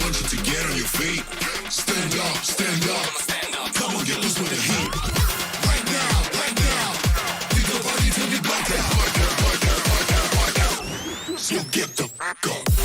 want you to get on your feet. Stand up, stand up. Come on, get loose with the heat. Right now, right now. We go party till we black out. So get the fuck up.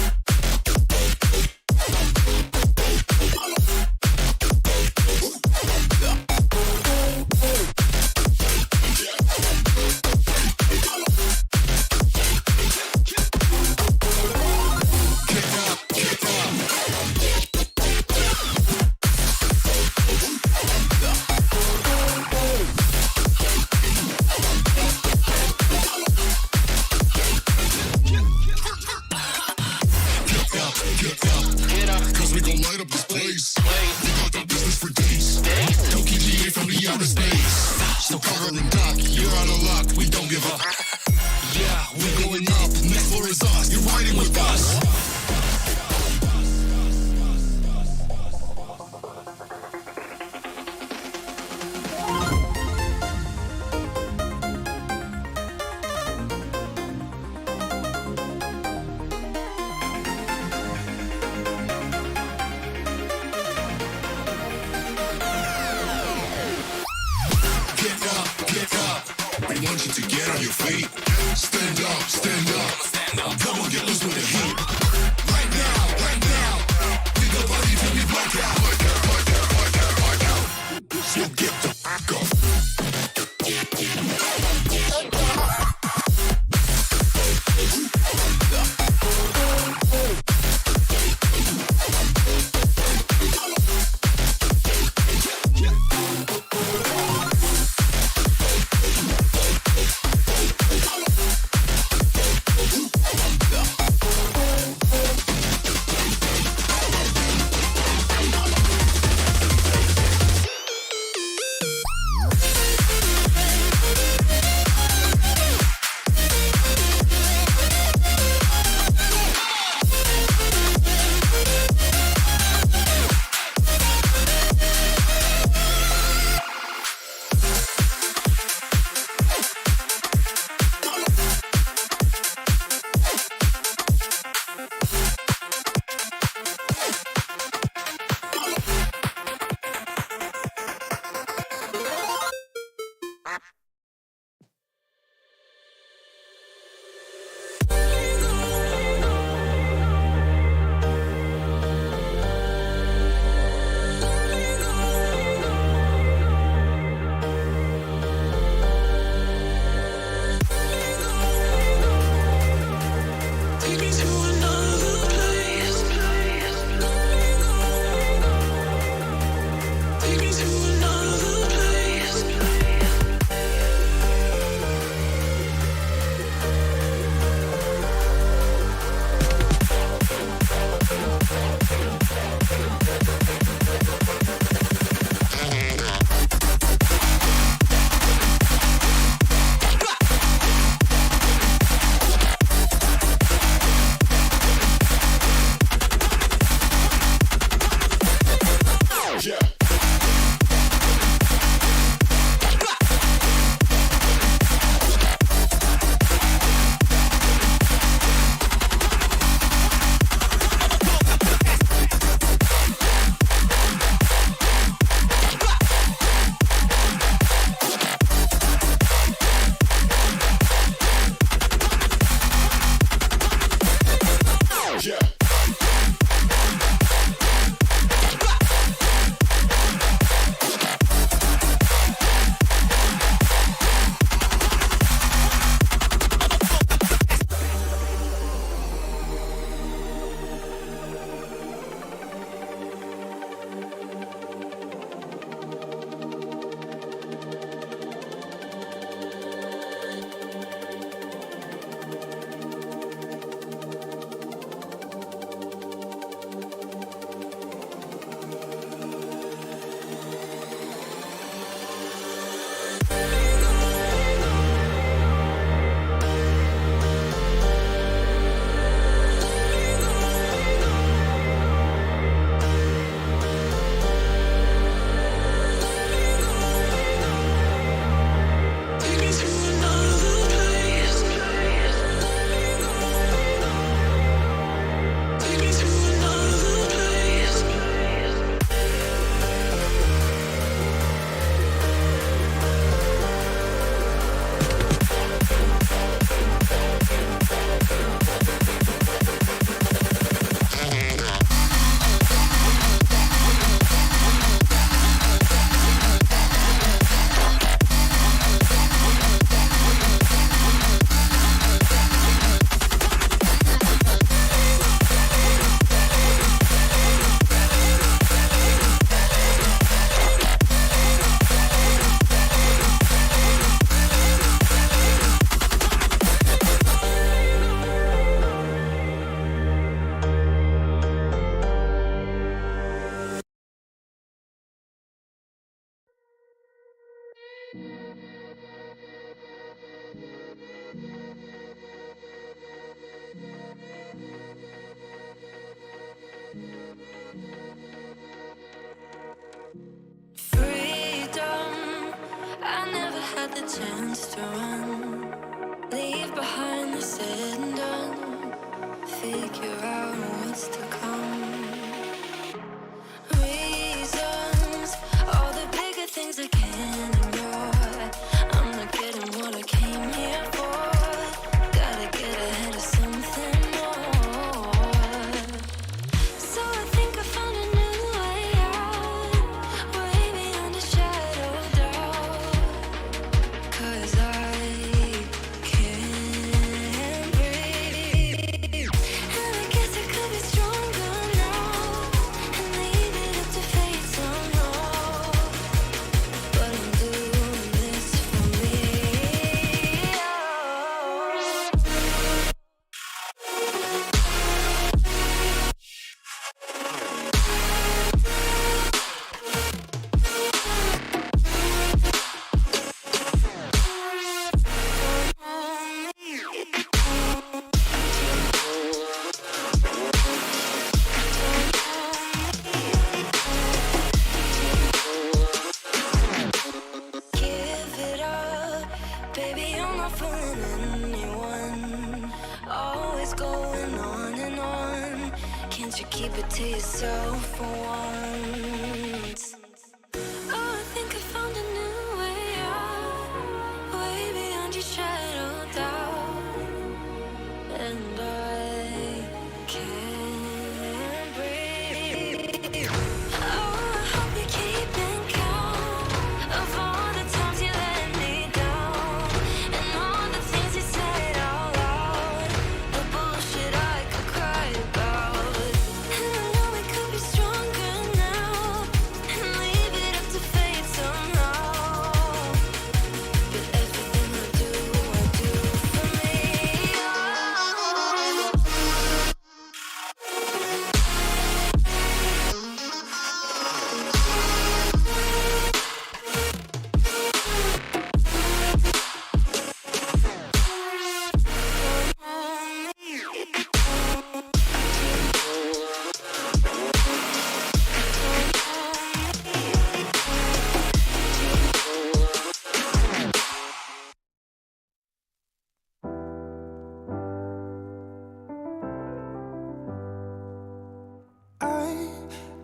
Can't you keep it to yourself for once? Oh, I think I found a new way out, way beyond your shadow doubt, and I can't breathe. Oh, I hope you're keeping count of all the times you let me down, and all the things you said out loud, the bullshit I could cry about. And I know we could be stronger now, and leave it up to fate somehow. But everything I do for me. Oh. I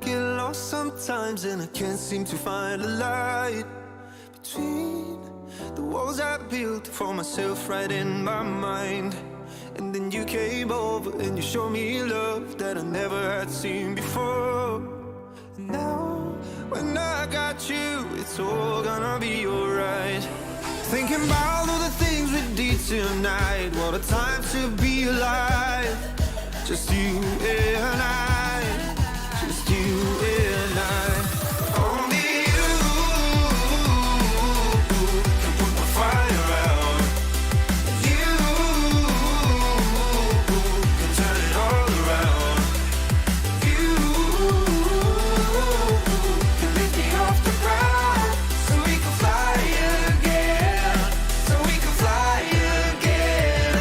get lost sometimes and I can't seem to find a light between the walls I built for myself right in my mind. And then you came over and you showed me love that I never had seen before. And now when I got you, it's all gonna be alright. Thinking about all the things we did tonight, what a time to be alive. Just you and I, just you and I. Only you can put my fire out. You can turn it all around. You can lift me off the ground, so we can fly again, so we can fly again.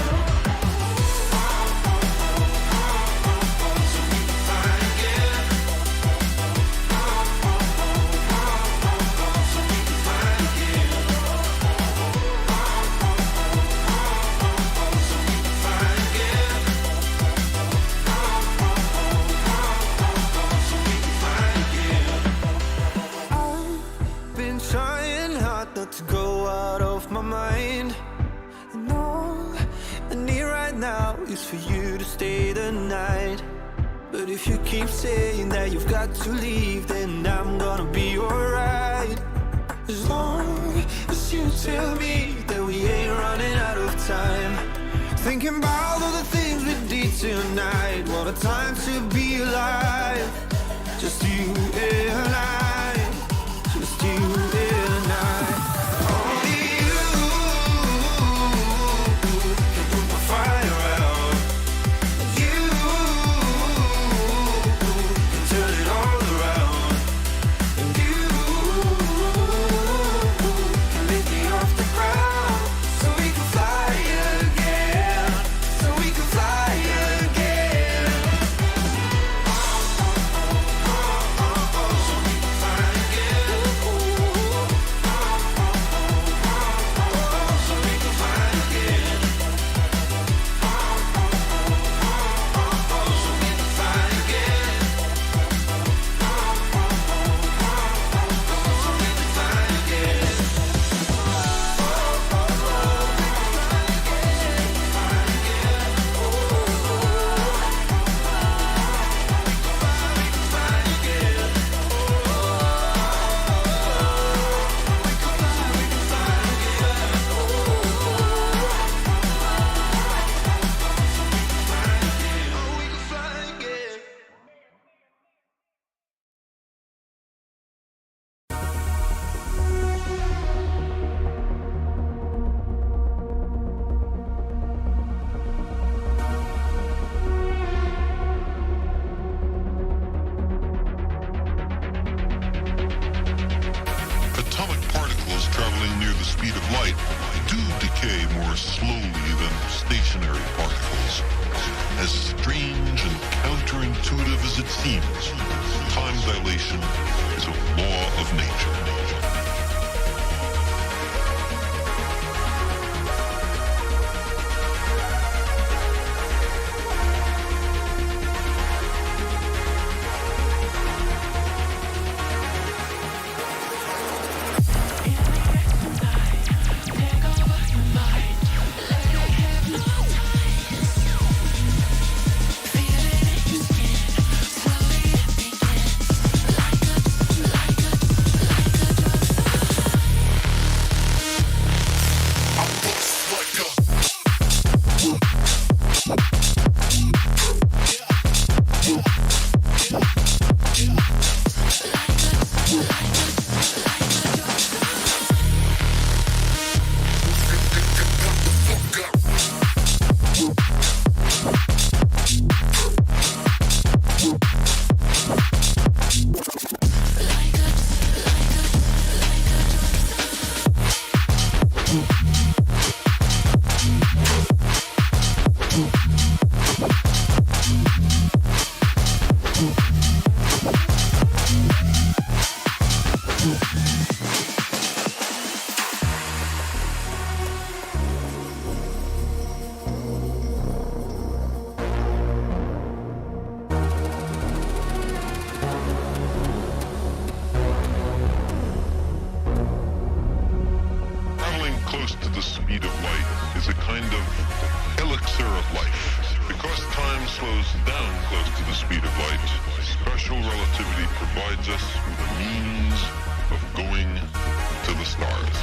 I've been trying hard not to go out of my mind, and all I need right now is for you to stay the night. But if you keep saying that you've got to leave, then I'm gonna be alright. As long as you tell me that we ain't running out of time. Thinking about all the things we did tonight, what a time to be alive. Just you and I, just you and I. Only you can put my fire out. You can turn it all around. And you can lift me off the ground, so we can fly again, so we can fly again. Atomic particles traveling near the speed of light do decay more slowly than stationary particles. As strange and counterintuitive as it seems, time dilation is a law of nature. the speed of light, special relativity provides us with a means of going to the stars.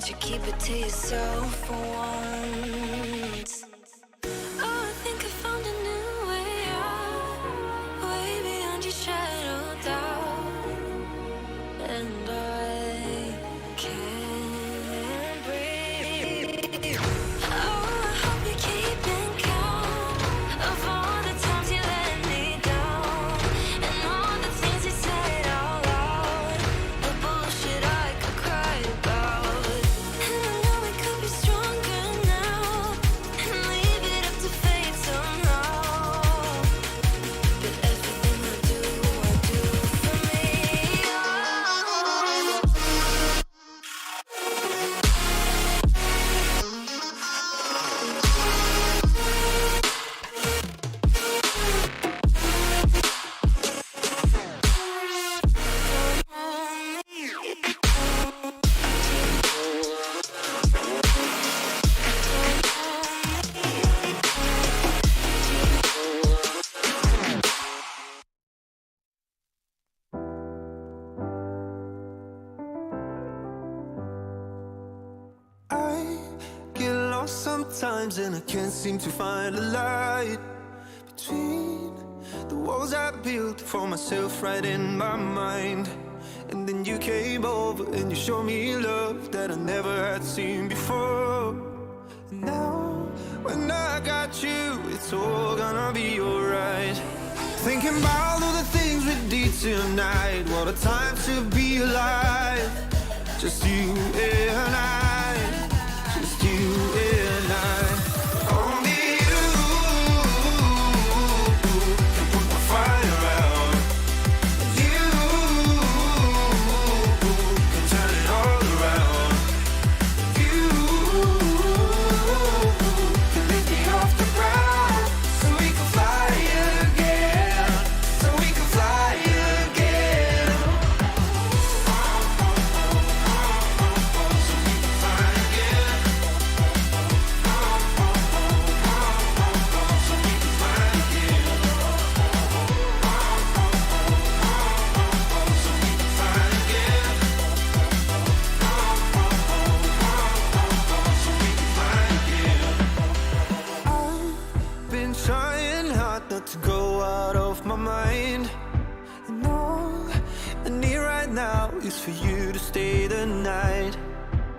you keep it to yourself for once? Oh, I think I found a new way out, way beyond your shadow doubt, and I can't breathe. Oh, I hope you're keeping count of all the times you let me down, and all the things you said out loud, the bullshit I could cry about. And I know we could be stronger now, and leave it up to fate somehow. But everything I do for me. I get lost sometimes and I can't seem to find a light between the walls I built for myself right in my mind. And then you came over and you showed me love that I never had seen before. And now when I got you, it's all gonna be alright. Thinking about all the things we did tonight, what a time to be alive. Just you and I, just you and I. Only you can put my fire out. You can turn it all around. You can lift me off the ground, so we can fly again, so we can fly again. I've been trying hard not to go out of my mind, and all I need right now is for you to stay the night.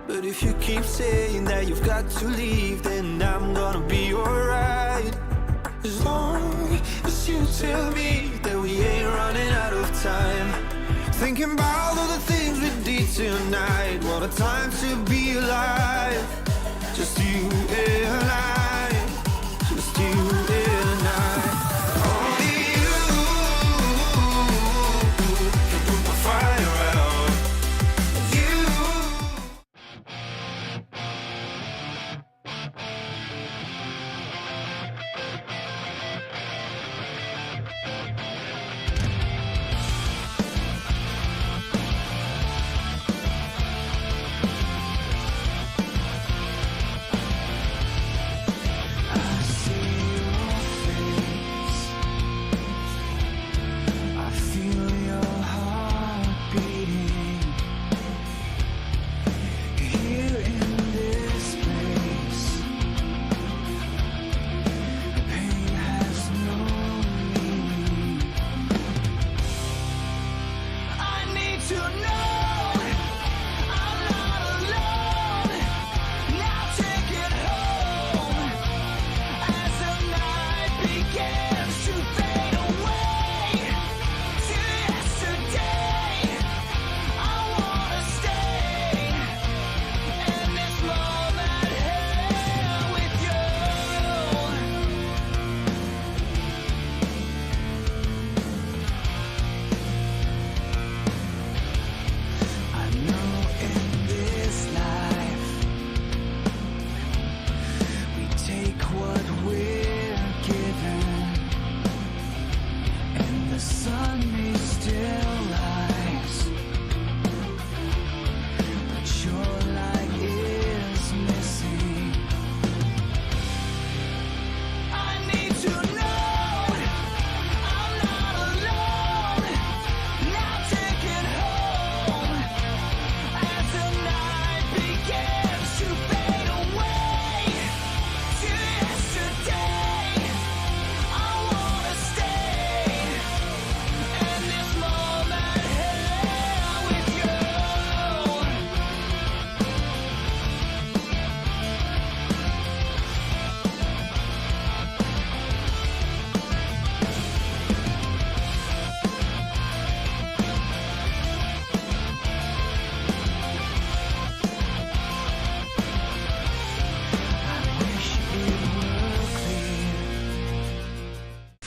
But if you keep saying that you've got to leave, then I'm gonna be alright. As long as you tell me that we ain't running out of time. Thinking about all the things we did tonight, what a time to be alive. Just you and I, just you and I. Only you can put my fire out. You.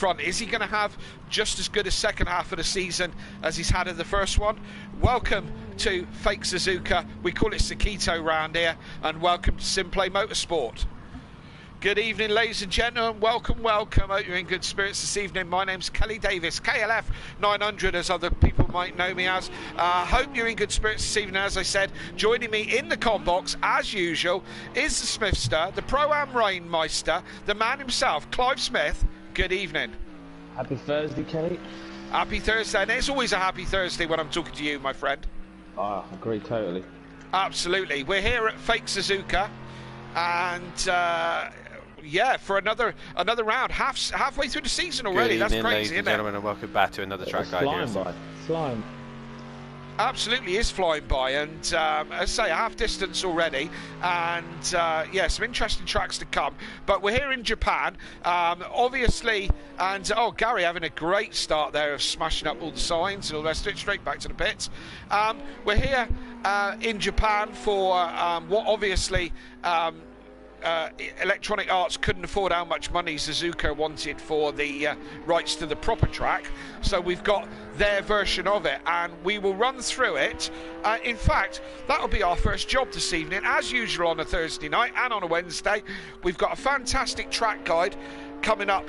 front. Is he going to have just as good a second half of the season as he's had in the first one? Welcome to Fake Suzuka. We call it Sakitto round here, and welcome to Simplay Motorsport. Good evening, ladies and gentlemen. Welcome, welcome. Hope you're in good spirits this evening. My name's Kelly Davis, KLF 900, as other people might know me as. Hope you're in good spirits this evening. As I said, joining me in the com box, as usual, is the Smithster, the Pro-Am Rainmeister, the man himself, Clive Smith. Good evening. Happy Thursday, Kelly. Happy Thursday. And it's always a happy Thursday when I'm talking to you, my friend. I agree totally. Absolutely. We're here at Fake Suzuka, and yeah, for another round, halfway through the season already. Good evening, That's crazy, ladies and isn't it? gentlemen, and welcome back to another track guide here. Flying. Absolutely is flying by, and as I say, half distance already, and yeah, some interesting tracks to come. But we're here in Japan, obviously, and oh, Gary having a great start there of smashing up all the signs and all the rest of it, straight back to the pits. We're here in Japan for what obviously Electronic Arts couldn't afford how much money Suzuka wanted for the rights to the proper track, so we've got their version of it, and we will run through it. In fact, that'll be our first job this evening, as usual on a Thursday night and on a Wednesday. We've got a fantastic track guide coming up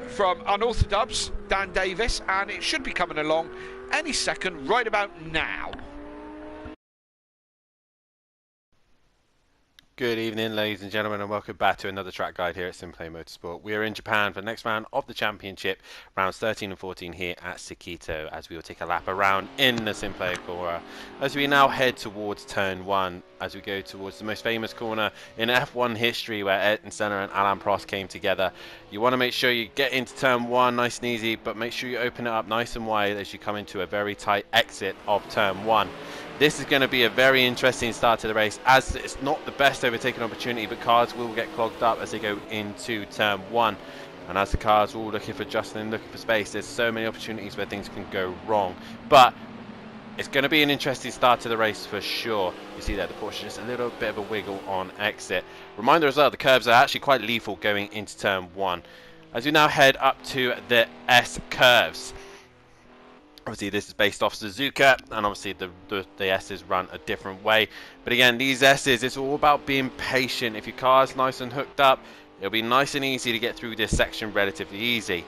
from Unorthodox Dan Davis, and it should be coming along any second right about now. Good evening, ladies and gentlemen, and welcome back to another track guide here at Simplay Motorsport. We are in Japan for the next round of the championship, rounds 13 and 14 here at Sakitto, as we will take a lap around in the Simplay Corner as we now head towards turn 1, as we go towards the most famous corner in F1 history, where Ayrton Senna and Alain Prost came together. You want to make sure you get into turn 1 nice and easy, but make sure you open it up nice and wide as you come into a very tight exit of turn 1. This is going to be a very interesting start to the race, as it's not the best overtaking opportunity, but cars will get clogged up as they go into turn 1. And as the cars are all looking for Justin, looking for space, there's so many opportunities where things can go wrong. But it's going to be an interesting start to the race for sure. You see there, the Porsche just a little bit of a wiggle on exit. Reminder as well, the curves are actually quite lethal going into turn 1. As we now head up to the S curves. Obviously, this is based off Suzuka, and obviously the S's run a different way. But again, these S's, it's all about being patient. If your car's nice and hooked up, it'll be nice and easy to get through this section relatively easy.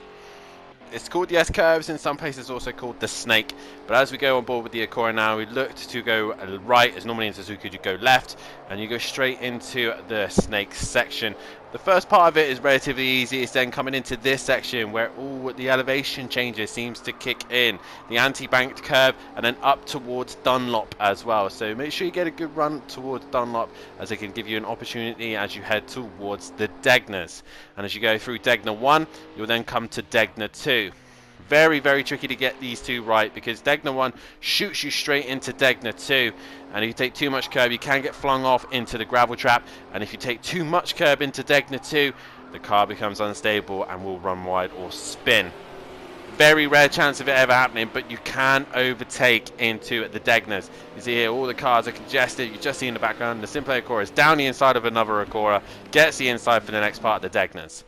It's called the S curves, in some places also called the snake. But as we go on board with the Acura now, we looked to go right, as normally in Suzuka you go left, and you go straight into the snake section. The first part of it is relatively easy. It's then coming into this section where all the elevation changes seems to kick in. The anti-banked curve, and then up towards Dunlop as well. So make sure you get a good run towards Dunlop, as it can give you an opportunity as you head towards the Degners. And as you go through Degner 1, you'll then come to Degner 2. Very, very tricky to get these two right, because Degner 1 shoots you straight into Degner 2. And if you take too much curb, you can get flung off into the gravel trap. And if you take too much curb into Degner 2, the car becomes unstable and will run wide or spin. Very rare chance of it ever happening, but you can overtake into the Degners. You see here, all the cars are congested. You just see in the background, the Simplay Acura is down the inside of another Acura, gets the inside for the next part of the Degners.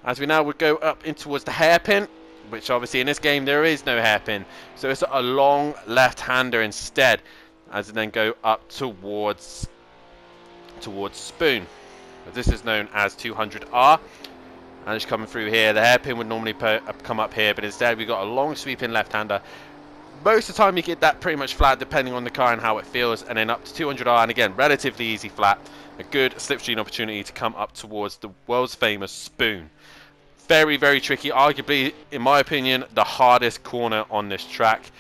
As we now would go up in towards the hairpin, which obviously in this game there is no hairpin, so it's a long left-hander instead, as it then go up towards Spoon. This is known as 200R, and it's coming through here. The hairpin would normally come up here, but instead we've got a long sweeping left-hander. Most of the time you get that pretty much flat, depending on the car and how it feels, and then up to 200R, and again relatively easy flat. A good slipstream opportunity to come up towards the world's famous Spoon. Very, very tricky, arguably, in my opinion, the hardest corner on this track.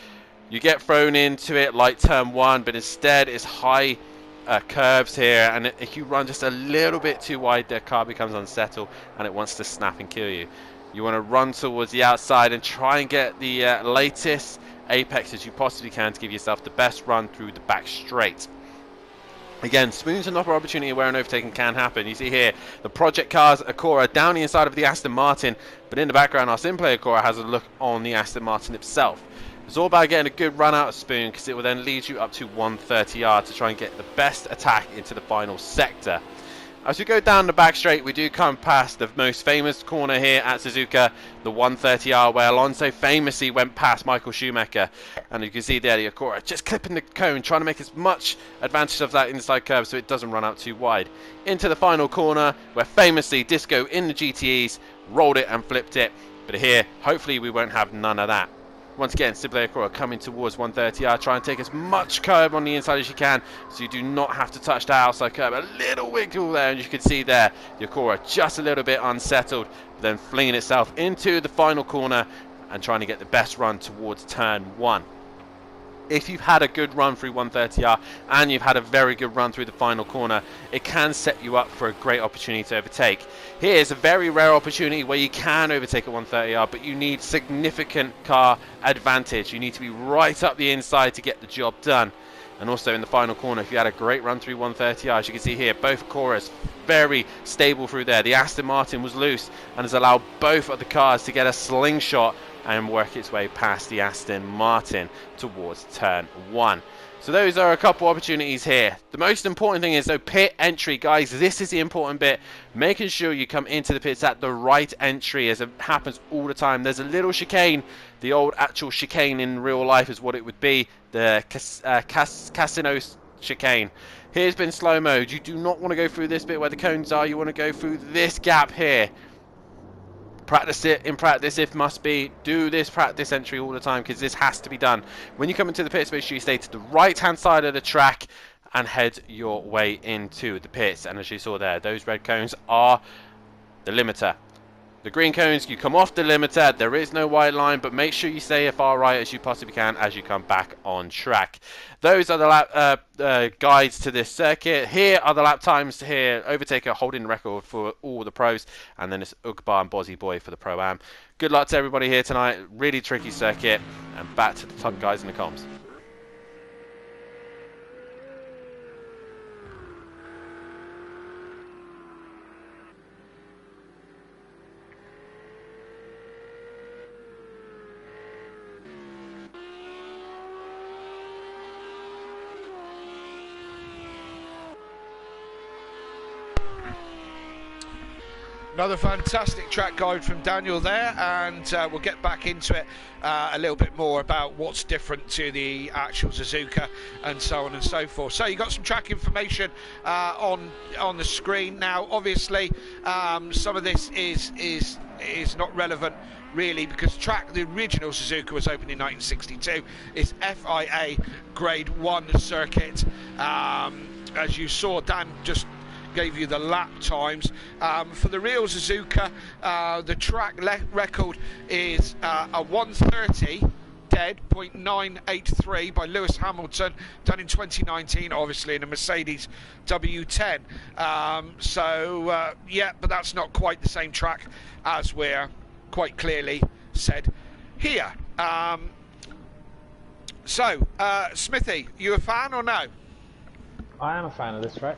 You get thrown into it like turn 1, but instead it's high curves here, and if you run just a little bit too wide, the car becomes unsettled and it wants to snap and kill you. You want to run towards the outside and try and get the latest apex as you possibly can to give yourself the best run through the back straight. Again, Spoon's another opportunity where an overtaking can happen. You see here, the project cars Acura down the inside of the Aston Martin, but in the background our Simplay Acura has a look on the Aston Martin itself. It's all about getting a good run out of Spoon, because it will then lead you up to 130R to try and get the best attack into the final sector. As we go down the back straight, we do come past the most famous corner here at Suzuka, the 130R, where Alonso famously went past Michael Schumacher. And you can see there, the Acura just clipping the cone, trying to make as much advantage of that inside curve so it doesn't run out too wide. Into the final corner, where famously Disco in the GTEs rolled it and flipped it. But here, hopefully we won't have none of that. Once again, Simplay Motorsport coming towards 130R, try and take as much curb on the inside as you can, so you do not have to touch the outside curb. A little wiggle there, and you can see there, the Acura just a little bit unsettled, then flinging itself into the final corner and trying to get the best run towards turn 1. If you've had a good run through 130R and you've had a very good run through the final corner, it can set you up for a great opportunity to overtake. Here's a very rare opportunity where you can overtake at 130R, but you need significant car advantage. You need to be right up the inside to get the job done. And also in the final corner, if you had a great run through 130R, as you can see here, both Acuras very stable through there. The Aston Martin was loose and has allowed both of the cars to get a slingshot and work its way past the Aston Martin towards turn 1. So those are a couple opportunities here. The most important thing is though, pit entry, guys. This is the important bit. Making sure you come into the pits at the right entry, as it happens all the time. There's a little chicane. The old actual chicane in real life is what it would be. The Casino chicane. Here's been slow mode. You do not want to go through this bit where the cones are. You want to go through this gap here. Practice it in practice if must be. Do this practice entry all the time, because this has to be done. When you come into the pits, make sure you stay to the right hand side of the track and head your way into the pits. And as you saw there, those red cones are the limiter. The green cones, you come off the limiter. There is no white line, but make sure you stay as far right as you possibly can as you come back on track. Those are the lap guides to this circuit. Here are the lap times here. Overtaker holding the record for all the pros, and then it's Ugbar and Bozzy Boy for the Pro-Am. Good luck to everybody here tonight. Really tricky circuit, and back to the top guys in the comms. Another fantastic track guide from Daniel there, and we'll get back into it a little bit more about what's different to the actual Suzuka and so on and so forth. So you got some track information on the screen now. Obviously, some of this is not relevant really, because the original Suzuka was opened in 1962. It's FIA Grade 1 circuit. As you saw, Dan just gave you the lap times. For the real Suzuka, the track record is a 130 dead .983 by Lewis Hamilton, done in 2019, obviously in a Mercedes W10. Yeah, but that's not quite the same track as we're quite clearly said here. Smithy, you a fan or no? I am a fan of this track.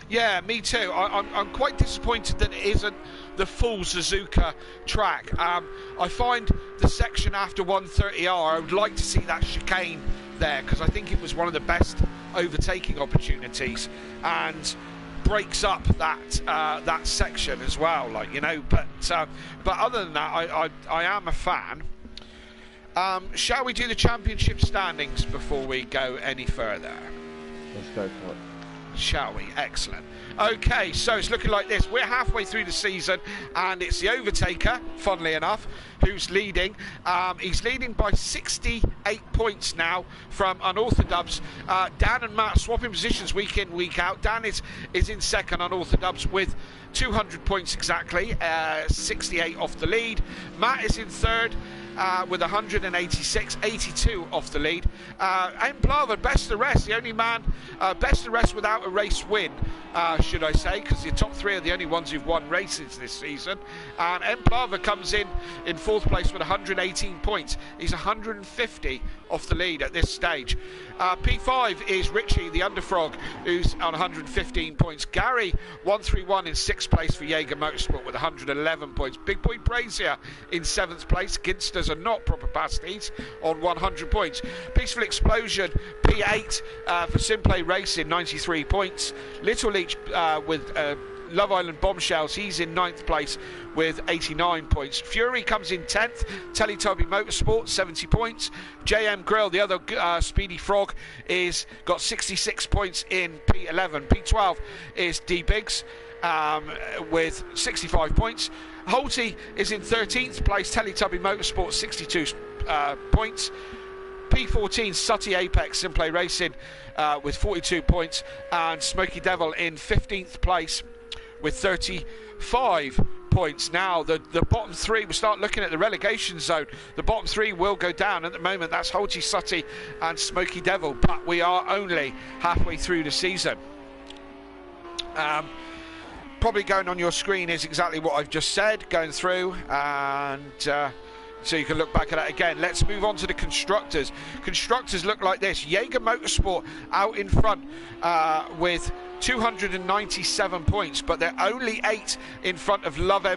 Yeah, me too. I'm quite disappointed that it isn't the full Suzuka track. I find the section after 130R, I would like to see that chicane there, because I think it was one of the best overtaking opportunities, and breaks up that section as well. Like, you know, but other than that, I am a fan. Shall we do the championship standings before we go any further? Let's go for it. Shall we? Excellent. Okay, so it's looking like this. We're halfway through the season, and it's the Overtaker, funnily enough, who's leading. He's leading by 68 points now from Unorthodox. Dan and Matt swapping positions week in, week out. Dan is in second, Unorthodox, with 200 points exactly, 68 off the lead. Matt is in third, with 186, 82 off the lead. Emplava, best of the rest, the only man, best of the rest without a race win, should I say, because the top three are the only ones who've won races this season. And Emplava comes in fourth place with 118 points. He's 150 off the lead at this stage. P5 is Richie, the Underfrog, who's on 115 points. Gary, 131 in sixth place for Jaeger Motorsport with 111 points. Big Boy Brazier in seventh place. Ginston Ginsters are not proper pasties on 100 points. Peaceful Explosion, P8 for Simplay Racing, 93 points. Little Leech with Love Island Bombshells, he's in 9th place with 89 points. Fury comes in 10th. Teletubby Motorsport, 70 points. JM Grill, the other Speedy Frog, is got 66 points in P11. P12 is D Biggs with 65 points. Holty is in 13th place. Teletubby Motorsport, 62 points. P14 Sutty Apex Simplay Racing with 42 points, and Smoky Devil in 15th place with 35 points. Now the bottom three, we start looking at the relegation zone. The bottom three will go down at the moment. That's Holty, Sutty and Smoky Devil, but we are only halfway through the season. Probably going on your screen is exactly what I've just said, going through, and so you can look back at that again. Let's move on to the constructors. Constructors look like this. Jaeger Motorsport out in front with 297 points, but they're only 8 in front of Love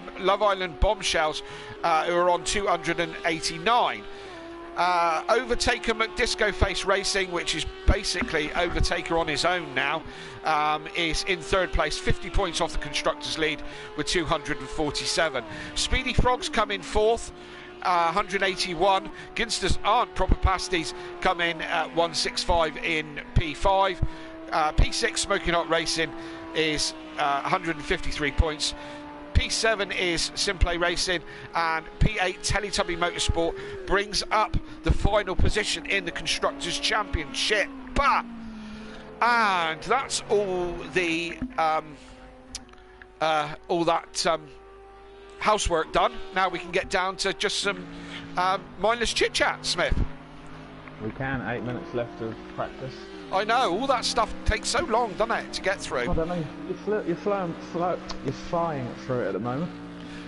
Island Bombshells, who are on 289. Overtaker McDisco Face Racing, which is basically Overtaker on his own now, is in 3rd place, 50 points off the constructors lead with 247. Speedy Frogs come in 4th, 181. Ginsters aren't proper pasties, come in at 165 in P5. P6 Smoking Hot Racing is 153 points. P7 is Simplay Racing, and P8 Teletubby Motorsport brings up the final position in the Constructors' Championship. And that's all the housework done. Now we can get down to just some mindless chit-chat, Smith. We can. 8 minutes left of practice. I know, all that stuff takes so long, doesn't it, to get through? I don't know. You're flying through it at the moment.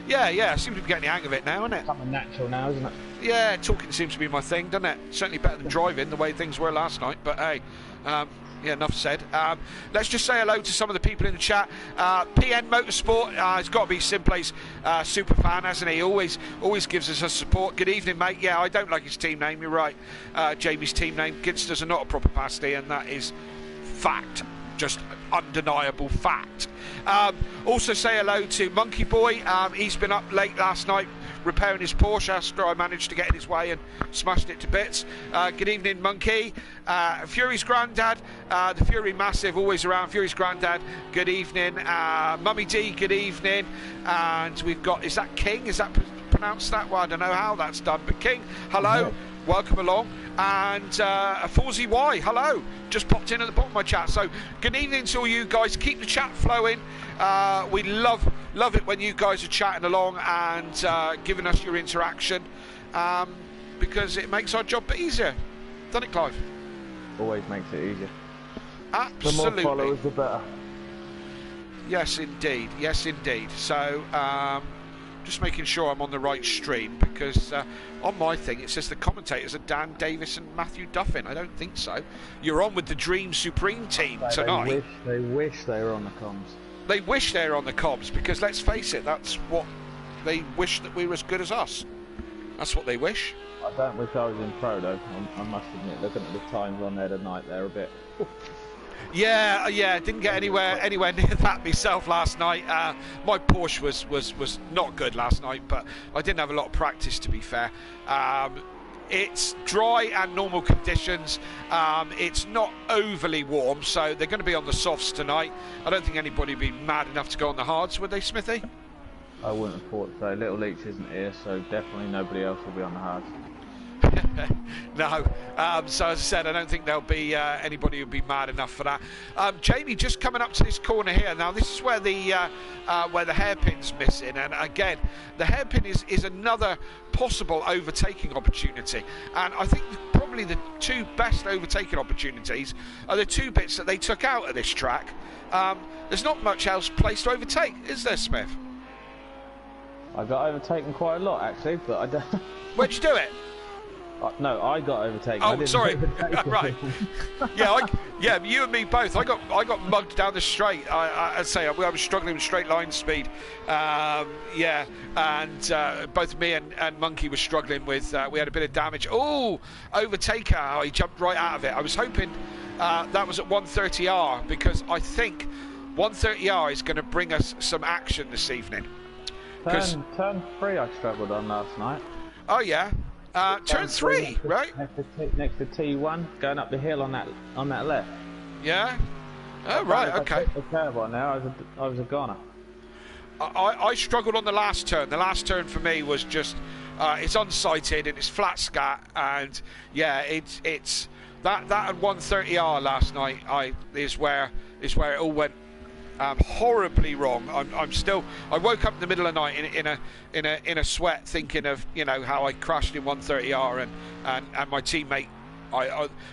Yeah, I seem to be getting the hang of it now, isn't it? It's something natural now, isn't it? Yeah, talking seems to be my thing, doesn't it? Certainly better than driving, the way things were last night, but hey, yeah, enough said. Let's just say hello to some of the people in the chat. PN Motorsport, it's got to be Simplay's super fan, hasn't he? Always gives us a support. Good evening, mate. Yeah, I don't like his team name, you're right. Jamie's team name, Ginsters are not a proper pasty, and that is fact. Just undeniable fact. Also say hello to Monkey Boy. He's been up late last night repairing his Porsche after I managed to get in his way and smashed it to bits. Good evening, Monkey. Fury's granddad, the Fury Massive, always around. Fury's granddad, good evening. Mummy D, good evening. And we've got, is that King? Is that pronounced that? Well, I don't know how that's done, but King, hello. Welcome along. And Forzy Y, hello, just popped in at the bottom of my chat. So good evening to all you guys. Keep the chat flowing. We love it when you guys are chatting along and giving us your interaction, because it makes our job a bit easier, doesn't it, Clive? Always makes it easier. Absolutely. The more followers, the better. Yes, indeed. Yes, indeed. So just making sure I'm on the right stream, because on my thing it says the commentators are Dan Davis and Mathew Duffin. I don't think so. You're on with the Dream Supreme team tonight. They wish they were on the comms. They wish they were on the comms, because let's face it, that's what they wish, that we were as good as us. That's what they wish. I don't wish I was in pro though. I must admit, looking at the times on there tonight, they're a bit. Yeah, didn't get anywhere near that myself last night. My Porsche was not good last night, but I didn't have a lot of practice, to be fair. It's dry and normal conditions. It's not overly warm, so they're going to be on the softs tonight. I don't think anybody would be mad enough to go on the hards, would they, Smithy? I wouldn't have thought so. Little Leech isn't here, so definitely nobody else will be on the hards. No, so as I said, I don't think there'll be anybody who'll be mad enough for that. Jamie, just coming up to this corner here. Now this is where the hairpin's missing, and again, the hairpin is another possible overtaking opportunity. And I think probably the two best overtaking opportunities are the two bits that they took out of this track. There's not much else place to overtake, is there, Smith? I got overtaken quite a lot actually, but I don't. Where'd you do it? No, I got overtaken. I Oh, didn't sorry. overtake him. Right. Yeah, you and me both. I got mugged down the straight. I'd say I was struggling with straight line speed. Yeah, and both me and Monkey were struggling with. We had a bit of damage. Oh, overtaker! Oh, he jumped right out of it. I was hoping that was at 130R because I think 130R is going to bring us some action this evening. Turn 3 I struggled on last night. Oh yeah. Turn 3, right? Next to T1, going up the hill on that left. Yeah. Oh right, okay. The curve on there, I was a goner. I struggled on the last turn. The last turn for me was just it's unsighted and it's flat scat, and yeah, it's that and 130R last night is where it all went horribly wrong. I woke up in the middle of the night in a sweat, thinking of how I crashed in 130R and my teammate.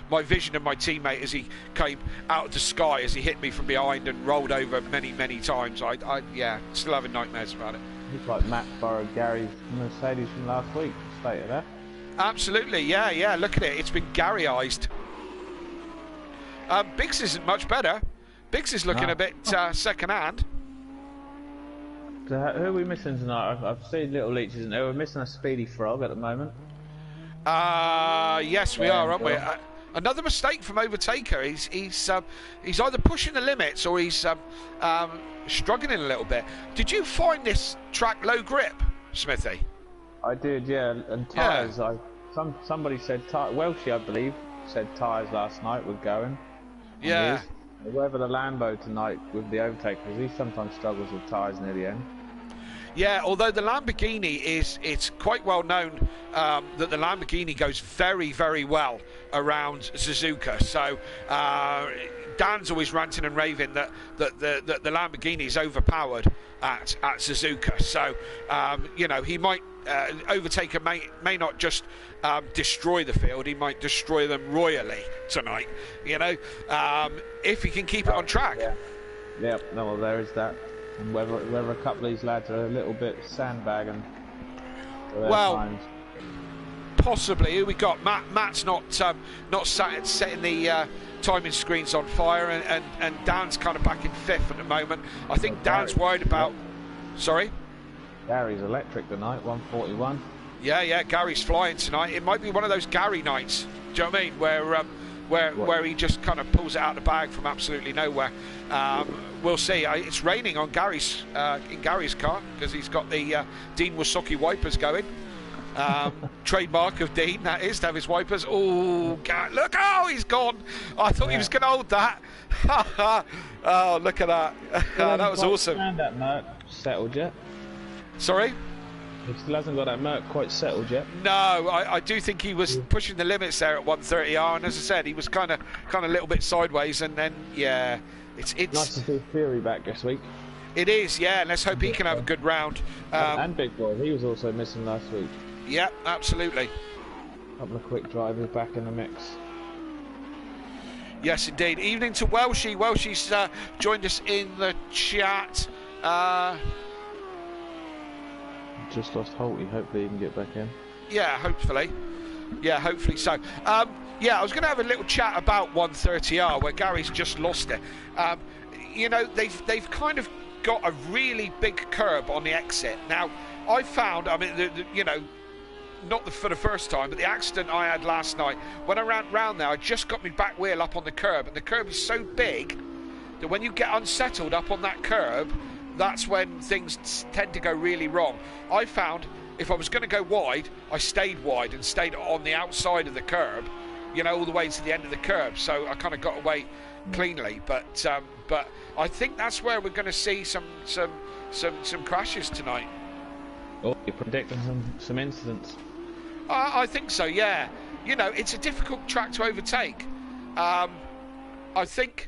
My vision of my teammate as he came out of the sky as he hit me from behind and rolled over many times. Yeah, still having nightmares about it. It's like Matt borrowed Gary's Mercedes from last week. State of that. Absolutely, yeah. Look at it. It's been Garyized. Biggs isn't much better. Biggs is looking a bit second hand. So who are we missing tonight? I've seen little leeches in there. We're missing a speedy frog at the moment. Yes, we are, aren't we? Another mistake from Overtaker. He's either pushing the limits or he's struggling a little bit. Did you find this track low grip, Smithy? I did, yeah. And tyres. Yeah. Somebody said Welshie, I believe, said tyres last night were going. Yeah. Whoever the Lambo tonight with the overtake, because he sometimes struggles with tyres near the end. Yeah, although the Lamborghini it's quite well known that the Lamborghini goes very well around Suzuka. So Dan's always ranting and raving that the Lamborghini is overpowered at Suzuka. So he might Overtaker may not just destroy the field, he might destroy them royally tonight. If he can keep it on track. Yeah. No, well, there is that. And whether a couple of these lads are a little bit sandbagging. Well, possibly. Who we got? Matt's not setting the timing screens on fire, and Dan's kind of back in fifth at the moment. I think Dan's worried about. Sorry. Gary's electric tonight, 141. Yeah, Gary's flying tonight. It might be one of those Gary nights. Do you know what I mean? Where he just kind of pulls it out of the bag from absolutely nowhere. We'll see. It's raining on Gary's in Gary's car because he's got the Dean Wasocki wipers going. Trademark of Dean, that is, to have his wipers. Oh, look! Oh, he's gone. I thought he was going to hold that. Oh, look at that. That was awesome. That Merc settled yet? Sorry? He still hasn't got that Merc quite settled yet. No, I do think he was pushing the limits there at 130R, and as I said, he was kind of a little bit sideways, and then it's nice to see Fury back this week. It is, yeah. And let's hope he can have a good round. And Big Boy, he was also missing last week. Yeah, absolutely. A couple of quick drivers back in the mix. Yes, indeed. Evening to Welshie. Welshie's joined us in the chat. Just lost Holty. Hopefully he can get back in. Yeah, hopefully. Yeah, hopefully so. I was going to have a little chat about 130R where Gary's just lost it. They've kind of got a really big curb on the exit. Now, I found, not for the first time, but the accident I had last night, when I ran round there, I just got my back wheel up on the curb, and the curb is so big that when you get unsettled up on that curb, that's when things tend to go really wrong. I found if I was going to go wide, I stayed wide and stayed on the outside of the curb, all the way to the end of the curb. So I kind of got away cleanly. But I think that's where we're going to see some crashes tonight. Oh, you're predicting some incidents. I think so. Yeah. It's a difficult track to overtake. I think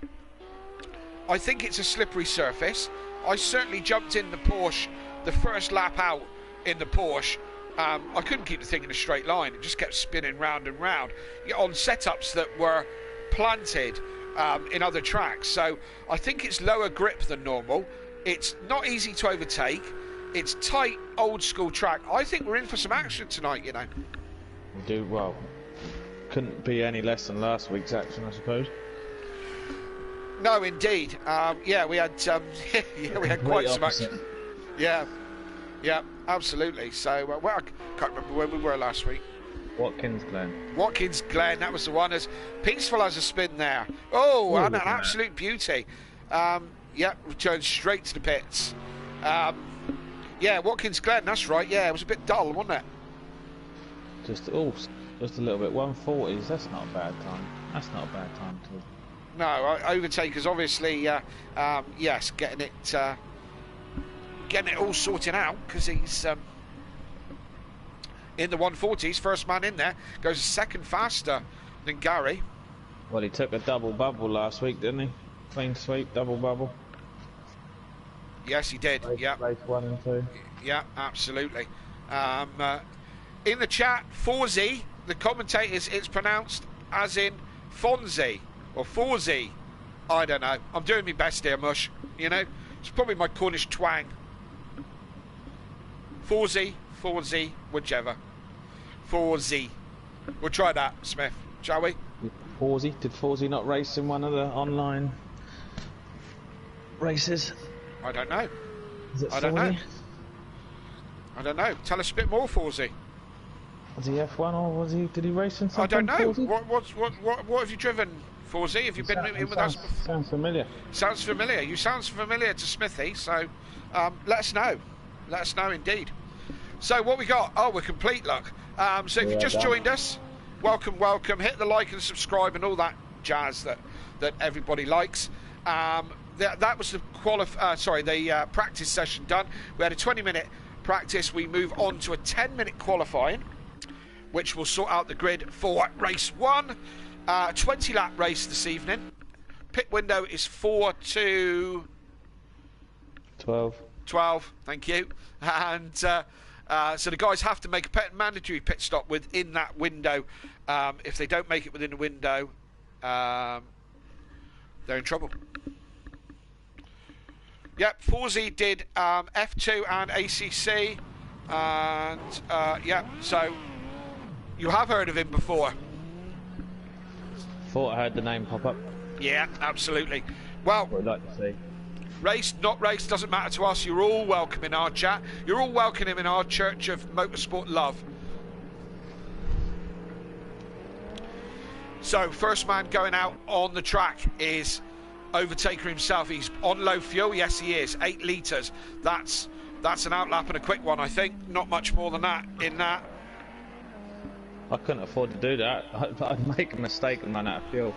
it's a slippery surface. I certainly jumped in the Porsche the first lap out in the Porsche. I couldn't keep the thing in a straight line. It just kept spinning round and round on setups that were planted in other tracks. So I think it's lower grip than normal. It's not easy to overtake. It's tight, old school track. I think we're in for some action tonight, We do well. Couldn't be any less than last week's action, I suppose. No, indeed. Yeah, we had we had quite some action. Yeah, absolutely. So, well, I can't remember where we were last week. Watkins Glen. Watkins Glen, that was the one. As Peaceful has a spin there. Oh, and an absolute beauty. Yeah, returned straight to the pits. Yeah, Watkins Glen, that's right. Yeah, it was a bit dull, wasn't it? Just a little bit. 140s, that's not a bad time. That's not a bad time to... No, Overtaker's obviously, yes, getting it all sorted out, because he's in the 140s, first man in there, goes a second faster than Gary. Well, he took a double bubble last week, didn't he? Clean sweep, double bubble. Yes, he did. Yeah. Race 1 and 2. Yeah, absolutely. In the chat, Forzy, the commentators, it's pronounced as in Fonzie or Forzy. I don't know. I'm doing my best here, Mush. You know, it's probably my Cornish twang. Forzy, whichever. Forzy. We'll try that, Smith, shall we? Did Forzy not race in one of the online races? I don't know. Is it I don't know. Forzy? I don't know. Tell us a bit more, Forzy. Was he F1 or did he race in something? I don't know. Forzy? What have you driven, Forzy? Have you been in with us before? Sounds familiar. Sounds familiar. You sounds familiar to Smithy, so let us know. Let us know indeed. So what we got? Oh, we're complete, look. So if you just joined us, welcome. Hit the like and subscribe and all that jazz that everybody likes. That was the practice session done. We had a 20-minute practice. We move on to a 10-minute qualifying, which will sort out the grid for race 1. 20-lap race this evening. Pit window is 4 to 12. Thank you. And so the guys have to make a mandatory pit stop within that window. If they don't make it within the window, they're in trouble. Yep, Forzy did F2 and ACC, and so you have heard of him before. Thought I heard the name pop up. Yeah, absolutely. Well, What I'd like to see. Race, not race, doesn't matter to us. You're all welcome in our chat. You're all welcome in our Church of Motorsport Love. So, first man going out on the track is Overtaker himself. He's on low fuel. Yes, he is. 8 litres. That's an outlap and a quick one, I think. Not much more than that in that. I couldn't afford to do that. I'd make a mistake and run out of fuel.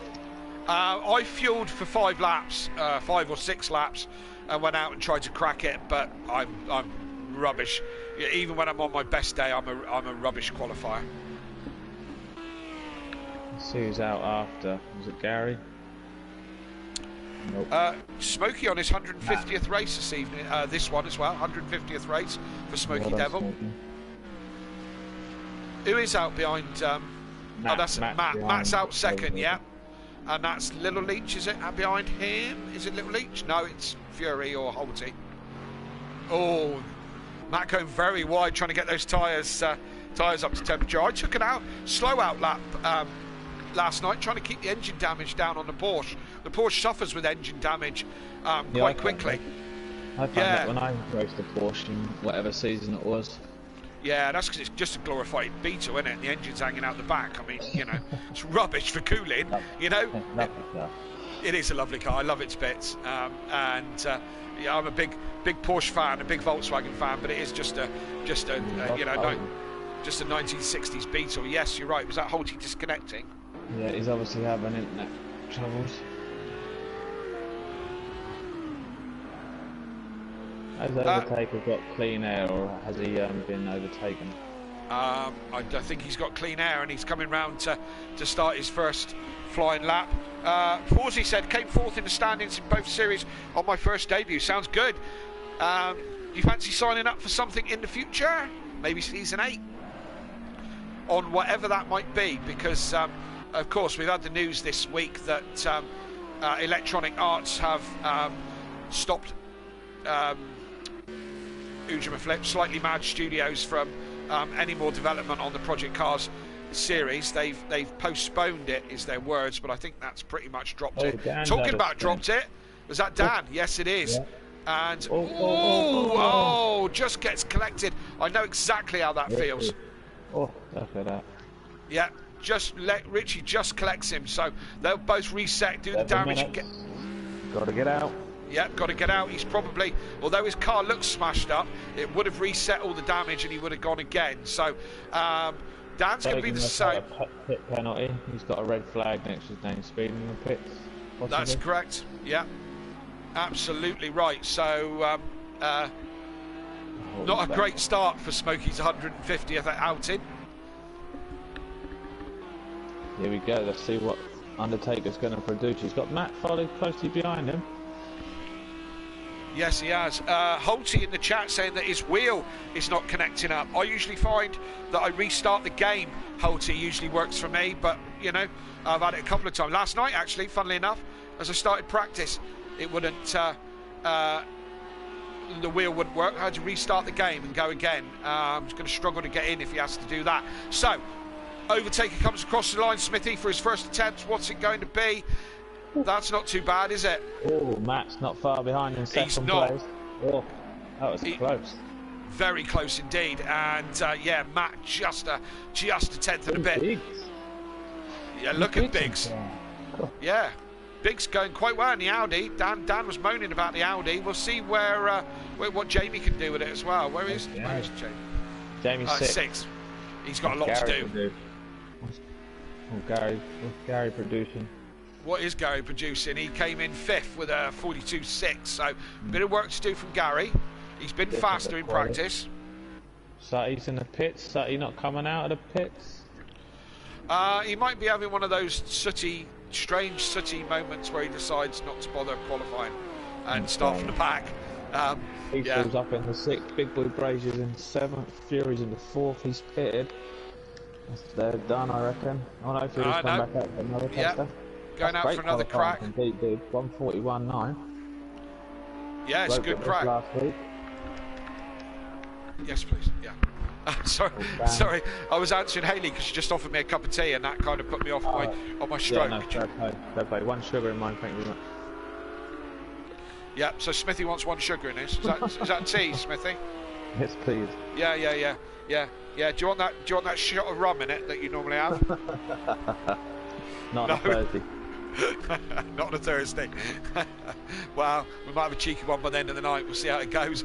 I fueled for 5 laps, 5 or 6 laps, and went out and tried to crack it. But I'm rubbish. Even when I'm on my best day, I'm a rubbish qualifier. Let's see who's out after. Was it Gary? Nope. Smokey on his 150th race this evening. This one as well, 150th race for Smokey Devil. Smokey. Who is out behind? That's Matt. Matt's out second, yeah. And that's Little Leach, is it? Behind him? Is it Little Leach? No, it's Fury or Holty. Oh, Matt going very wide, trying to get those tyres up to temperature. I took an slow out lap last night, trying to keep the engine damage down on the Porsche. The Porsche suffers with engine damage quite quickly. I found that when I raced the Porsche in whatever season it was. Yeah, that's because it's just a glorified Beetle, isn't it? The engine's hanging out the back. I mean, you know, it's rubbish for cooling, you know. It is a lovely car. I love its bits. Yeah, I'm a big Porsche fan, a big Volkswagen fan, but it is just a 1960s Beetle. Yes, you're right. Was that Holty disconnecting? Yeah, he's obviously having internet troubles. Has Overtaker got clean air, or has he been overtaken? I think he's got clean air, and he's coming round to start his first flying lap. Forzy said, came 4th in the standings in both series on my first debut. Sounds good. Do you fancy signing up for something in the future? Maybe season 8? On whatever that might be, because of course we've had the news this week that Electronic Arts have stopped Ujima Flip, Slightly Mad Studios from any more development on the Project Cars series. They've postponed it, is their words, but I think that's pretty much dropped it. Dan's Talking had a about spin. dropped it, was that Dan? Yes, it is. Yeah. And Oh. just gets collected. I know exactly how that feels. Oh, look at that. Yeah, just let Richie just collects him, so they'll both reset, do the damage. And get... Got to get out. Yeah, got to get out. He's probably, although his car looks smashed up, it would have reset all the damage and he would have gone again. So Dan's going to be the same. A pit penalty. He's got a red flag next to his name, speeding in the pits. Possibly. That's correct. Yeah, absolutely right. So not a great start for Smokey's 150th outing. Here we go. Let's see what Undertaker's going to produce. He's got Matt followed closely behind him. Yes, he has. Holty in the chat saying that his wheel is not connecting up. I usually find that I restart the game. Holty usually works for me, but you know, I've had it a couple of times. Last night, actually, funnily enough, as I started practice, it wouldn't. The wheel wouldn't work. I had to restart the game and go again. I'm going to struggle to get in if he has to do that. So, Overtaker comes across the line. Smithy for his first attempt. What's it going to be? That's not too bad, is it? Oh, Matt's not far behind in second He's not. place. Oh, that was close. Very close indeed. And yeah, Matt just a tenth and a bit. Biggs. Yeah, look at Biggs. Yeah, Biggs going quite well in the Audi. Dan was moaning about the Audi. We'll see what Jamie can do with it as well. Where is Jamie? Jamie's sixth. He's got a lot to do. What's Gary producing? What is Gary producing? He came in 5th with a 42.6, so a bit of work to do from Gary. He's been faster in practice. Sutty's in the pits. Sutty not coming out of the pits. He might be having one of those strange sooty moments where he decides not to bother qualifying and start from the back. He's up in the 6th. Big Boy Brazier's in 7th. Fury's in the 4th. He's pitted. They're done, I reckon. Oh no, Fury's come back out for another tester. Going out for another crack. Indeed, dude. 141.9. Yeah, it's a good crack. Last week. Yes, please. Yeah. Sorry. I was answering Hayley because she just offered me a cup of tea, and that kind of put me off on my stroke. Yeah, no, fair play. 1 sugar in mine, thank you very much. Yeah. So Smithy wants 1 sugar in this. Is that tea, Smithy? Yes, please. Yeah. Do you want that shot of rum in it that you normally have? Not on a Thursday. Not on a Thursday. Well, we might have a cheeky one by the end of the night. We'll see how it goes.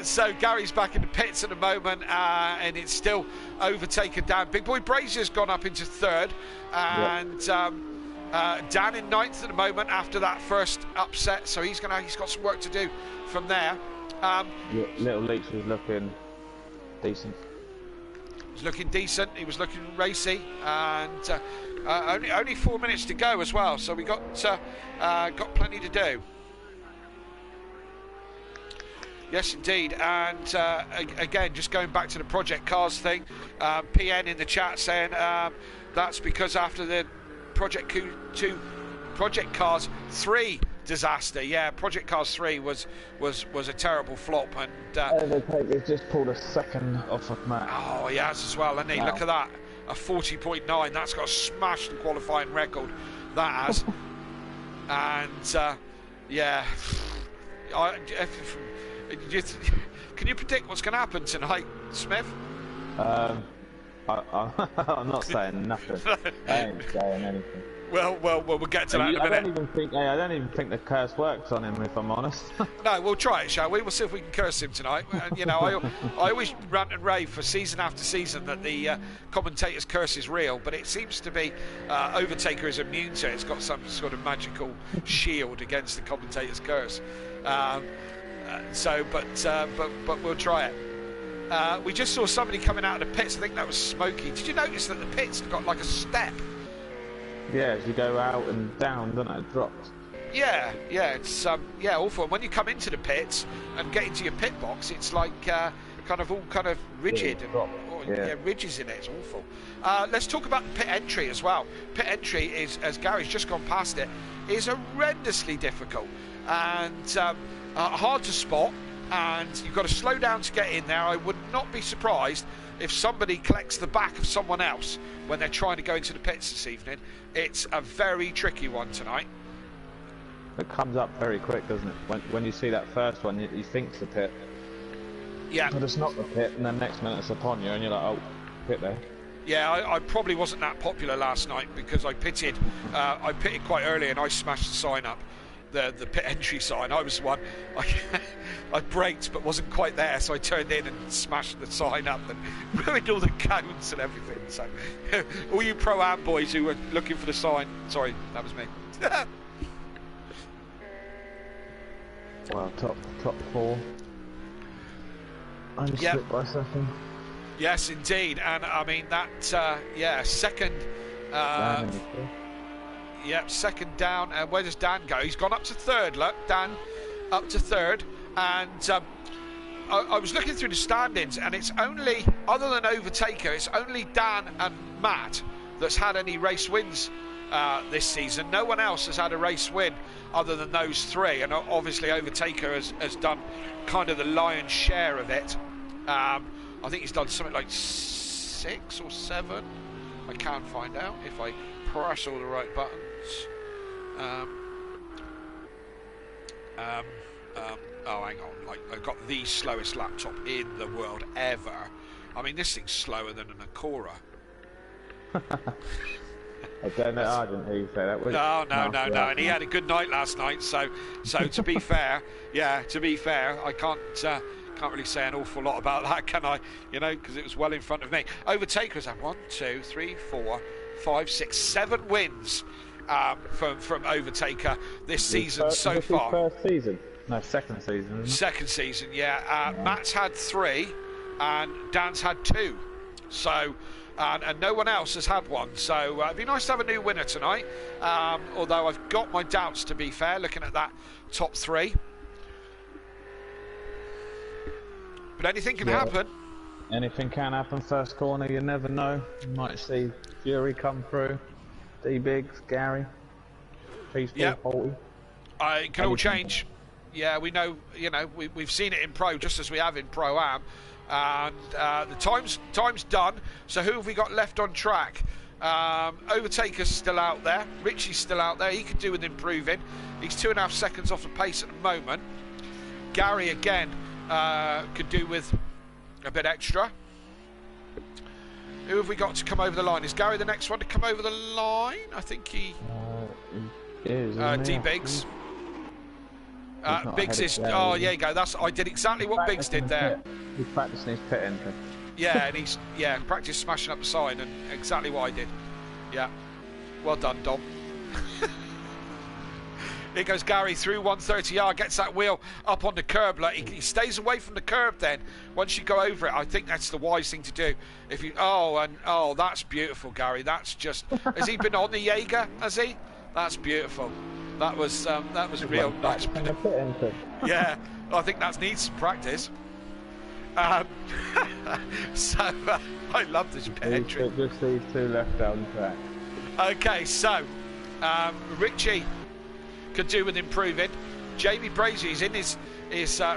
So Gary's back in the pits at the moment, and it's still overtaken down. Big Boy Brazier's gone up into 3rd, and Dan in 9th at the moment after that first upset. So he's got some work to do from there. Little Leach was looking decent. He was looking decent. He was looking racy, and only 4 minutes to go as well. So we got plenty to do. Yes, indeed. And again, just going back to the Project Cars thing, PN in the chat saying that's because after the Project Cars 3 disaster. Yeah, Project Cars 3 was a terrible flop, and they've just pulled a 2nd off of Matt. Oh, he has as well, hasn't he? Wow. Look at that, a 40.9. That's got a smashed qualifying record. That has. And yeah, can you predict what's going to happen tonight, Smith? I'm not saying nothing. I ain't saying anything. Well, we'll get to that in a minute. I don't even think the curse works on him, if I'm honest. No, we'll try it, shall we? We'll see if we can curse him tonight. You know, I always rant and rave for season after season that the commentator's curse is real, but it seems to be Overtaker is immune to it. It's got some sort of magical shield against the commentator's curse. But we'll try it. We just saw somebody coming out of the pits. I think that was Smokey. Did you notice that the pits got like a step? Yeah, as you go out and down, doesn't it? It drops. Yeah, it's awful. And when you come into the pits and get into your pit box, it's like kind of rigid and ridges in it. It's awful. Let's talk about the pit entry as well. Pit entry is, as Gary's just gone past it, is horrendously difficult and hard to spot. And you've got to slow down to get in there. I would not be surprised if somebody collects the back of someone else when they're trying to go into the pits this evening, it's a very tricky one tonight. It comes up very quick, doesn't it? When you see that first one, you think it's the pit. Yeah. But it's not the pit, and then next minute it's upon you, and you're like, oh, pit there. Yeah, I probably wasn't that popular last night because I pitted quite early and I smashed the sign up, the pit entry sign. I was the one. I braked but wasn't quite there, so I turned in and smashed the sign up and ruined all the cones and everything. So, all you Pro-Am boys who were looking for the sign, sorry, that was me. Well, top 4. Only split by a second. Yes, indeed, and I mean that. Second. Second down. Where does Dan go? He's gone up to third. Look, Dan, up to third, and I was looking through the standings, and it's only, other than Overtaker, it's only Dan and Matt that's had any race wins this season. No one else has had a race win other than those 3, and obviously Overtaker has done kind of the lion's share of it. I think he's done something like 6 or 7. I can't find out if I press all the right buttons. Oh, hang on. Like, I've got the slowest laptop in the world ever. I mean, this thing's slower than an Acura. I don't know. I didn't hear you say that. No. And he had a good night last night. So to be fair, I can't really say an awful lot about that, can I? You know, because it was well in front of me. Overtaker's had 1, 2, 3, 4, 5, 6, 7 wins from Overtaker this season so far. First season? No, second season. Isn't it? Second season, yeah. Matt's had 3, and Dan's had 2. So. And no one else has had one, so it'd be nice to have a new winner tonight. Although I've got my doubts, to be fair, looking at that top 3. But anything can happen. Anything can happen. First corner, you never know. You might see Fury come through. D-Biggs, Gary, Peaceful, Holty. It can all change. Yeah, we know. You know, we've seen it in Pro just as we have in Pro-Am. And the time's done. So who have we got left on track? Overtaker's still out there. Richie's still out there. He could do with improving. He's 2.5 seconds off the pace at the moment. Gary again could do with a bit extra. Who have we got to come over the line? Is Gary the next one to come over the line? I think he is. D-Biggs. Biggs is. Oh, there you go. I did exactly what Biggs did there. He's practicing his pit entry. Yeah, and he's practiced smashing up the sign, and exactly what I did. Yeah, well done, Dom. Here goes Gary through 130 yard, gets that wheel up on the curb. Like, he stays away from the curb. Then once you go over it, I think that's the wise thing to do. If you that's beautiful, Gary. That's just. Has he been on the Jaeger? Has he? That's beautiful. That was real nice. Yeah, I think that needs some practice. So I love this pit entry. Just these 2 left down track. Okay, so Richie could do with improving. Jamie Brazy's in is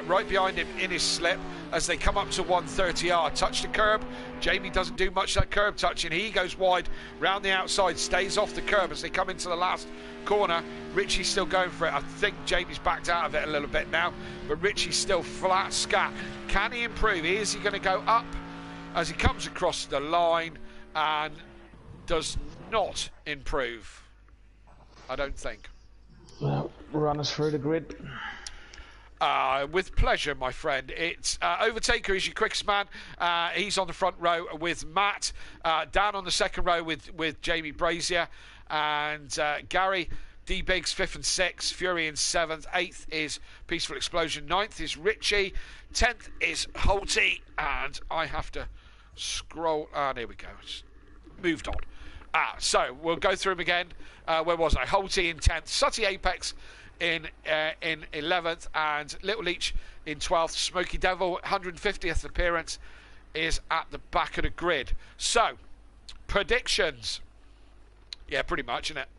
right behind him in his slip as they come up to 130 yard. Touch the curb. Jamie doesn't do much of that curb touching. He goes wide round the outside, stays off the curb as they come into the last corner. Richie's still going for it. I think Jamie's backed out of it a little bit now, but Richie's still flat scat. Can he improve? Is he going to go up as he comes across the line and does not improve? I don't think. Well, run us through the grid. With pleasure, my friend. It's Overtaker is your quickest man. He's on the front row with Matt. Dan on the second row with Jamie Brazier. And Gary, D-Biggs 5th and 6th. Fury in 7th. 8th is Peaceful Explosion. 9th is Richie. 10th is Holty. And I have to scroll. There we go. It's moved on. So we'll go through them again. Where was I? Holty in 10th. Sutty Apex in 11th, and Little Leech in 12th. Smoky Devil, 150th appearance, is at the back of the grid. So, predictions. Yeah, pretty much, isn't it?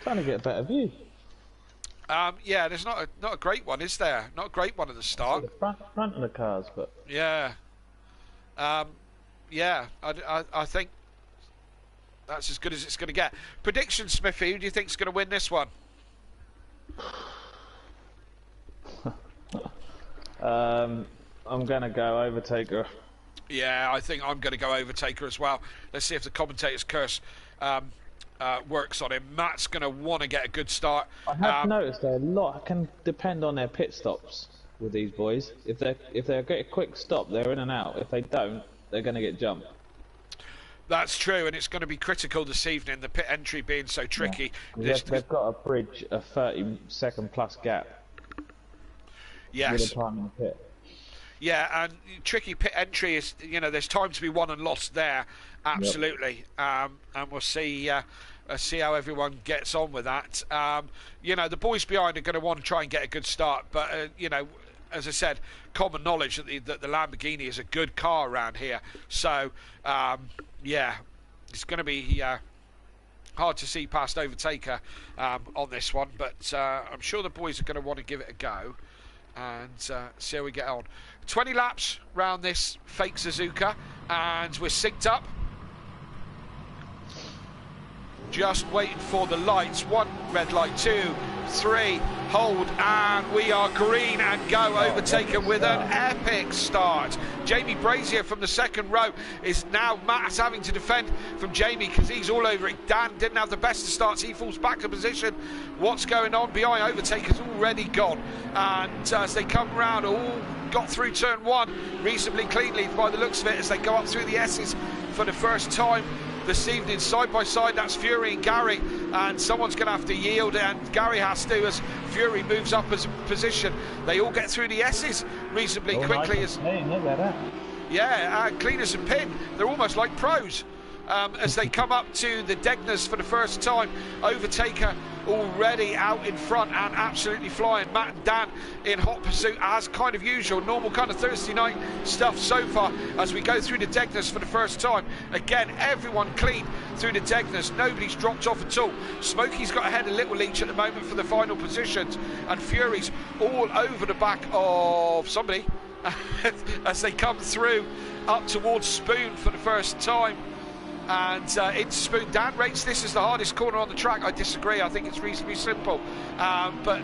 Trying to get a better view. Yeah, there's not a great one, is there? Not a great one at the start. The front of the cars, but yeah, Yeah, I think that's as good as it's going to get. Prediction, Smithy, who do you think is going to win this one? I'm going to go Overtaker. Yeah, I think I'm going to go Overtaker as well. Let's see if the commentator's curse works on him. Matt's going to want to get a good start. I have noticed that a lot can depend on their pit stops with these boys. If they get a quick stop, they're in and out. If they don't, they're going to get jumped. That's true, and it's going to be critical this evening, the pit entry being so tricky. Yeah. They've got to bridge a 30-second plus gap. Yes. With the time in the pit. Yeah, and tricky pit entry is, you know, there's time to be won and lost there, absolutely. Yep. And we'll see how everyone gets on with that. You know, the boys behind are going to want to try and get a good start, but you know, as I said, common knowledge that the Lamborghini is a good car around here. So yeah, it's going to be hard to see past Overtaker on this one, but I'm sure the boys are going to want to give it a go and see how we get on. 20 laps round this fake Suzuka, and we're synced up. Just waiting for the lights. 1 red light, 2, 3, hold, and we are green and go. Overtaker with an epic start. Jamie Brazier from the second row is now Matt's having to defend from Jamie because he's all over it. Dan didn't have the best of starts. He falls back to position. What's going on behind? Overtaker's already gone, and as they come round, all got through turn 1 reasonably cleanly by the looks of it as they go up through the S's for the first time this evening. Side by side, that's Fury and Gary, and someone's going to have to yield, and Gary has to as Fury moves up as a position. They all get through the S's reasonably quickly. Nice. Clean as a pin. They're almost like pros as they come up to the Degnas for the first time. Overtaker already out in front and absolutely flying. Matt and Dan in hot pursuit as kind of usual, normal kind of Thursday night stuff so far as we go through the Degnas for the first time. Again, everyone clean through the Degnas, nobody's dropped off at all. Smokey's got ahead of Little Leach at the moment for the final positions, and Fury's all over the back of somebody as they come through up towards Spoon for the first time. And into Spoon. Dan rates this as the hardest corner on the track. I disagree. I think it's reasonably simple. But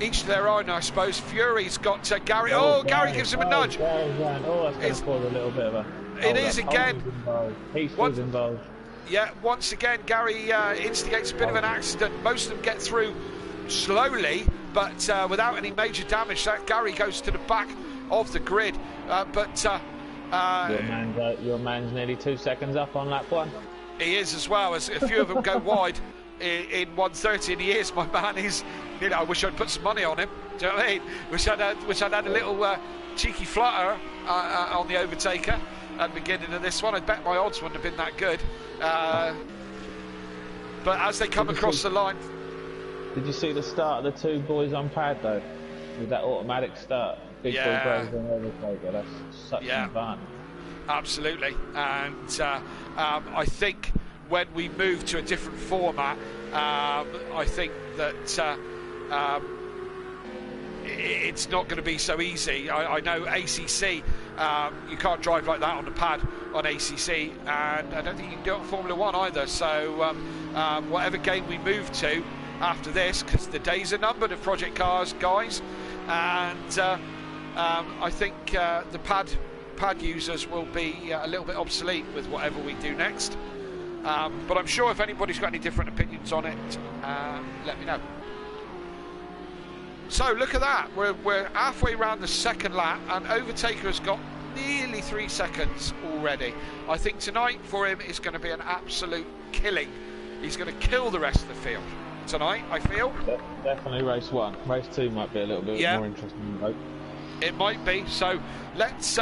each to their own, I suppose. Fury's got Gary. Gary gives him a nudge. That's going to cause a little bit of a... It is again. He's involved. Yeah, once again, Gary instigates a bit of an accident. Most of them get through slowly, but without any major damage. Gary goes to the back of the grid. Your man's nearly 2 seconds up on lap 1. He is as well, as a few of them go wide in 1:30, and he is. My man is, you know, I wish I'd put some money on him. Do you know what I mean? Wish I'd had a little cheeky flutter on the Overtaker at the beginning of this one. I bet my odds wouldn't have been that good. But as they come across the line... Did you see the start of the two boys on pad though? With that automatic start? Big boy Brazier and Overtaker, that's such an advantage. Absolutely, and I think when we move to a different format, I think that it's not going to be so easy. I know ACC, you can't drive like that on the pad on ACC, and I don't think you can do it on Formula 1 either. So whatever game we move to after this, because the days are numbered of Project Cars, guys, and I think the pad users will be a little bit obsolete with whatever we do next. But I'm sure if anybody's got any different opinions on it, let me know. So look at that, we're halfway around the second lap, and Overtaker has got nearly 3 seconds already. I think tonight for him is going to be an absolute killing. He's going to kill the rest of the field tonight, I feel. Definitely race 1. Race 2 might be a little bit more interesting, I hope. It might be. So let's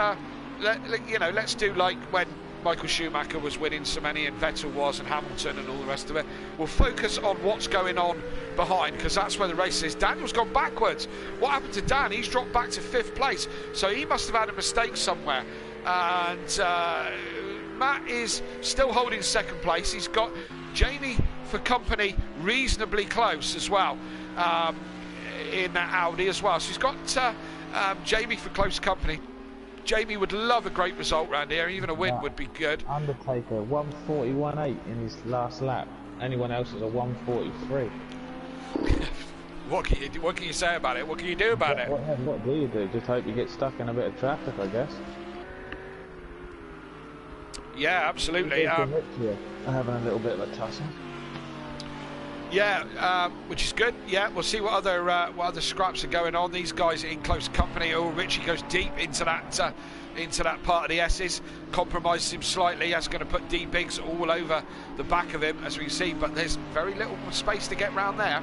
let's do like when Michael Schumacher was winning so many, and Vettel was, and Hamilton and all the rest of it. We'll focus on what's going on behind, because that's where the race is. Daniel's gone backwards. What happened to Dan? He's dropped back to 5th place, so he must have had a mistake somewhere. And Matt is still holding 2nd place. He's got Jamie for company reasonably close as well in that Audi as well. So he's got Jamie for close company. Jamie would love a great result round here. Even a win would be good. Undertaker 141.8 in his last lap. Anyone else is a 143. What can you say about it? What can you do about it? What do you do? Just hope you get stuck in a bit of traffic, I guess. Yeah, absolutely. Having a little bit of a tussle. Yeah, which is good. Yeah, we'll see what other scraps are going on. These guys are in close company. Oh, Richie goes deep into that part of the S's, compromises him slightly. That's going to put D Biggs all over the back of him, as we see. But there's very little space to get round there.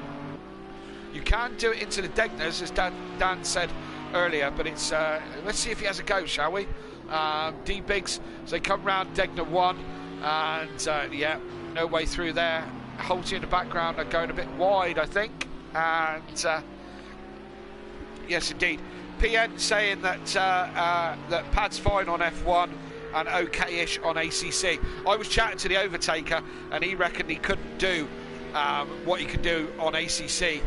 You can do it into the Degners, as Dan said earlier. But it's let's see if he has a go, shall we? D Biggs, so they come round Degner 1, and yeah, no way through there. Holty in the background are going a bit wide, I think, and yes, indeed. PN saying that that Pad's fine on F1 and okay-ish on ACC. I was chatting to the Overtaker, and he reckoned he couldn't do what he could do on ACC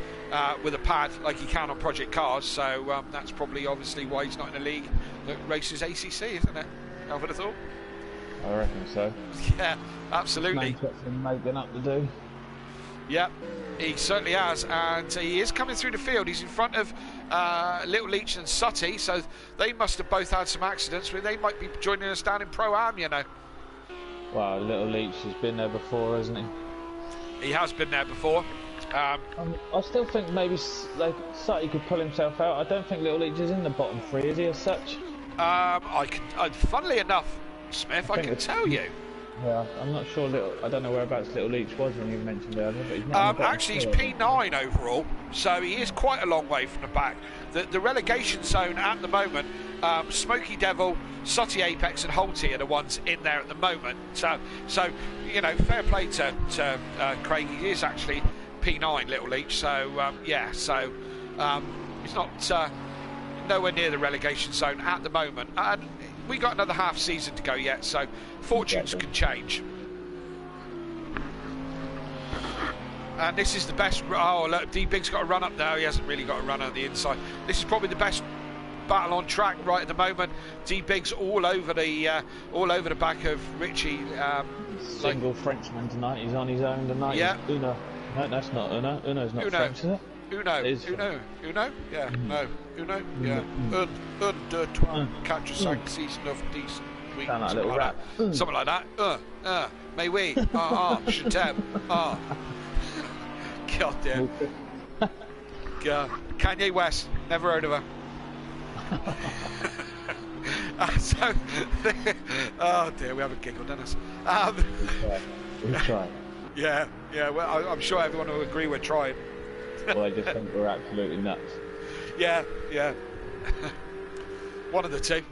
with a pad like he can on Project Cars. So that's probably obviously why he's not in a league that races ACC, isn't it? I would have thought. I reckon so. Yeah, absolutely. Making up to do. Yeah, he certainly has, and he is coming through the field. He's in front of Little Leach and Sutty, so they must have both had some accidents. They might be joining us down in Pro-Am, you know. Well, Little Leach has been there before, hasn't he? He has been there before. I still think maybe Sutty could pull himself out. I don't think Little Leach is in the bottom 3, is he, as such? Funnily enough, Smith, I can tell you. Yeah, I'm not sure. I don't know whereabouts Little Leach was when you mentioned earlier, but he's not. Actually, he's P9 overall, so he is quite a long way from the back. The relegation zone at the moment, Smoky Devil, Sutty Apex, and Holty are the ones in there at the moment. So you know, fair play to Craig. He is actually P9, Little Leach. So yeah, so he's not nowhere near the relegation zone at the moment. And we got another half season to go yet, so fortunes can change. And this is the best. Oh, look, D Big's got a run up now. He hasn't really got a run on the inside. This is probably the best battle on track right at the moment. D Big's all over the back of Richie. Single Frenchman tonight. He's on his own tonight. Yeah. Uno. No, that's not Uno. Uno's not French, is it? Uno, yeah, no, Uno, yeah, un, deux, trois, quatre, cinq, six, neuf, dix, oui, sound like a little rap. Something like that. Mais oui, je t'aime, God damn. God. Kanye West, never heard of her. So, oh dear, we haven't giggled, Dennis. We try. Yeah, well, I'm sure everyone will agree we're trying. Well, I just think we're absolutely nuts. Yeah. One of the two.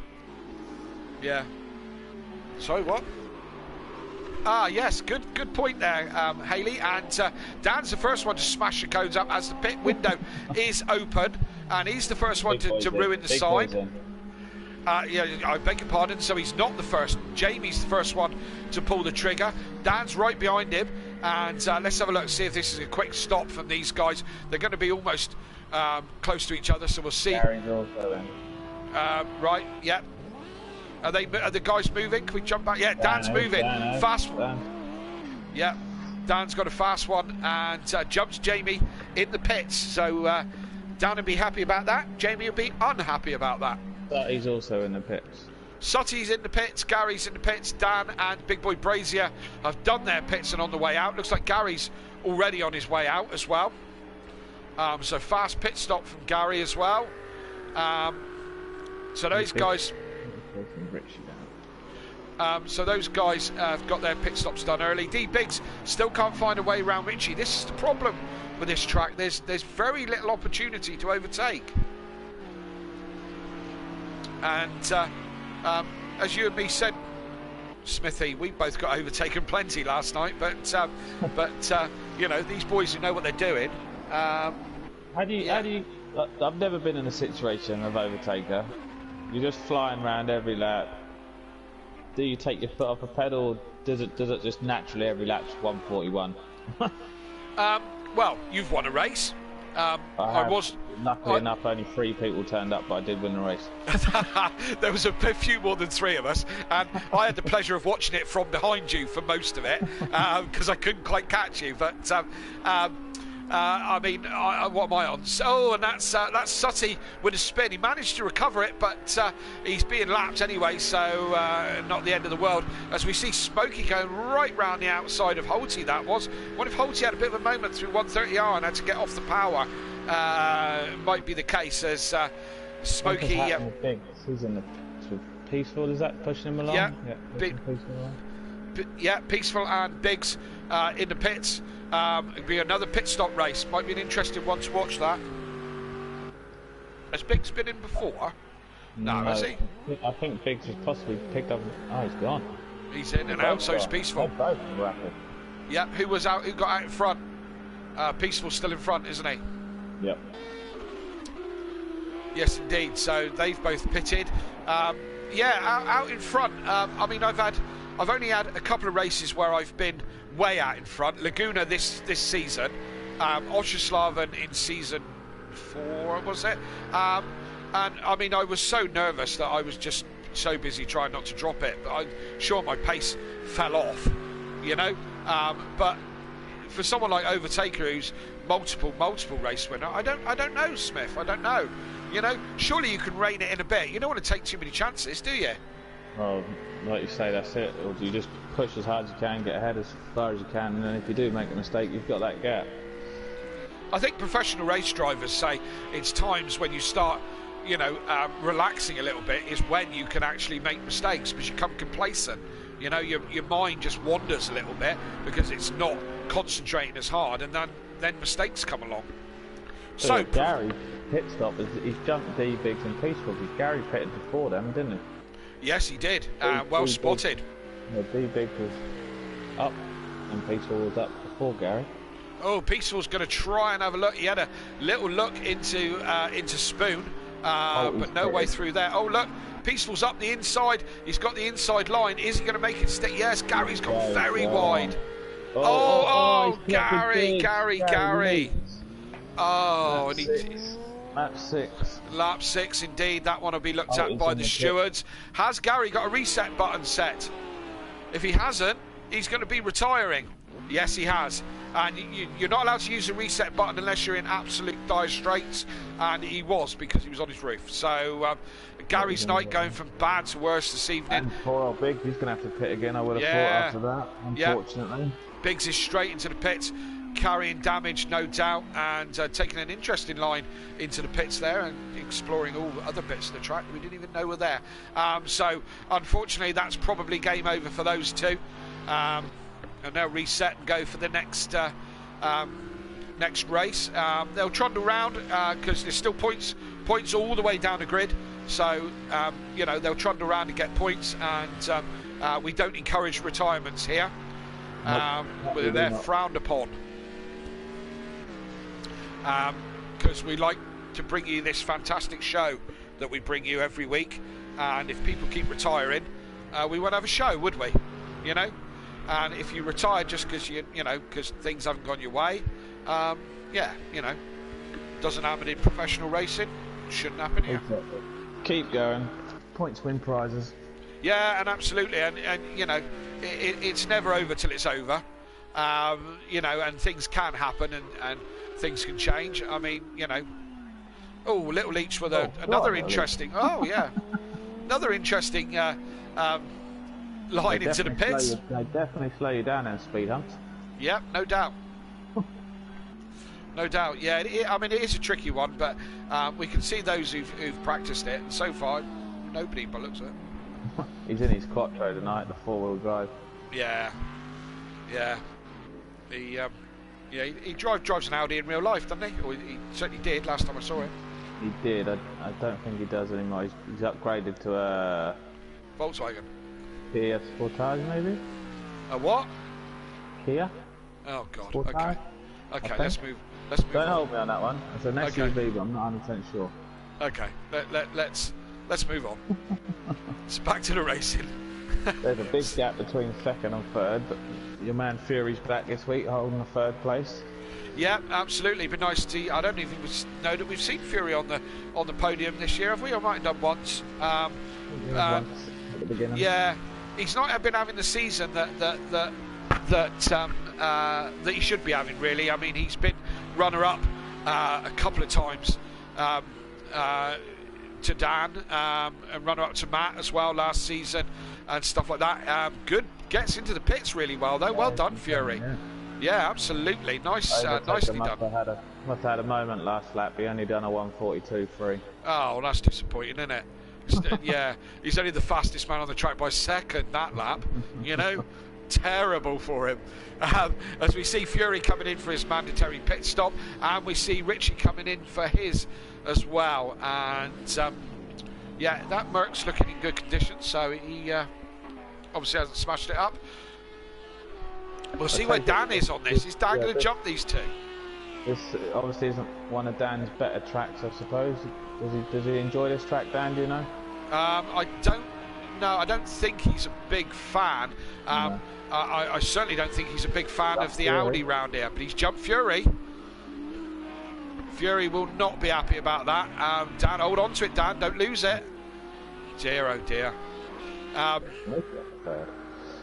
Yeah. Sorry, what? Yes, good point there, Hayley. And Dan's the first one to smash the cones up as the pit window is open, and he's the first one to ruin the sign. Yeah, I beg your pardon. So he's not the first. Jamie's the first one to pull the trigger. Dan's right behind him. And let's have a look, see if this is a quick stop from these guys. They're going to be almost close to each other, so we'll see. Gary's also in. Right, yeah. Are the guys moving? Can we jump back? Yeah, Dan's moving. Fast one. Yeah, Dan's got a fast one and jumps Jamie in the pits. So Dan will be happy about that. Jamie will be unhappy about that. But he's also in the pits. Sutty's in the pits, Gary's in the pits, Dan and Big Boy Brazier have done their pits and on the way out. Looks like Gary's already on his way out as well. So fast pit stop from Gary as well. So those guys... so those guys have got their pit stops done early. D Biggs still can't find a way around Richie. This is the problem with this track. There's very little opportunity to overtake. And... as you and me said, Smithy, we both got overtaken plenty last night, but you know, these boys who know what they're doing. How do you? I've never been in a situation of overtaker. You're just flying around every lap. Do you take your foot off a pedal? Or does it just naturally every lap's 141? Well, you've won a race. Luckily enough, only 3 people turned up, but I did win the race. There was a few more than 3 of us, and I had the pleasure of watching it from behind you for most of it, because I couldn't quite catch you. But I mean, what am I on? Oh, and that's Sutty with a spin. He managed to recover it, but he's being lapped anyway, so not the end of the world. As we see Smokey going right round the outside of Holty, that was. What if Holty had a bit of a moment through 130R and had to get off the power? Might be the case as Smokey. He's in the Peaceful. Is that pushing him along? Yeah, Peaceful and Biggs in the pits. It'll be another pit stop race. Might be an interesting one to watch that. Has Biggs been in before? No, has he? I think Biggs has possibly picked up. Oh, he's gone. He's in and out, so it's Peaceful. Both rapid. Yeah, who was out? Who got out in front? Peaceful's still in front, isn't he? Yep. Yes, indeed. So they've both pitted. Yeah, out in front. I mean, I've only had a couple of races where I've been way out in front. Laguna this season, Oscherslaven in season 4, was it? And I mean, I was so nervous that I was just so busy trying not to drop it. But I'm sure my pace fell off, you know. But for someone like Overtaker, who's multiple race winner, I don't know, Smith. I don't know. You know, surely you can rein it in a bit. You don't want to take too many chances, do you? Well, like you say, that's it. Or you just push as hard as you can, get ahead as far as you can, and then if you do make a mistake, you've got that gap. I think professional race drivers say it's times when you start, you know, relaxing a little bit is when you can actually make mistakes, because you become complacent. You know, your mind just wanders a little bit because it's not concentrating as hard, and then mistakes come along. So Gary pit stop, he's jumped D, Biggs and Peaceful, because Gary pitted before them, didn't he? Yes, he did. Well spotted. Yeah, D, Biggs was up and Peaceful was up before Gary. Oh, Peaceful's going to try and have a look. He had a little look into Spoon, but no way through there. Oh, look, Peaceful's up the inside. He's got the inside line. Is he going to make it stick? Yes, Gary's gone very wide. Oh, Gary. Oh, and Lap 6. Lap 6 indeed. That one will be looked at by the stewards. Has Gary got a reset button set? If he hasn't, he's going to be retiring. Yes, he has. And you're not allowed to use the reset button unless you're in absolute dire straits, and he was, because he was on his roof. So Gary's night going from bad to worse this evening. And poor old Biggs, he's going to have to pit again, I would have thought, after that, unfortunately. Yeah. Biggs is straight into the pits, carrying damage, no doubt, and taking an interesting line into the pits there and exploring all the other bits of the track we didn't even know were there. So unfortunately, that's probably game over for those two. And they'll reset and go for the next race. They'll trundle around because there's still points all the way down the grid. So you know, they'll trundle around and get points, and we don't encourage retirements here. They're frowned upon, because we like to bring you this fantastic show that we bring you every week. And if people keep retiring, we won't have a show, would we? You know. And if you retire just because because things haven't gone your way, yeah, you know, doesn't happen in professional racing, shouldn't happen here. Keep going, points win prizes. Yeah, and absolutely, and you know, it's never over till it's over. You know, and things can happen, and things can change. I mean, you know, Little Leach with another interesting. Oh yeah, another interesting. Line into the pits. They definitely slow you down in speed humps. Yep, no doubt. No doubt. Yeah, I mean, it is a tricky one, but we can see those who've practiced it, and so far, nobody but looks at it. He's in his Quattro tonight, the 4-wheel drive. Yeah. He drives an Audi in real life, doesn't he? Or he certainly did last time I saw him. He did. I don't think he does anymore. He's upgraded to a Volkswagen. PS4 tires, maybe? A what? Kia? Oh God. Sportage? Okay. Let's move. Don't hold me on that one. It's an SUV, but I'm not 100% sure. Okay. Let's move on. It's back to the racing. There's a big gap between second and third, but your man Fury's back this week holding the third place. Yeah, absolutely. It'd be nice to. I don't even know that we've seen Fury on the podium this year, have we? I might have done once. Once at the beginning. Yeah, he's not been having the season that he should be having. Really, I mean, he's been runner-up a couple of times to Dan and runner-up to Matt as well last season and stuff like that. Good, gets into the pits really well though. Well done, Fury. Yeah, absolutely. Nice, nicely done. Must have had a moment last lap. He only done a 1:42.3. Oh, well, that's disappointing, isn't it? Yeah, he's only the fastest man on the track by a second that lap. You know, terrible for him. As we see Fury coming in for his mandatory pit stop, and we see Richie coming in for his as well. And yeah, that Merc's looking in good condition, so he obviously hasn't smashed it up. We'll see where Dan is on this. Is Dan going to jump these two? This obviously isn't one of Dan's better tracks, I suppose. Does he enjoy this track, Dan? Do you know? I don't know. I don't think he's a big fan. No. I certainly don't think he's a big fan of the Audi round here. But he's jumped Fury. Fury will not be happy about that. Dan, hold on to it, Dan. Don't lose it. Dear, oh dear.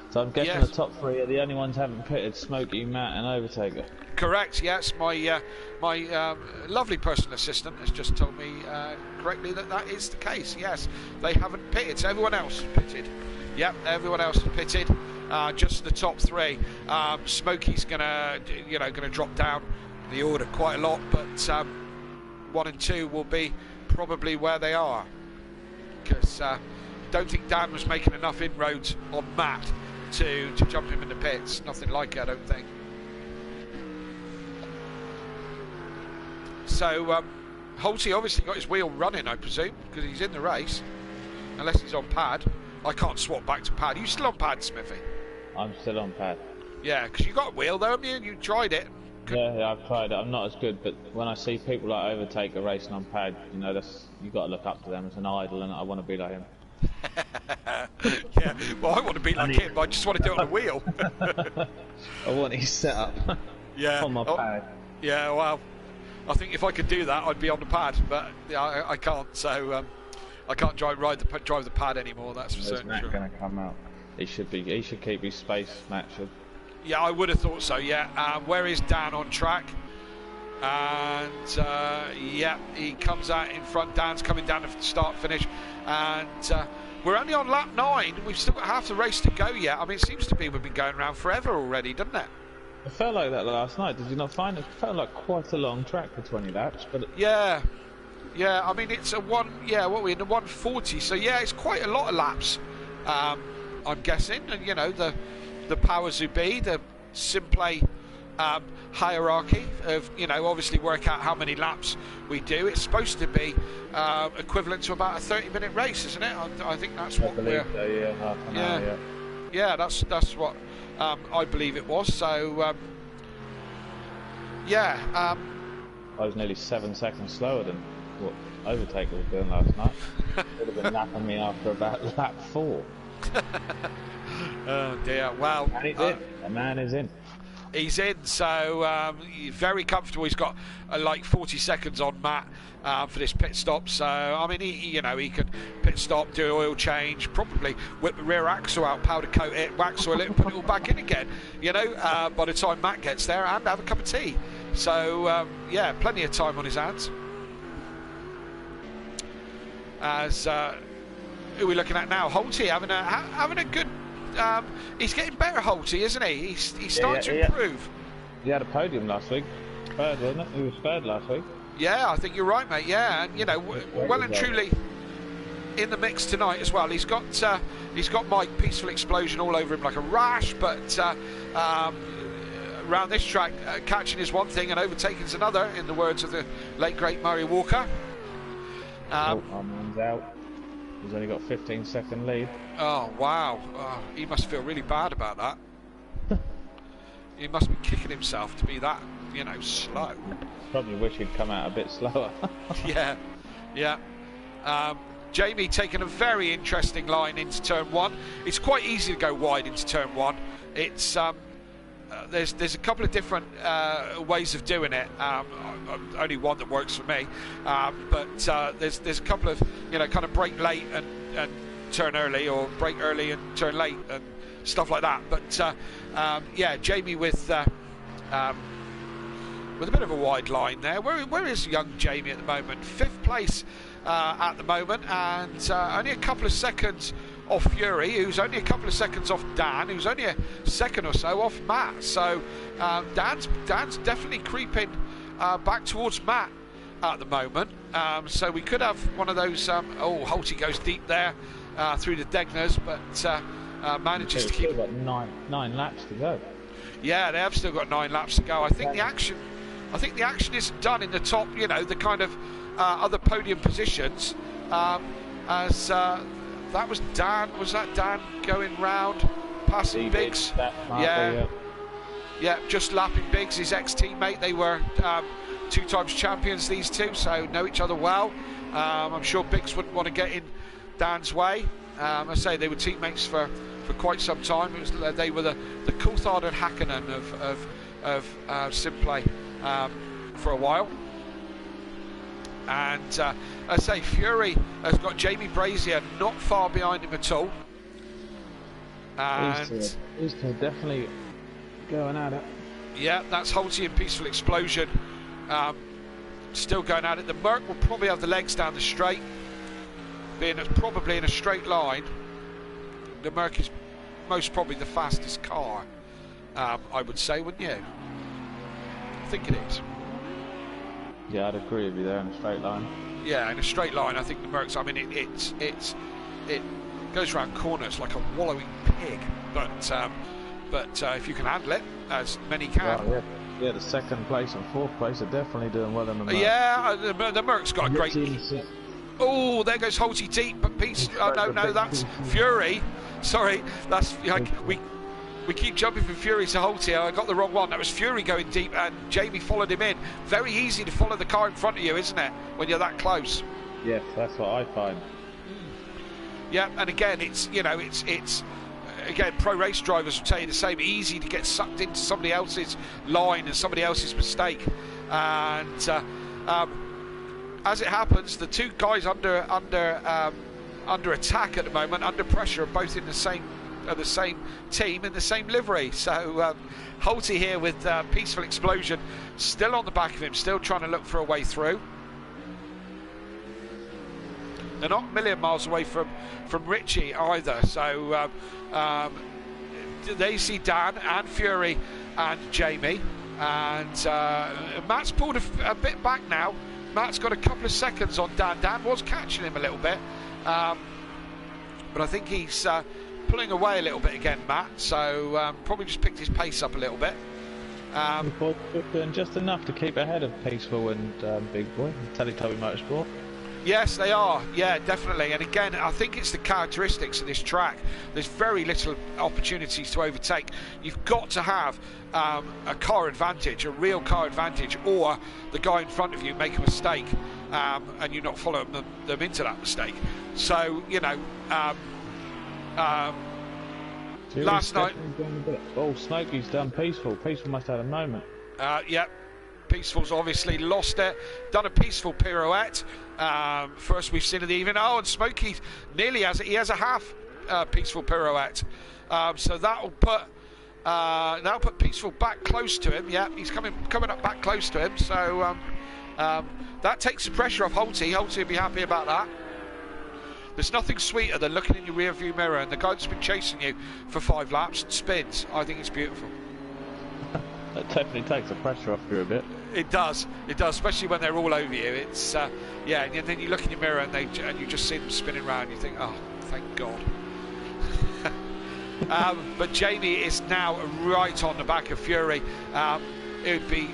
So I'm guessing the top three are the only ones who haven't pitted: Smokey, Matt, and Overtaker. Correct. Yes, my lovely personal assistant has just told me correctly that is the case. Yes, they haven't pitted. So everyone else pitted. Yep, everyone else has pitted. Just the top three. Smokey's gonna drop down the order quite a lot, but 1 and 2 will be probably where they are, because don't think Dan was making enough inroads on Matt to jump him in the pits. Nothing like it, I don't think. So Holty obviously got his wheel running, I presume, because he's in the race, unless he's on pad. I can't swap back to pad. Are you still on pad, Smithy? I'm still on pad. Yeah, because you got a wheel though, haven't you? You tried it. Yeah, I've tried it. I'm not as good, but when I see people like Overtaker racing on pad, you know, you got to look up to them as an idol, and I want to be like him. Yeah, well, I want to be like him. I just want to do it on a wheel. I want his setup. Yeah, on my pad. Yeah, well, I think if I could do that, I'd be on the pad, but yeah, I can't. So I can't drive the pad anymore. That's for certain. Matt going to come out? He should keep his space, Matt should. Yeah, I would have thought so. Yeah. Where is Dan on track? And yeah, he comes out in front. Dan's coming down to start finish, and we're only on lap 9. We've still got half the race to go yet. I mean, it seems to be we've been going around forever already, doesn't it? It felt like that last night. Did you not find it? It felt like quite a long track for 20 laps, but yeah. I mean, it's a what are we in the 140? So yeah, it's quite a lot of laps. I'm guessing, and you know the powers who be, the Simplay hierarchy of, you know, obviously work out how many laps we do. It's supposed to be equivalent to about a 30-minute race, isn't it? I think that's what we're. So, yeah, half an hour, yeah, that's what I believe it was. So yeah. I was nearly 7 seconds slower than what Overtaker was doing last night. Would have been lapping me after about lap 4. Oh dear. Well, and he's in. The man is in. He's in, so very comfortable. He's got like 40 seconds on Matt for this pit stop. So I mean, he can pit stop, do an oil change, probably whip the rear axle out, powder coat it, wax oil it, and put it all back in again. You know, by the time Matt gets there, and have a cup of tea. So yeah, plenty of time on his hands. As who are we looking at now? Holty having a good. He's getting better, Holty, isn't he? He's starting to improve. He had a podium last week. Third, wasn't it? He was third last week. Yeah, I think you're right, mate. Yeah, and you know, well and truly in the mix tonight as well. He's got Mike Peaceful Explosion all over him like a rash, but around this track, catching is one thing and overtaking is another, in the words of the late great Murray Walker. Our man's out. He's only got 15-second lead. Oh wow! Oh, he must feel really bad about that. He must be kicking himself to be that, you know, slow. Probably wish he'd come out a bit slower. Yeah. Jamie taking a very interesting line into turn 1. It's quite easy to go wide into turn 1. It's there's a couple of different ways of doing it. Only one that works for me, but there's a couple of, you know, kind of brake late and turn early, or brake early and turn late and stuff like that. But yeah, Jamie with a bit of a wide line there. Where is young Jamie at the moment? 5th place at the moment, and only a couple of seconds off Fury, who's only a couple of seconds off Dan, who's only a second or so off Matt. So Dan's definitely creeping back towards Matt at the moment. So we could have one of those. Oh, Holty goes deep there through the Degners, but manages to keep. Still got nine laps to go. Yeah, they have still got 9 laps to go. I think the action isn't done in the top, you know, the kind of other podium positions, as that was Dan. Was that Dan going round, passing Biggs? Yeah, just lapping Biggs, his ex-teammate. They were 2 times champions, these two, so know each other well. I'm sure Biggs wouldn't want to get in Dan's way. I say they were teammates for quite some time. They were the Coulthard and Hakkinen of Simplay for a while. And I say Fury has got Jamie Brazier not far behind him at all. And he's definitely going at it. Yeah, that's Holty and Peaceful Explosion still going at it. The Merc will probably have the legs down the straight, being probably in a straight line. The Merc is most probably the fastest car, I would say, wouldn't you? I think it is. Yeah, I'd agree with you there in a straight line. Yeah, in a straight line, I think the Mercs. I mean, it goes around corners like a wallowing pig. But if you can handle it, as many can. Well, yeah, the 2nd place and 4th place are definitely doing well in the Merc. Yeah, the Merc's got a great. Oh, there goes Holty deep, but Peace. No, that's Fury. Sorry, that's we keep jumping from Fury to Holty. I got the wrong one. That was Fury going deep, and Jamie followed him in. Very easy to follow the car in front of you, isn't it, when you're that close? Yes, that's what I find. Yeah, and again, it's again, pro race drivers will tell you the same. Easy to get sucked into somebody else's line and somebody else's mistake, and as it happens, the 2 guys under attack at the moment, under pressure, are both in the same team in the same livery. So Holty here with Peaceful Explosion still on the back of him, still trying to look for a way through. They're not a million miles away from Richie either. So they see Dan and Fury and Jamie, and Matt's pulled a bit back now. Matt's got a couple of seconds on Dan. Dan was catching him a little bit, but I think he's pulling away a little bit again, Matt. So probably just picked his pace up a little bit. Doing just enough to keep ahead of Peaceful and Big Boy, Teletubby Motorsport. Yes, they are. Yeah, definitely. And again, I think it's the characteristics of this track. There's very little opportunities to overtake. You've got to have a car advantage, a real car advantage, or the guy in front of you make a mistake and you're not following them into that mistake. So, you know, last night... Oh, Smokey's done Peaceful. Peaceful must have had a moment. Yep. Peaceful's obviously lost it, done a Peaceful pirouette. First we've seen of the evening. Oh, and Smokey nearly has it. He has a half Peaceful pirouette. So that'll put Peaceful back close to him. Yeah, he's coming up back close to him. So that takes the pressure off Holty. Holty will be happy about that. There's nothing sweeter than looking in your rear view mirror and the guy that's been chasing you for 5 laps spins. I think it's beautiful. That definitely takes the pressure off you a bit. It does, especially when they're all over you. It's yeah, and then you look in your mirror and you just see them spinning around. You think, oh, thank God. But Jamie is now right on the back of Fury. It would be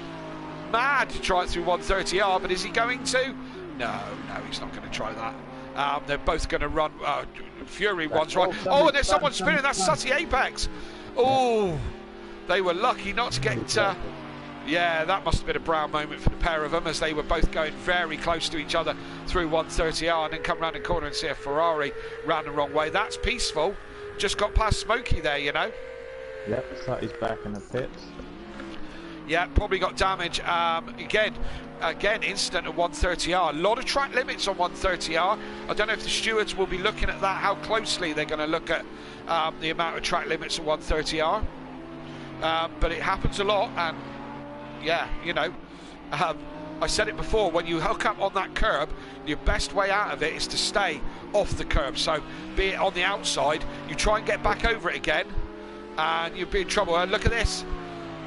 mad to try it through 130R, but is he going to? No, he's not going to try that. They're both going to run. Fury one's right. Oh, and there's someone spinning. That's Sutty Apex. Oh, they were lucky not to get Yeah, that must have been a brown moment for the pair of them, as they were both going very close to each other through 130R, and then come round the corner and see a Ferrari ran the wrong way. That's peaceful. Just got past Smokey there, you know. Yep, it's like he's back in the pits. Yeah, probably got damage. Again, incident at 130R. A lot of track limits on 130R. I don't know if the stewards will be looking at that, how closely they're going to look at the amount of track limits at 130R. But it happens a lot, and yeah, you know, I said it before, when you hook up on that curb, your best way out of it is to stay off the curb. So be it on the outside, you try and get back over it again, and you'll be in trouble. And look at this.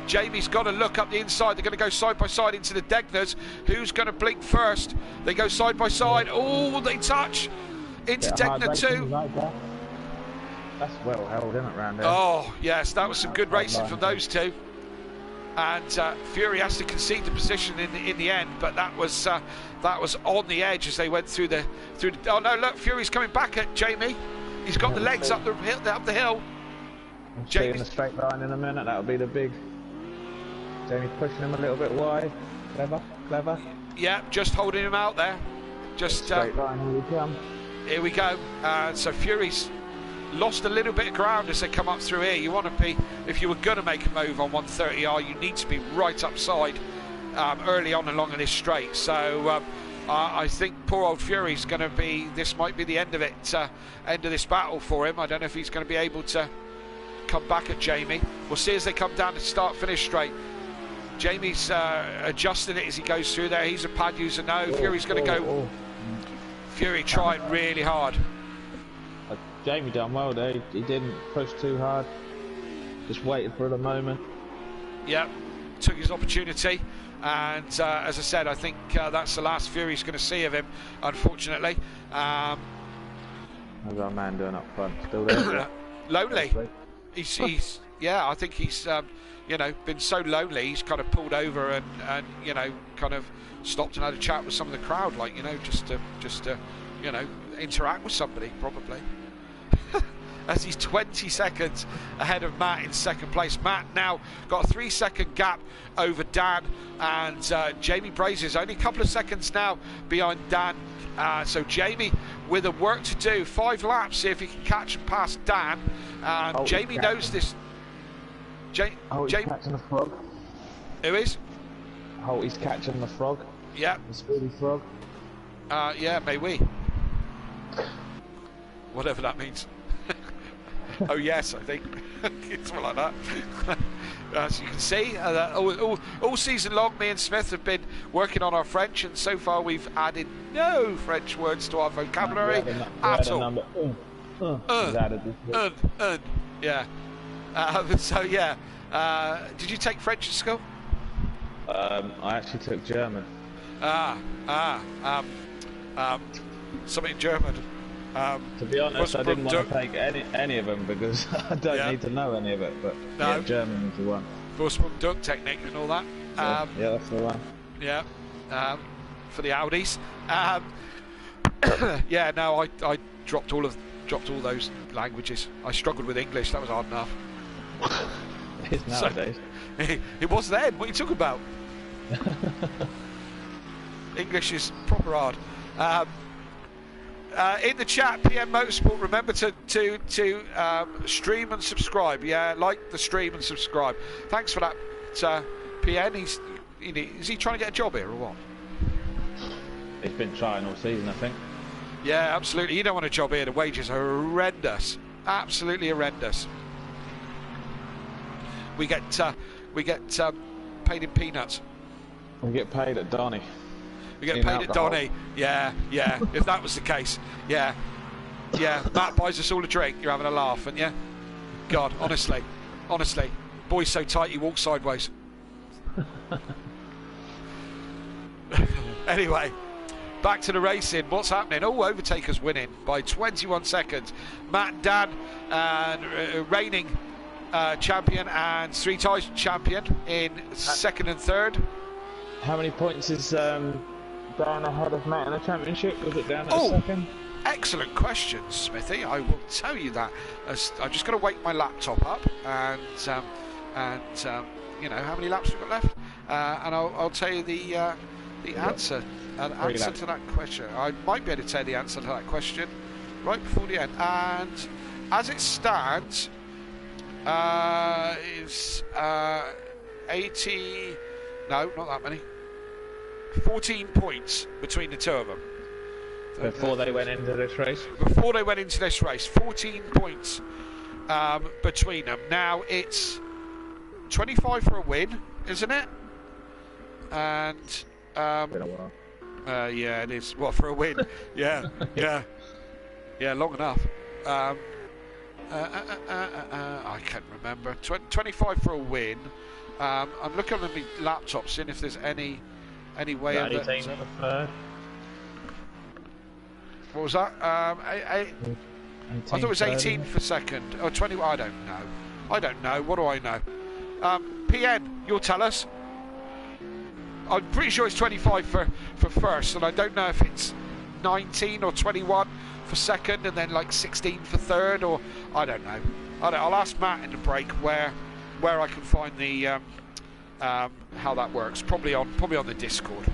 Jamie's got to look up the inside. They're going to go side by side into the Degners. Who's going to blink first? They go side by side. Oh, they touch into Degner 2. That's well held, isn't it, round there? Oh, yes, that was some good racing from those two. And Fury has to concede the position in the end, but that was on the edge as they went through the. Oh no! Look, Fury's coming back at Jamie. He's got the legs up the hill. Jamie in the straight line in a minute. That'll be the big. Jamie pushing him a little bit wide. Clever. Yeah, just holding him out there. Just straight line. Here we come. Here we go. So Fury's lost a little bit of ground as they come up through here. You want to be, if you were going to make a move on 130R, you need to be right upside early on along in this straight. So I think poor old Fury's going to be, this might be the end of it, end of this battle for him. I don't know if he's going to be able to come back at Jamie. We'll see as they come down to start-finish straight. Jamie's adjusting it as he goes through there. He's a pad user now. Fury's going to go. Fury trying really hard. Jamie done well there. He didn't push too hard. Just waited for the moment. Yep, took his opportunity. And as I said, I think that's the last Fury's going to see of him, unfortunately. How's our man doing up front? Still there? Lonely. He's yeah, I think he's you know, been so lonely. He's kind of pulled over and you know, kind of stopped and had a chat with some of the crowd, like, you know, just to you know, interact with somebody probably. As he's 20 seconds ahead of Matt in second place. Matt now got a 3-second gap over Dan, and Jamie Brazier's only a couple of seconds now behind Dan. So Jamie with a work to do, 5 laps, see if he can catch and pass Dan. Jamie knows this. He's catching the frog. Who is? He's catching the frog. Yeah. The speedy frog. Yeah, may we. Whatever that means. Oh yes, I think it's something like that. As you can see, all season long, me and Smith have been working on our French, and so far we've added no French words to our vocabulary at all. Yeah. So yeah. Did you take French at school? I actually took German. Something in German. To be honest, I didn't want to take any of them because I don't need to know any of it, but no. Yeah, German is the one. Vorsprung duck technique and all that. Yeah, that's the one. Yeah, for the Audis. Yeah, no, I dropped all those languages. I struggled with English. That was hard enough. It is nowadays. So, it was then. What are you talking about? English is proper hard. In the chat, PM Motorsport, remember to stream and subscribe. Yeah, like the stream and subscribe. Thanks for that, PN. Is he trying to get a job here or what? He's been trying all season, I think. Yeah, absolutely. You don't want a job here. The wages are horrendous, absolutely horrendous. We get paid in peanuts. We get paid at Donny. We get paid at Donny. Yeah. If that was the case, yeah. Matt buys us all a drink. You're having a laugh, and yeah. God, honestly, boy's so tight he walks sideways. Anyway, back to the racing. What's happening? Oh, Overtaker's winning by 21 seconds. Matt and Dan, reigning champion and 3 times champion in second and third. How many points is Dan ahead of Matt in the championship? Was it down at a second? Excellent question, Smithy. I will tell you that. I'm just going to wake my laptop up and you know, how many laps we've got left? and I'll tell you the answer. Answer to that question. I might be able to tell you the answer to that question right before the end. And as it stands, is 80. No, not that many. 14 points between the two of them. Before they went into this race? Before they went into this race, 14 points between them. Now it's 25 for a win, isn't it? And yeah, it is. What, for a win? Yeah, yeah, long enough. I can't remember. 25 for a win. I'm looking at my laptop, seeing if there's any way of it. 18 at the third. What was that? I thought it was 18 for second. Or 20. I don't know. What do I know? PN, you'll tell us. I'm pretty sure it's 25 for first, and I don't know if it's 19 or 21 for second, and then like 16 for third, or I don't know. I'll ask Matt in the break where I can find the how that works. Probably on the Discord.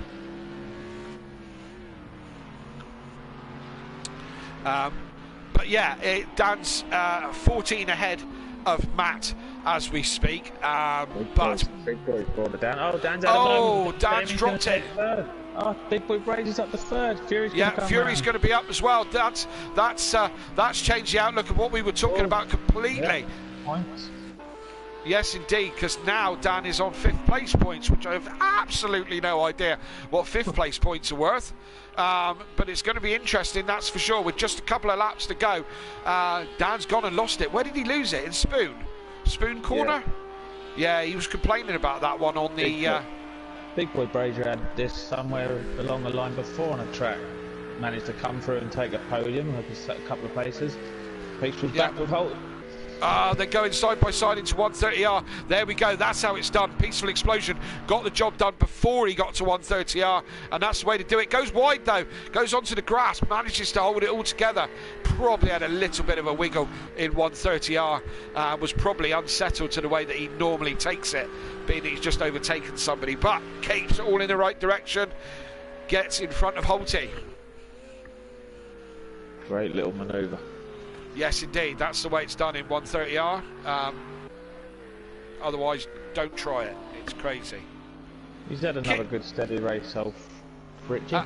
But yeah, Dan's 14 ahead of Matt as we speak. But Big boy for the Dan. Oh, Dan's Dan's dropped it. Oh, Big Boy Brady's up the third. Fury's going to be up as well. That's changed the outlook of what we were talking about completely. Yeah. Points. Yes, indeed, because now Dan is on 5th place points, which I have absolutely no idea what 5th place points are worth. But it's going to be interesting, that's for sure. With just a couple of laps to go, Dan's gone and lost it. Where did he lose it? In Spoon corner? Yeah, he was complaining about that one on the... Big Boy Brazier had this somewhere along the line before on a track. Managed to come through and take a podium, a couple of places. Peach was back with Holt. They're going side by side into 130R. There we go. That's how it's done. Peaceful Explosion got the job done before he got to 130R, and that's the way to do it. Goes wide though. Goes onto the grass. Manages to hold it all together. Probably had a little bit of a wiggle in 130R. Was probably unsettled to the way that he normally takes it, being that he's just overtaken somebody. But keeps it all in the right direction. Gets in front of Holty. Great little manoeuvre. Yes, indeed. That's the way it's done in 130R. Otherwise, don't try it. It's crazy. He's had another good steady race, so Richard.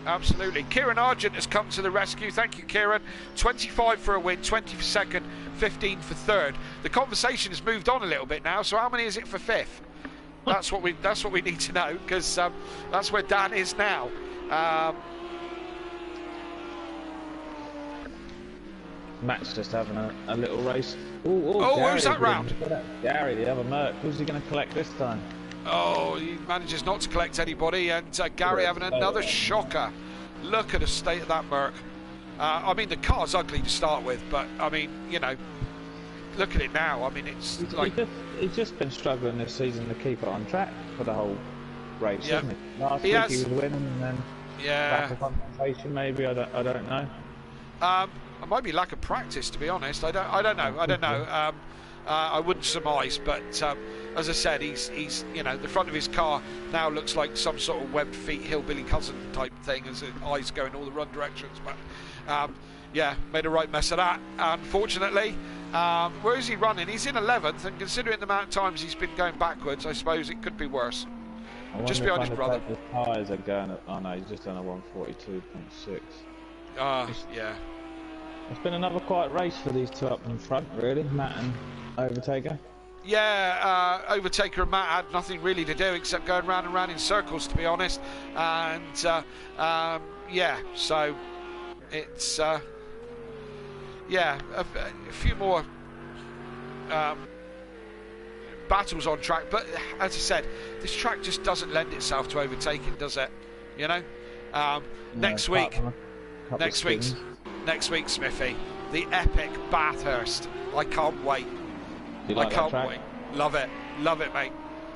Absolutely. Kieran Argent has come to the rescue. Thank you, Kieran. 25 for a win, 20 for second, 15 for third. The conversation has moved on a little bit now. So how many is it for 5th? That's what we need to know, because that's where Dan is now. Matt's just having a little race. Who's that round? Gary, the other Merc. Who's he going to collect this time? Oh, he manages not to collect anybody, and Gary having another shocker. Look at the state of that Merc. I mean, the car's ugly to start with, but I mean, you know, look at it now. I mean, it's he's just been struggling this season to keep it on track for the whole race, hasn't he? Last week he was winning, and then lack of concentration, maybe. I don't know. It might be lack of practice, to be honest. I don't know. I wouldn't surmise, but as I said, he's you know, the front of his car now looks like some sort of webbed feet hillbilly cousin type thing, as his eyes go in all the run directions. But yeah, made a right mess of that, unfortunately. Where is he running? He's in 11th, and considering the amount of times he's been going backwards, I suppose it could be worse. Just behind his brother. The tyres are going at, oh no, he's just done a 142.6. Yeah. It's been another quiet race for these two up in front, really, Matt and Overtaker. Yeah, Overtaker and Matt had nothing really to do except going round and round in circles, to be honest. And yeah, so it's yeah, a few more battles on track. But as I said, this track just doesn't lend itself to overtaking, does it? You know, next week, Smithy, the epic Bathurst. I can't wait. I can't wait. Love it, mate.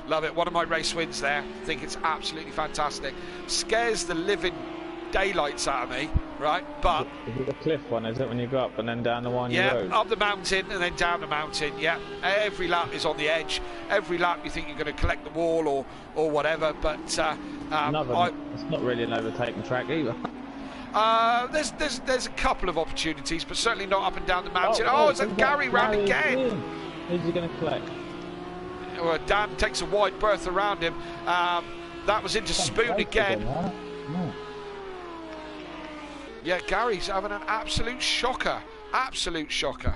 Love it. One of my race wins there. I think it's absolutely fantastic. Scares the living daylights out of me, right? But is it the cliff one, is it, when you go up and then down the one yeah, road? up the mountain and then down the mountain. Yeah, every lap is on the edge. Every lap you think you're going to collect the wall or whatever, but it's not really an overtaking track either. There's a couple of opportunities, but certainly not up and down the mountain. It's a Gary round again. Who's he going to collect? Well, Dan takes a wide berth around him. That was into Spoon again. No. Yeah, Gary's having an absolute shocker. Absolute shocker.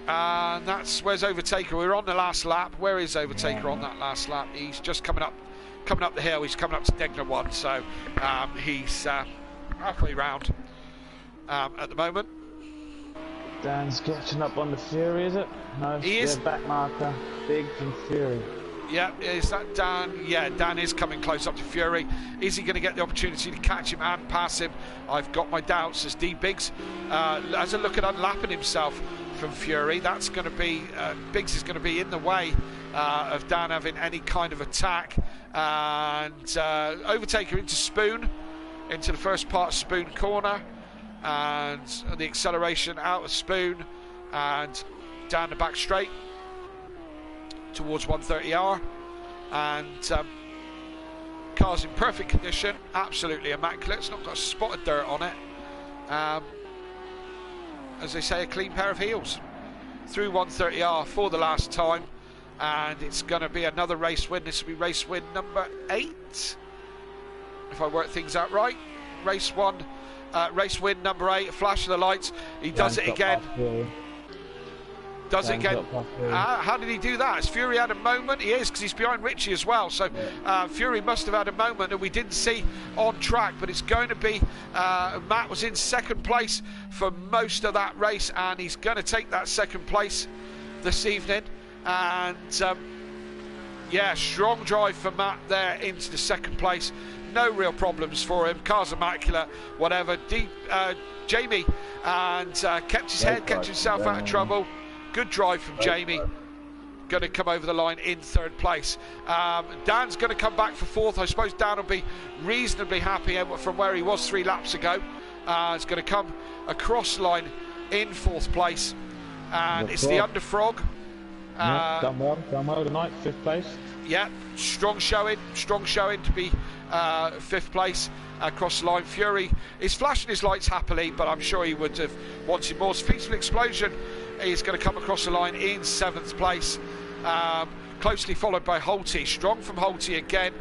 And where's Overtaker? We're on the last lap. Where is Overtaker on that last lap? He's just coming up the hill. He's coming up to Degner 1, so he's halfway round at the moment. Dan's catching up on the Fury, is it? No, he is. Back marker, Biggs and Fury. Yeah, is that Dan? Yeah, Dan is coming close up to Fury. Is he going to get the opportunity to catch him and pass him? I've got my doubts as D. Biggs has a look at unlapping himself from Fury. That's going to be, Biggs is going to be in the way of Dan having any kind of attack. And Overtaker into Spoon, into the first part of Spoon corner. And the acceleration out of Spoon and down the back straight towards 130R, and car's in perfect condition, absolutely immaculate. It's not got a spot of dirt on it. As they say, a clean pair of heels through 130R for the last time, and it's going to be another race win. This will be race win number 8, if I work things out right. Race win number 8. Flash of the lights. He does it again. Does it again? How did he do that? Has Fury had a moment? He is, because he's behind Richie as well. So Fury must have had a moment that we didn't see on track. But it's going to be Matt was in second place for most of that race, and he's going to take that second place this evening. And yeah, strong drive for Matt there into the second place. No real problems for him. Car's immaculate, whatever. Jamie and kept his head, kept himself out of trouble. Good drive from Jamie. Going to come over the line in third place. Dan's going to come back for fourth. I suppose Dan will be reasonably happy from where he was 3 laps ago. It's going to come across the line in fourth place. And it's the Underfrog. Done well tonight, 5th place. Yeah, strong showing to be 5th place across the line. Fury is flashing his lights happily, but I'm sure he would have wanted more. Peaceful Explosion is going to come across the line in 7th place, closely followed by Holty. Strong from Holty again,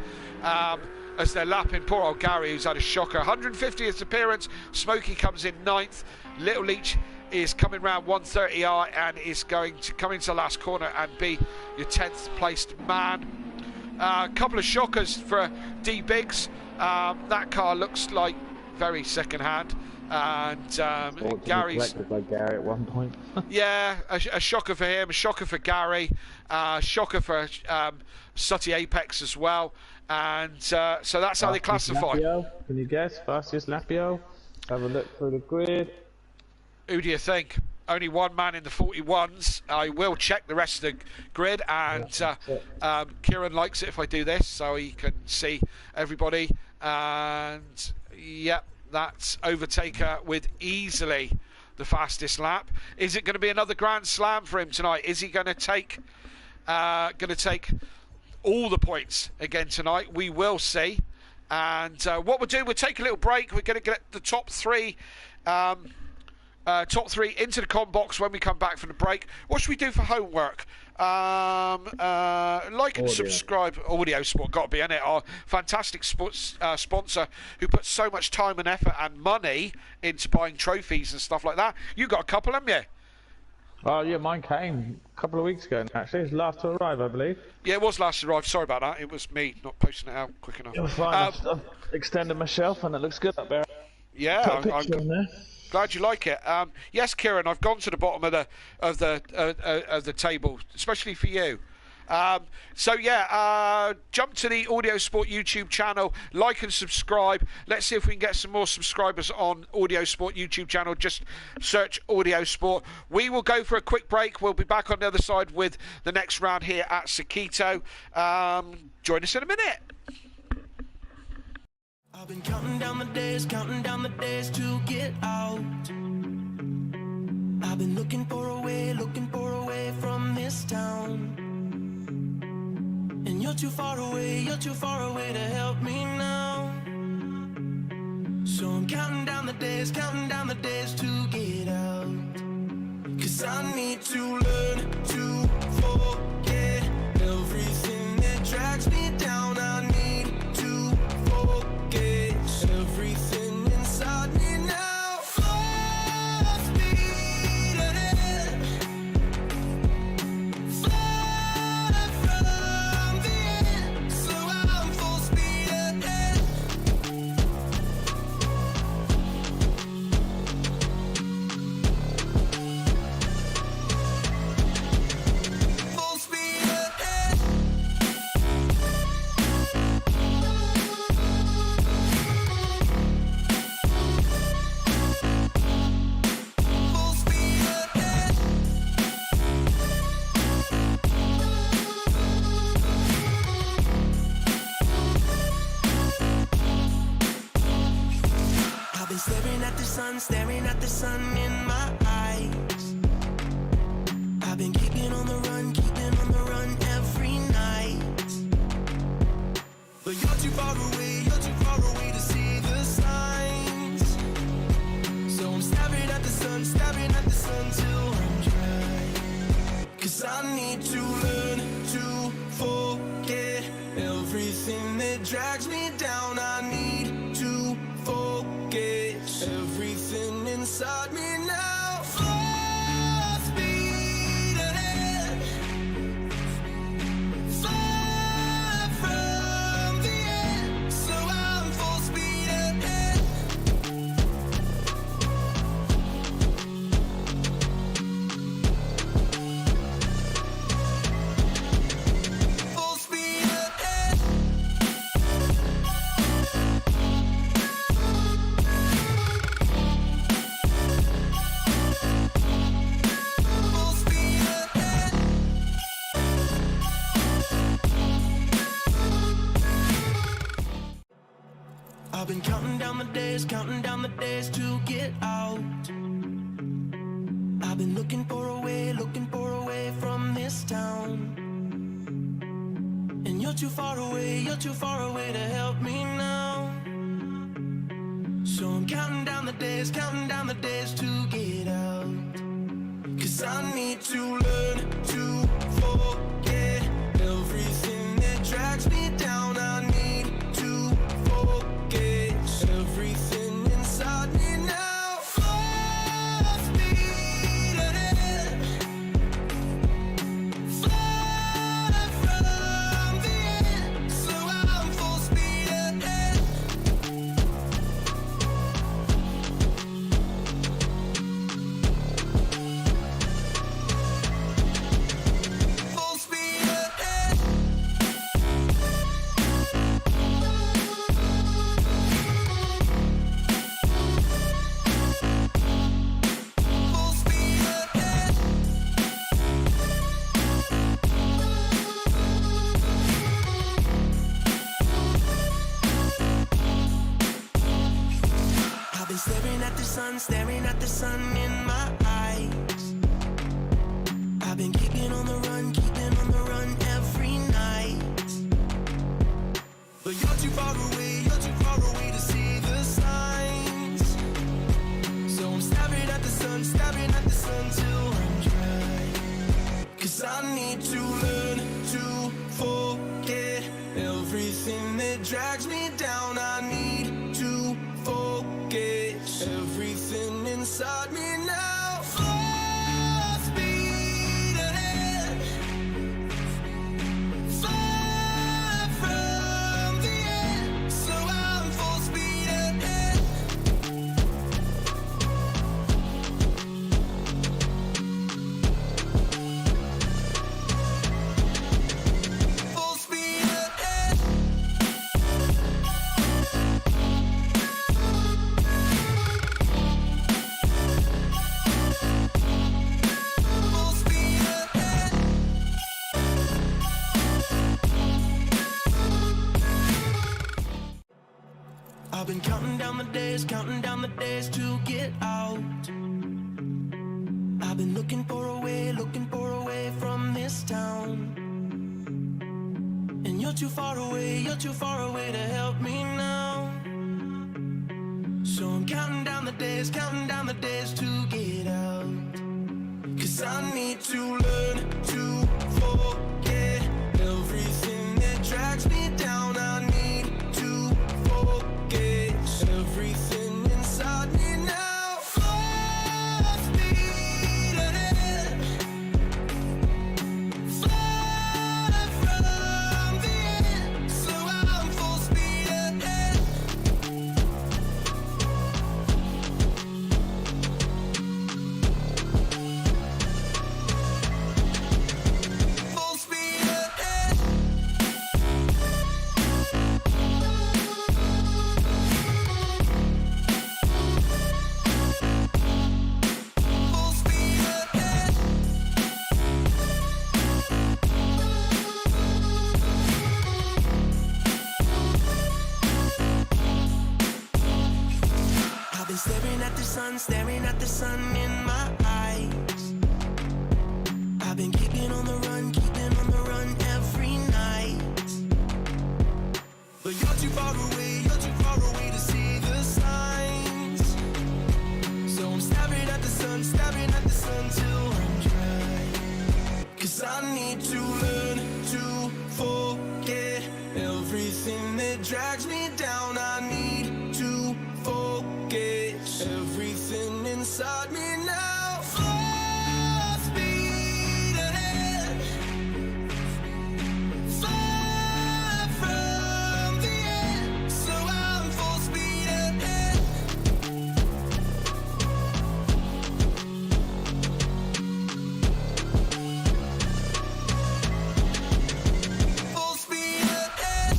as they're lapping poor old Gary, who's had a shocker. 150th appearance. Smokey comes in 9th. Little Leach is coming round 130R and is going to come into the last corner and be your 10th placed man. A couple of shockers for D. Biggs. That car looks like very second hand, and Gary's by Gary at one point. yeah, a shocker for him, a shocker for Gary, shocker for Sutty Apex as well, and so that's how they classify. Lapio. Can you guess? Fastest Lapio? Have a look through the grid. Who do you think? Only one man in the 41s. I will check the rest of the grid, and Kieran likes it if I do this, so he can see everybody. And yep, that's Overtaker with easily the fastest lap. Is it going to be another Grand Slam for him tonight? Is he going to take all the points again tonight? We will see. And what we'll do, we'll take a little break. We're going to get the top three. Top 3 into the com box when we come back from the break. What should we do for homework? Like and subscribe. Audio Sport, got to be in it. Our fantastic sports sponsor who puts so much time and effort and money into buying trophies and stuff like that. You got a couple, haven't you? Oh yeah, mine came a couple of weeks ago. Actually, it's last to arrive, I believe. Yeah, it was last to arrive. Sorry about that. It was me not posting it out quick enough. It was fine. I've extended my shelf and it looks good up there. Yeah, I'm glad you like it. Yes, Kieran, I've gone to the bottom of the table, especially for you. So yeah, jump to the Audio Sport YouTube channel, like and subscribe. Let's see if we can get some more subscribers on Audio Sport YouTube channel. Just search Audio Sport. We will go for a quick break. We'll be back on the other side with the next round here at Sakitto. Join us in a minute. I've been counting down the days to get out. I've been looking for a way from this town. And you're too far away to help me now. So I'm counting down the days to get out. 'Cause I need to learn to forget everything that drags me down. I need to forget everything inside me now. Full speed ahead, far from the end. So I'm full speed ahead. Full speed ahead. Full speed ahead. I've been staring at the sun in my eyes. I've been keeping on the run every night. But you're too far away to see the signs. So I'm staring at the sun till I'm dry. 'Cause I need to learn to forget everything that drags me down. I need to forget everything inside me now. Full speed ahead, far from the end. So I'm full speed ahead. Full speed ahead. Full speed ahead. I've been counting down the days to get out. I've been looking for a way from this town. And you're too far away to help me now. So I'm counting down the days to get out. 'Cause I need to learn to forget everything that drags me down. I need to forget everything inside me now. Full speed ahead, far from the end. So I'm full speed ahead. Full speed ahead. Full speed ahead. I've been staring at the sun in my eyes. I've been keeping on the run every night. But you're too far away to see the signs. So I'm staring at the sun till I'm dry. 'Cause I need to learn to forget everything that drags me down. I need to forget everything inside me now. Full speed ahead, far from the end. So I'm full speed ahead. Full speed ahead. been counting down the days to get out. I've been looking for a way from this town. And you're too far away to help me now. So I'm counting down the days to get out. 'Cause I need to learn to forget everything that drags me down. I need to forget everything inside me now. Full speed ahead, far from the end. So I'm full speed ahead. Full speed ahead. Full speed ahead. I've been staring at the sun in my eyes. I've been keeping on the run every night. But you're too far away to see the signs. So I'm staring at the sun till I'm dry. 'Cause I need to learn to forget everything that drags me down. I need to forget everything inside me now. Full speed ahead, far from the end. So I'm full speed ahead. Full speed ahead.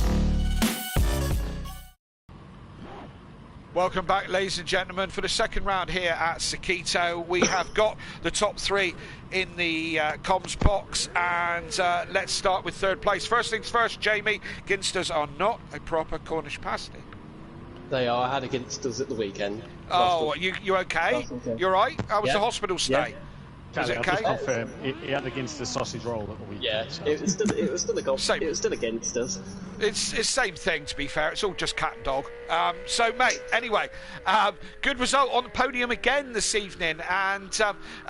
Welcome back, ladies and gentlemen, for the second round here at Sakitto. We have got the top three in the comms box, and let's start with third place. First things first, Jamie, Ginsters are not a proper Cornish pasty. They are. I had against us at the weekend. Oh, you okay? You're right? How was the hospital stay? Was it I'll just okay? confirm, he had against the sausage roll at the weekend. Yeah, so. it was still Same. it was still against us. It's same thing, to be fair. It's all just cat and dog. So, mate, anyway, good result on the podium again this evening, and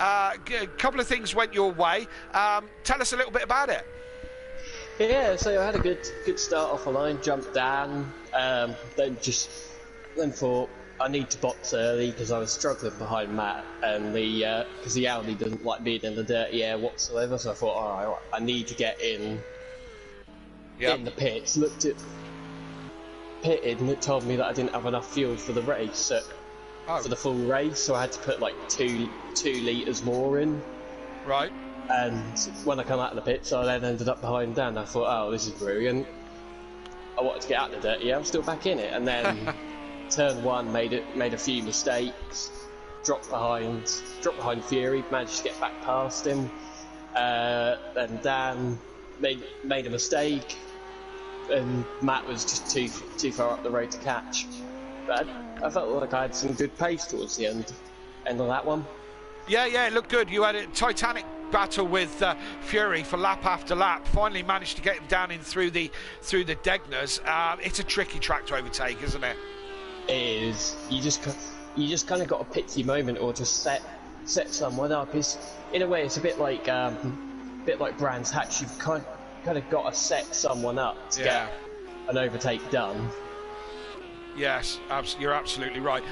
a couple of things went your way. Tell us a little bit about it. Yeah, so I had a good start off the line, jumped down, then thought I need to box early because I was struggling behind Matt, and because the Audi doesn't like being in the dirty air whatsoever. So I thought, all right, I need to get in the pits. Looked at pitted, and it told me that I didn't have enough fuel for the race, for the full race. So I had to put like 2 litres more in. Right. And when I come out of the pits, I then ended up behind Dan. I thought, oh, this is brilliant. I wanted to get out of the dirty air. I'm still back in it, and then. Turn one, made a few mistakes, dropped behind Fury, managed to get back past him. Then Dan made a mistake, and Matt was just too far up the road to catch. But I felt like I had some good pace towards the end of that one. Yeah, it looked good. You had a titanic battle with Fury for lap after lap. Finally managed to get him down in through the Degners. It's a tricky track to overtake, isn't it? It is. You just kind of got to pick your moment, or just set someone up. In a way, it's a bit like Brands Hatch. You've kind of got to set someone up to get an overtake done. Yes, you're absolutely right.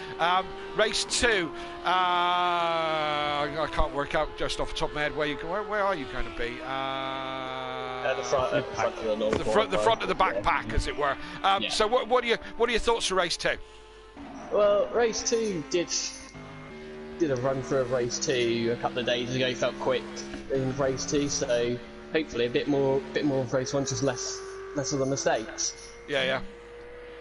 Race 2. I can't work out just off the top of my head where are you going to be? At the front of the normal the front of the backpack, as it were. So what are your thoughts for race 2? Well, race 2 did a run through of race 2 a couple of days ago. Felt quick in race 2, so hopefully a bit more of race 1, just less of the mistakes. Yeah.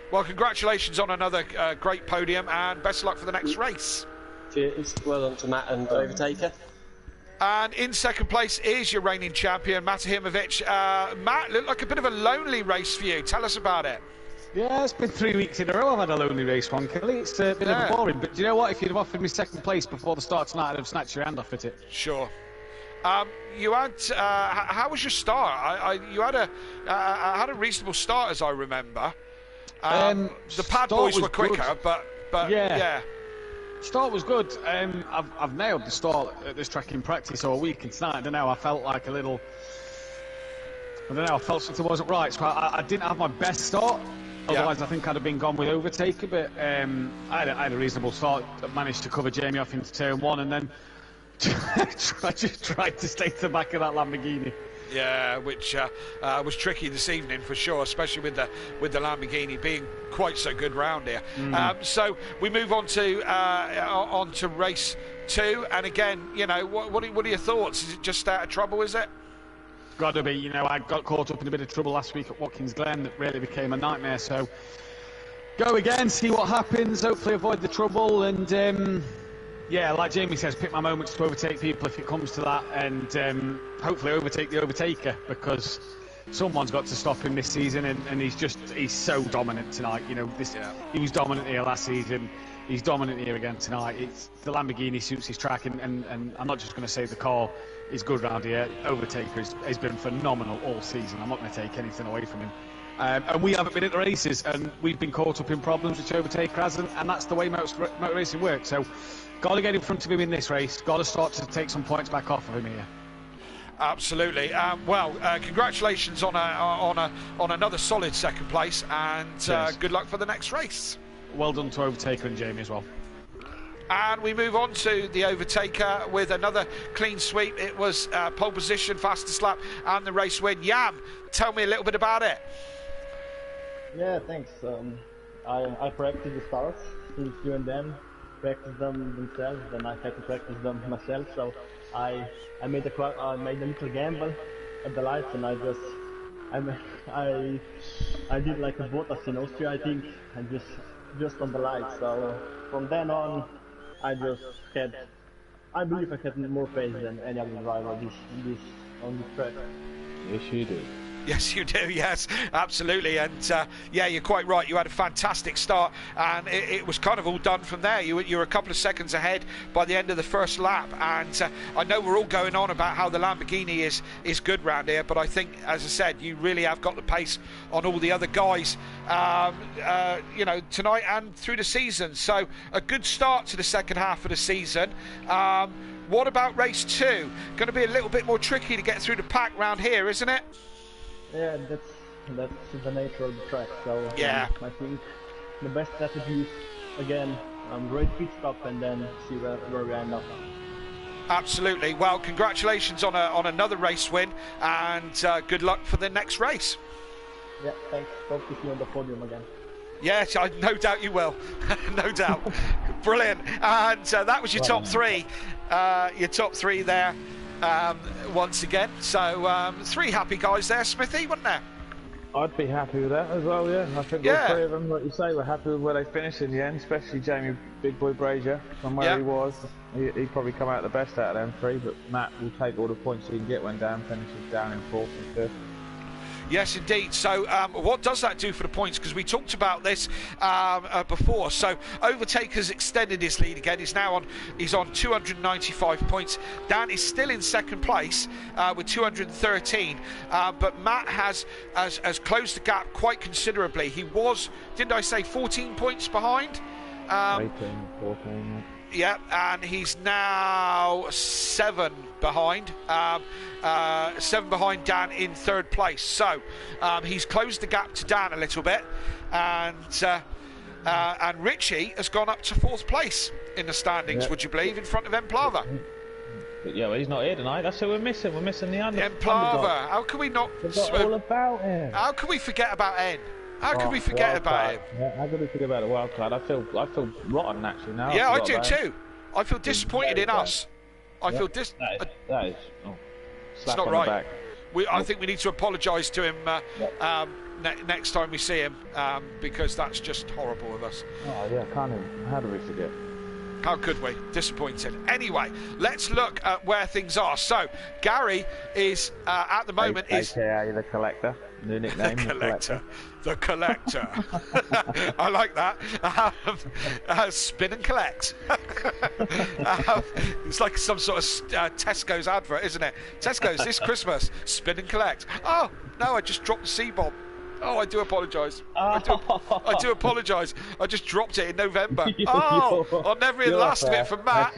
Well, congratulations on another great podium, and best of luck for the next race. Cheers. Well done to Matt and Overtaker. And in second place is your reigning champion, Mathew. Matt, looked like a bit of a lonely race for you. Tell us about it. Yeah, it's been 3 weeks in a row I've had a lonely race one, Kelly. It's been a bit boring, but do you know what? If you'd have offered me second place before the start tonight, I'd have snatched your hand off at it. Sure. You had how was your start? You had a reasonable start, as I remember. The pad boys were quicker, but yeah. Start was good. I've nailed the start at this track in practice all week, and tonight I don't know. I felt like a little. I don't know. I felt something wasn't right, so I didn't have my best start. Otherwise, I think I'd have been gone with Overtaker, but I had a reasonable start. I managed to cover Jamie off into turn one, and then I just tried to stay to the back of that Lamborghini. Yeah, which was tricky this evening for sure, especially with the Lamborghini being quite so good round here. So we move on to race 2, and again, you know, what are your thoughts? Is it just out of trouble? Is it? Got to be. You know, I got caught up in a bit of trouble last week at Watkins Glen that really became a nightmare. So go again, see what happens. Hopefully, avoid the trouble, and yeah, like Jamie says, pick my moments to overtake people if it comes to that, and hopefully overtake the overtaker, because someone's got to stop him this season, and he's so dominant tonight. You know, he was dominant here last season. He's dominant here again tonight. The Lamborghini suits his track, and I'm not just going to say the car is good round here. Overtaker has been phenomenal all season. I'm not going to take anything away from him. And we haven't been at the races, and we've been caught up in problems which Overtaker hasn't, and that's the way motor racing works. So, got to get in front of him in this race. Got to start to take some points back off of him here. Absolutely. Well, congratulations on another solid second place, and good luck for the next race. Well done to Overtaker and Jamie as well. And we move on to the Overtaker with another clean sweep. It was pole position, fastest lap, and the race win. Yam, tell me a little bit about it. Yeah, thanks. I practiced the starts, since you and them practice them themselves, and I had to practice them myself. So I made a little gamble at the lights, and I did like a Bottas in Austria, I think, and just on the lights. So from then on, I believe I had more pace than any other driver on this track. Yes, you do. Yes, you do. Yes, absolutely. And yeah, you're quite right. You had a fantastic start, and it was kind of all done from there. You were a couple of seconds ahead by the end of the first lap. And I know we're all going on about how the Lamborghini is good round here, but I think, as I said, you really have got the pace on all the other guys, you know, tonight and through the season. So a good start to the second half of the season. What about race 2? Going to be a little bit more tricky to get through the pack round here, isn't it? Yeah, that's the nature of the track. So yeah, I think the best strategy is again great pit stop and then see where we end up. Absolutely. Well, congratulations on another race win, and good luck for the next race. Yeah, thanks. Hope to see you on the podium again. Yes, no doubt you will. No doubt. Brilliant. And that was your top three. Your top three there. Once again, so 3 happy guys there, Smithy, wasn't there? I'd be happy with that as well, yeah. I think all 3 of them, like you say, were happy with where they finished in the end, especially Jamie Big Boy Brazier, from where he was. He'd probably come out the best out of them 3, but Matt will take all the points he can get when Dan finishes down in 4th and 5th. Yes, indeed. So what does that do for the points? Because we talked about this before. So Overtaker's extended his lead again. He's on 295 points. Dan is still in second place with 213. But Matt has closed the gap quite considerably. He was, didn't I say, 14 points behind? 18, 14. Yeah, and he's now 7 behind. 7 behind Dan in 3rd place. So he's closed the gap to Dan a little bit, and Richie has gone up to 4th place in the standings. Would you believe, in front of Emplava? But yeah, well, he's not here tonight. That's who we're missing. We're missing the Emplava. How can we not? Forgot all about him. How can we forget about N? How can we forget about him? Yeah, how can we forget about the wild card? I feel rotten actually now. Yeah, I do too. I feel disappointed in us. I feel that is it's not right. I think we need to apologise to him next time we see him, because that's just horrible of us. Oh yeah, can't even. How do we forget? How could we? Disappointed. Anyway, let's look at where things are. So, Gary is, at the moment, AKA the Collector. New nickname, The Collector. The Collector. I like that. Spin and collect. It's like some sort of Tesco's advert, isn't it? Tesco's this Christmas. Spin and collect. Oh, no, I just dropped the C-bomb. Oh, I do apologise. I do apologise. I just dropped it in November. Oh, I'll never hear the last of it from Matt.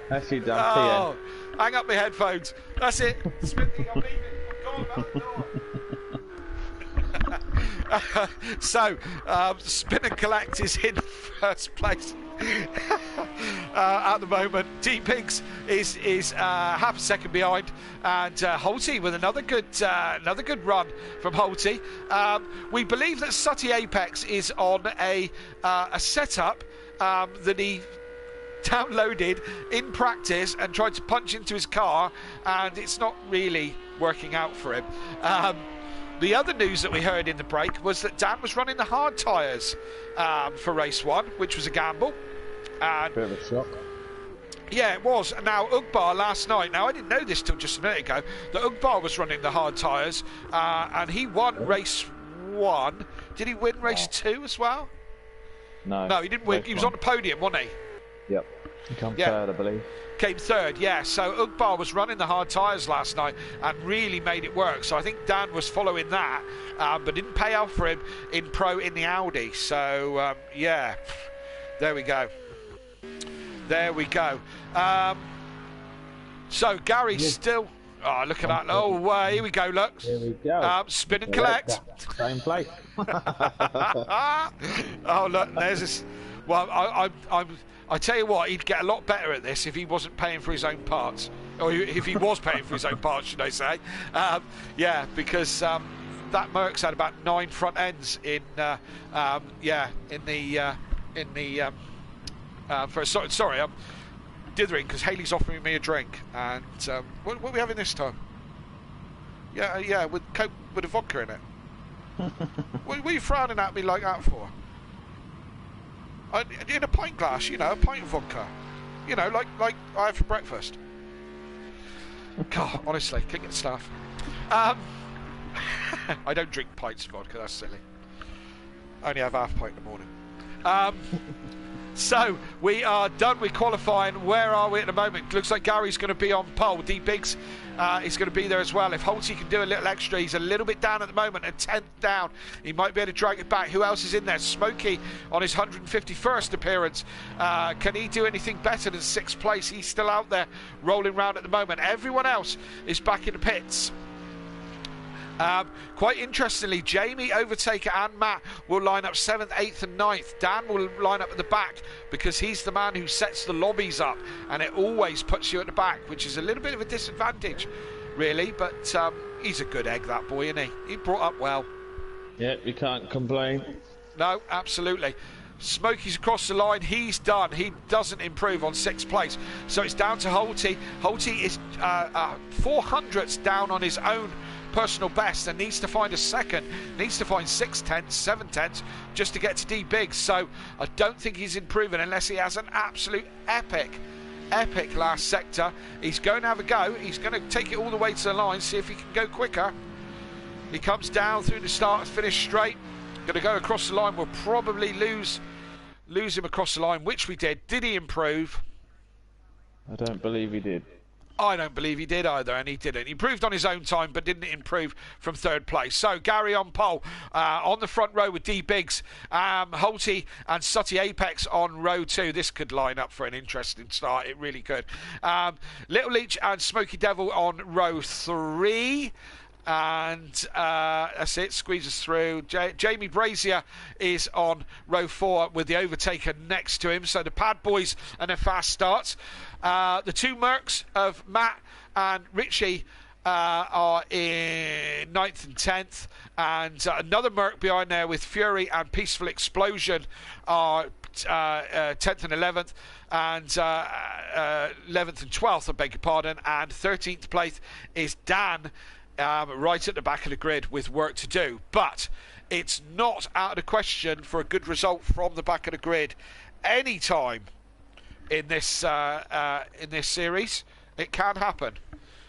That's you done. Oh, hang up my headphones. That's it. Smithy, I'm leaving. I'm going out the door. So, Spin and Collect is in first place at the moment. D-Pigs is half a second behind, and Holty with another good run from Holty. We believe that Sutty Apex is on a setup that he downloaded in practice and tried to punch into his car, and it's not really working out for him. The other news that we heard in the break was that Dan was running the hard tyres for race 1, which was a gamble. And bit of a shock. Yeah, it was. Now, Ugbar last night, now I didn't know this till just a minute ago, that Ugbar was running the hard tyres, and he won race 1. Did he win race 2 as well? No, he didn't win. He was on the podium, wasn't he? Yep. He came third, I believe. Came third, yeah. So Ugbar was running the hard tyres last night and really made it work. So I think Dan was following that, but didn't pay off for him in Pro in the Audi. So, yeah, there we go. There we go. So Gary's still... Oh, look at that. Oh, here we go, look. Here we go. Spin and collect. Same place. Oh, look, there's this... Well, I tell you what, he'd get a lot better at this if he wasn't paying for his own parts, or if he was paying for his own parts, should I say? Yeah, because that Merc's had about 9 front ends in the sorry, I'm dithering because Haley's offering me a drink, and what are we having this time? Yeah, with Coke with a vodka in it. What are you frowning at me like that for? In a pint glass, you know, a pint of vodka. You know, like I have for breakfast. God, honestly, can't get stuff. I don't drink pints of vodka, that's silly. I only have half a pint in the morning. So, we are done with qualifying. Where are we at the moment? Looks like Gary's going to be on pole. D-Biggs is going to be there as well. If Holty can do a little extra, he's a little bit down at the moment, a 10th down. He might be able to drag it back. Who else is in there? Smokey on his 151st appearance. Can he do anything better than 6th place? He's still out there rolling around at the moment. Everyone else is back in the pits. Quite interestingly, Jamie, Overtaker and Matt will line up 7th, 8th and 9th. Dan will line up at the back because he's the man who sets the lobbies up, and it always puts you at the back, which is a little bit of a disadvantage, really, but he's a good egg, that boy, isn't he? He brought up well. Yeah, you can't complain. No, absolutely. Smokey's across the line. He's done. He doesn't improve on 6th place. So it's down to Holty. Holty is 400ths down on his own personal best and needs to find a second, needs to find 6/10, 7/10 just to get to D-Biggs. So I don't think he's improving unless he has an absolute epic last sector. He's going to have a go. He's going to take it all the way to the line, see if he can go quicker. He comes down through the start, finish straight. Going to go across the line. We'll probably lose him across the line, which we did. Did he improve? I don't believe he did. I don't believe he did either, and he didn't. He improved on his own time, but didn't improve from 3rd place. So Gary on pole, on the front row with D-Biggs, Holty and Sutty Apex on row 2. This could line up for an interesting start. It really could. Little Leach and Smoky Devil on row 3. And that's it, squeezes through. Jamie Brazier is on row 4 with the Overtaker next to him. So the Pad Boys and their fast starts. The 2 Mercs of Matt and Richie are in 9th and 10th. And another Merc behind there with Fury and Peaceful Explosion are 10th and 11th. And 11th and 12th, I beg your pardon. And 13th place is Dan. Right at the back of the grid with work to do, but it's not out of the question for a good result from the back of the grid anytime in this series. It can happen.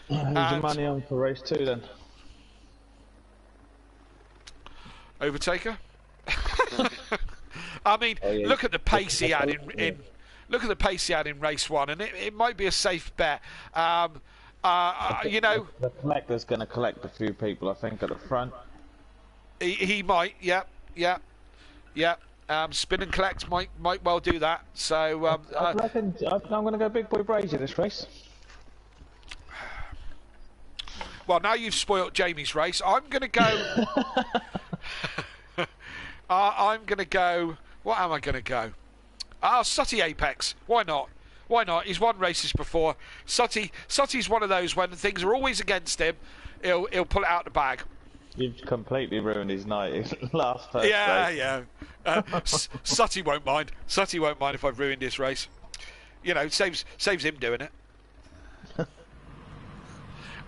Who's the money on for race 2 then? Overtaker. I mean, look at the pace he had in look at the pace he had in race 1, and it might be a safe bet. You know, the collector's going to collect a few people, I think, at the front. He might, yeah. Spin and collect might well do that. So I reckon I'm going to go Big Boy Brazier this race. Well, now you've spoilt Jamie's race. I'm going to go. I'm going to go. What am I going to go? Sutty Apex. Why not? Why not? He's won races before. Sutty's one of those when things are always against him, he'll pull it out the bag. You've completely ruined his night. His last first race. Yeah. Sutty won't mind. Sutty won't mind if I've ruined his race. You know, saves him doing it.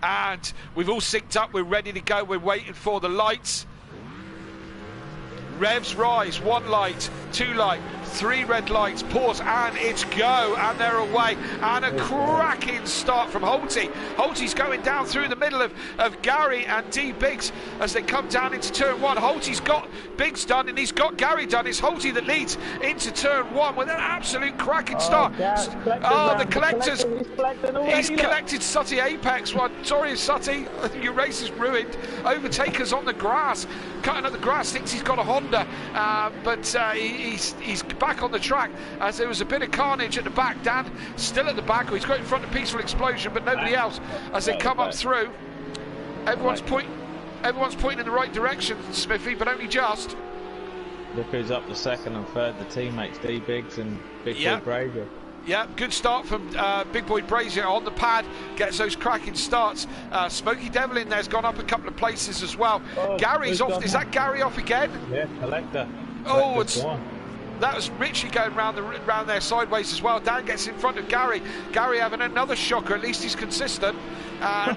And we've all synced up. We're ready to go. We're waiting for the lights. Revs rise. 1 light, 2 light, 3 red lights. Pause, and it's go. And they're away. And a cracking start from Holty. Holty's going down through the middle of Gary and D Biggs as they come down into turn 1. Holty's got Biggs done and he's got Gary done. It's Holty that leads into turn 1 with an absolute cracking start. The collectors. He's collected Sutty Apex one. Sorry, Sutty. I think your race is ruined. Overtaker's on the grass. Cutting at the grass, thinks he's got a Honda, but he's back on the track as there was a bit of carnage at the back. Dan still at the back. He's got in front of Peaceful Explosion, but nobody else as they come up through. Everyone's pointing in the right direction, Smithy, but only just. Look who's up the second and third, the teammates D Biggs and Big Boy Brazier. Yeah, good start from Big Boy Brazier on the pad, gets those cracking starts. Smokey Devil in there's gone up a couple of places as well. Gary's off. Is that Gary off again? Yeah, collector. Oh, that was Richie going round there sideways as well. Dan gets in front of Gary. Gary having another shocker. At least he's consistent. And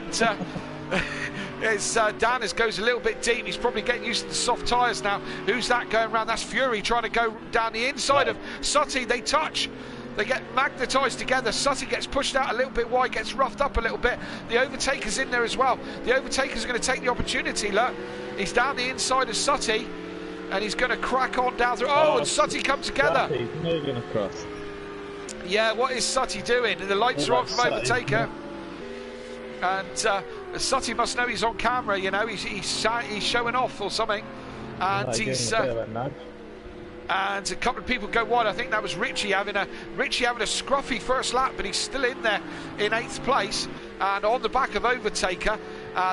Dan goes a little bit deep. He's probably getting used to the soft tyres now. Who's that going round? That's Fury trying to go down the inside of Sutty. They touch. They get magnetised together. Sutty gets pushed out a little bit wide, gets roughed up a little bit. The Overtaker's in there as well. The Overtaker's going to take the opportunity. Look, he's down the inside of Sutty, and he's going to crack on down through. And Sutty come together. Sutty's moving across. Yeah, what is Sutty doing? The lights are on from Overtaker. And Sutty must know he's on camera, you know. He's showing off or something. And he's... and a couple of people go wide. I think that was Richie having a scruffy first lap, but he's still in there in 8th place. And on the back of Overtaker,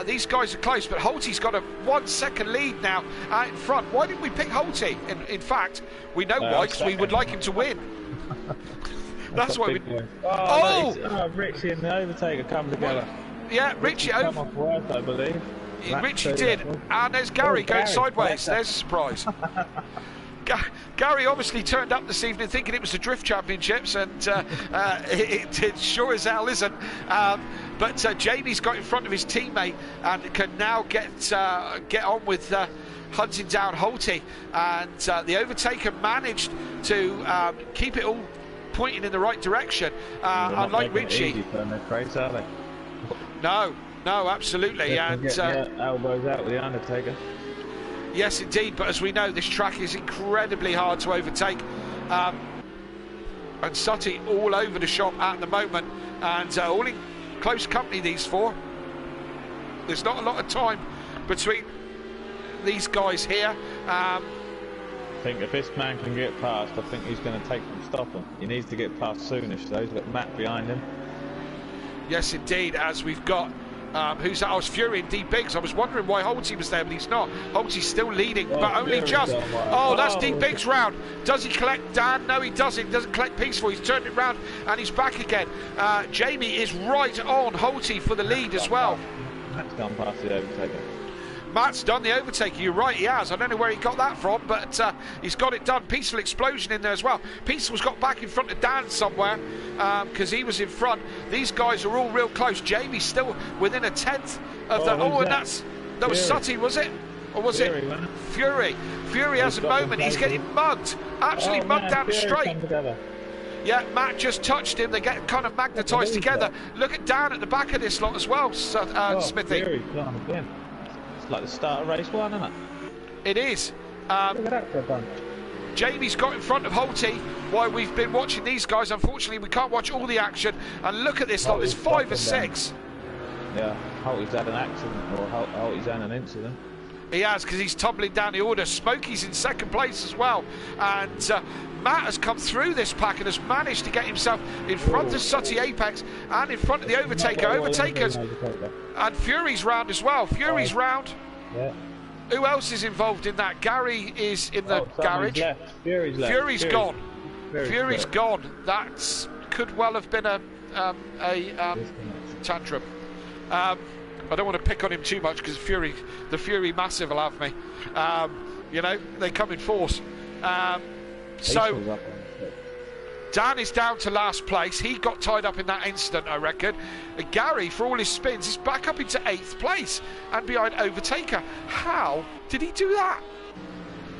these guys are close, but Holty's got a 1 second lead now out in front. Why didn't we pick Holty? In fact, we know why, because we would like him to win. That's why we... Richie and the Overtaker come together. Yeah, Richie over... Come off worse, I believe. Richie did. And there's Gary going sideways. There's a surprise. Gary obviously turned up this evening thinking it was the Drift Championships, and it sure as hell isn't. But Jamie's got in front of his teammate and can now get on with hunting down Holty. And the Overtaker managed to keep it all pointing in the right direction, unlike Richie. Race, are they? No, absolutely. And get elbows out with the Undertaker. Yes, indeed, but as we know, this track is incredibly hard to overtake. And Sutty all over the shop at the moment, and all in close company, these four. There's not a lot of time between these guys here. I think if this man can get past, I think he's going to take them, stop him. He needs to get past soonish, though. He's got Matt behind him. Yes, indeed, as we've got... who's that? I was Fury and D Biggs. I was wondering why Holty was there, but he's not. Holty's still leading, but only just. That's D Biggs round. Does he collect Dan? No, he doesn't. He doesn't collect Peaceful. He's turned it round and he's back again. Jamie is right on Holty for the lead as well. Matt's gone past the Overtaker. Matt's done the Overtaker. You're right, he has. I don't know where he got that from, but he's got it done. Peaceful Explosion in there as well. Peaceful's got back in front of Dan somewhere because he was in front. These guys are all real close. Jamie's still within a 10th of the... that was Sutty, was it? Or was Fury, it Fury? Fury has a moment. He's getting mugged. Absolutely mugged down the straight. Yeah, Matt just touched him. They get kind of magnetised together. Look at Dan at the back of this lot as well, Smithy. Fury's gone again. It's like the start of race 1, isn't it? It is. Look at that for fun. Jamie's got in front of Holty while we've been watching these guys. Unfortunately, we can't watch all the action. And look at this lot. There's 5 or 6. Yeah, Holty's had an accident, or Holty's had an incident. He has, because he's tumbling down the order. Smokey's in second place as well. And Matt has come through this pack and has managed to get himself in front of Sutty Apex and in front of the Overtaker. Overtakers. And Fury's round as well. Fury's round. Yeah. Who else is involved in that? Gary is in the garage. Left. Fury's left. Fury's gone. Fury's gone. That could well have been a tantrum. I don't want to pick on him too much because the Fury Massive will have me. You know, they come in force. So Dan is down to last place. He got tied up in that incident, I reckon. Gary, for all his spins, is back up into 8th place and behind Overtaker. How did he do that?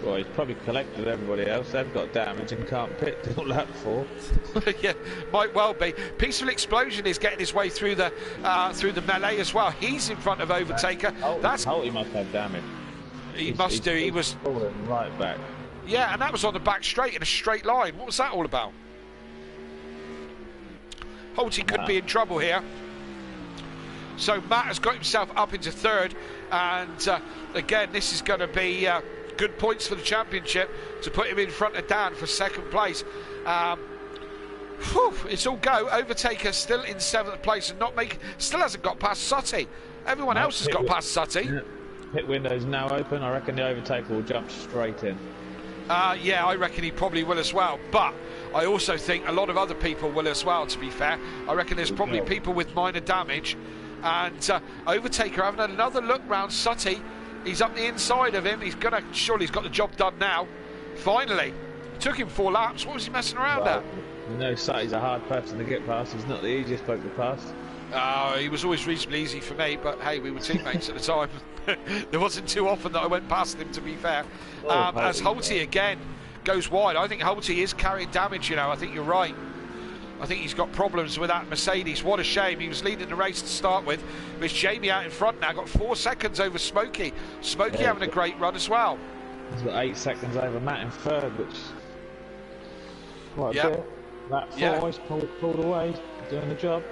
Well, he's probably collected everybody else. They've got damage and can't pit till lap 4. Yeah, might well be. Peaceful Explosion is getting his way through the melee as well. He's in front of Overtaker. Holty must have damage. He must do. He was falling right back. Yeah, and that was on the back straight in a straight line. What was that all about? Holty could be in trouble here. So Matt has got himself up into 3rd, and again, this is going to be good points for the championship to put him in front of Dan for 2nd place. It's all go. Overtaker still in 7th place and still hasn't got past Sutty. Everyone else has got past Sutty. Yeah. Pit window's now open. I reckon the Overtaker will jump straight in. Yeah, I reckon he probably will as well. But I also think a lot of other people will as well, to be fair. I reckon there's probably people with minor damage. And Overtaker having another look round Sutty. He's up the inside of him. Surely he's got the job done now. Finally. Took him 4 laps. What was he messing around at? You know, Sutty's a hard person to get past. He's not the easiest bloke to pass. He was always reasonably easy for me, but hey, we were teammates at the time. There wasn't too often that I went past him, to be fair. As Holty again goes wide, I think Holty is carrying damage, you know. I think you're right. I think he's got problems with that Mercedes. What a shame. He was leading the race to start with. There's Jamie out in front now, got 4 seconds over Smokey. Smokey having a great run as well. He's got 8 seconds over Matt in 3rd, which... What a bit. That 4 he's pulled away, doing the job.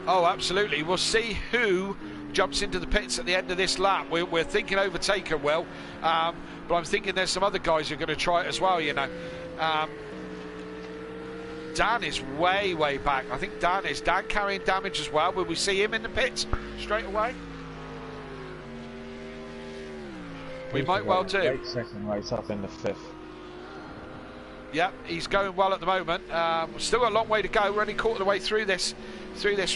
Oh, absolutely. We'll see who jumps into the pits at the end of this lap. We're thinking Overtaker will, but I'm thinking there's some other guys who are going to try it as well, you know. Dan is way back. I think Dan carrying damage as well. Will we see him in the pits straight away? We might well do. 8-second race up in the 5th. Yep, he's going well at the moment. Still got a long way to go. We're only quarter of the way through this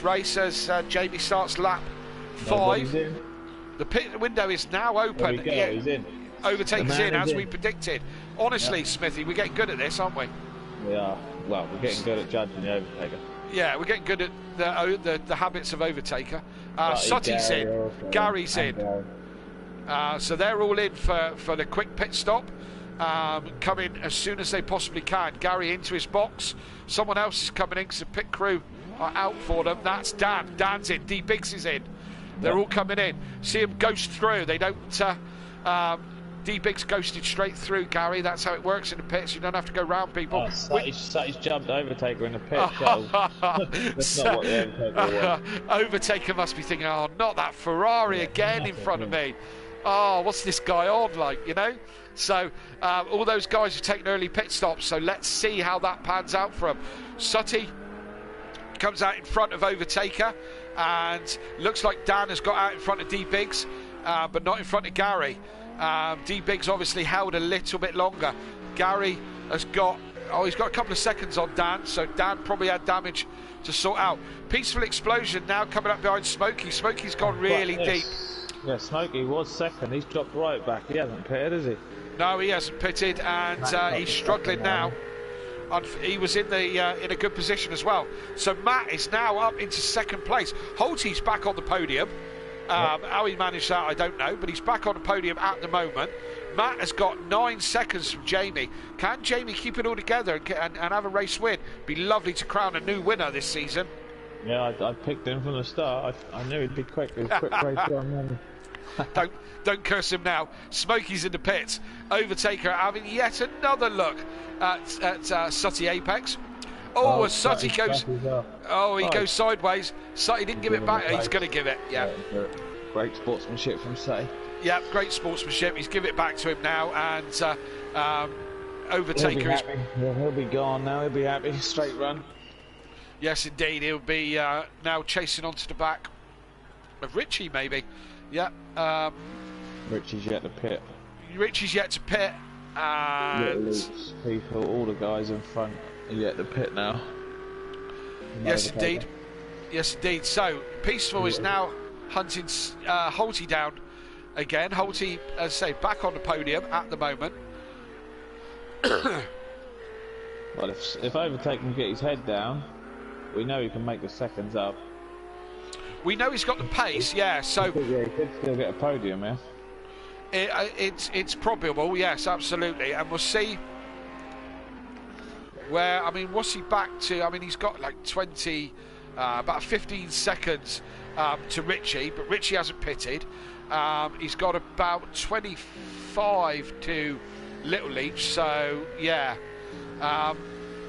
race as Jamie starts lap 5. The pit window is now open. He's in. Overtakes in as we predicted. Honestly, Smithy, we're getting good at this, aren't we? We are. Well, we're getting good at judging the Overtaker. Yeah, we're getting good at the habits of Overtaker. Sutty's in. Gary's in. So they're all in for the quick pit stop. Come in as soon as they possibly can. Gary into his box. Someone else is coming in because the pit crew are out for them. That's Dan. Dan's in. D Biggs is in. They're all coming in. See him ghost through. They don't. D Biggs ghosted straight through, Gary. That's how it works in the pits. You don't have to go round people. Sutty's jumped Overtaker in the pit. That's not what the Overtaker was. Overtaker must be thinking, oh, not that Ferrari again in front of me. Oh, what's this guy on like, you know? So all those guys have taken early pit stops, so let's see how that pans out for them. Sutty comes out in front of Overtaker, and looks like Dan has got out in front of D Biggs, but not in front of Gary. D Biggs obviously held a little bit longer. Gary has got, he's got a couple of seconds on Dan, so Dan probably had damage to sort out. Peaceful Explosion now coming up behind Smokey. Smokey's gone really deep. Yeah, Smokey was 2nd. He's dropped right back. He hasn't pitted, has he? No, he hasn't pitted, and he's struggling now. He was in a good position as well. So Matt is now up into 2nd place. Holty's back on the podium. How he managed that, I don't know, but he's back on the podium at the moment. Matt has got 9 seconds from Jamie. Can Jamie keep it all together and have a race win? Be lovely to crown a new winner this season. Yeah, I picked him from the start. I knew he'd be quick. He was quick race one. Don't curse him now. Smokey's in the pits. Overtaker having yet another look at Sutty Apex. Oh, as Sutty goes... Oh, he goes sideways. Sutty didn't give it back. He's going to give it, yeah. Great sportsmanship from Sutty. Yeah, great sportsmanship. He's given it back to him now, and Overtaker is... He'll be gone now. He'll be happy. Straight run. Yes, indeed. He'll be now chasing onto the back of Richie, maybe. Yeah. Richie's yet to pit. Richie's yet to pit. And... people, all the guys in front are yet to pit now. Yes, indeed. Yes, indeed. So, Peaceful is now hunting Holty down again. Holty, as I say, back on the podium at the moment. Well, if Overtake can get his head down, we know he can make the seconds up. We know he's got the pace, yeah. So yeah, he could still get a podium, yeah. It's probable, yes, absolutely, and we'll see. Where, I mean, what's he back to? I mean, he's got like 20, about 15 seconds to Richie, but Richie hasn't pitted. He's got about 25 to Little Leach, so yeah.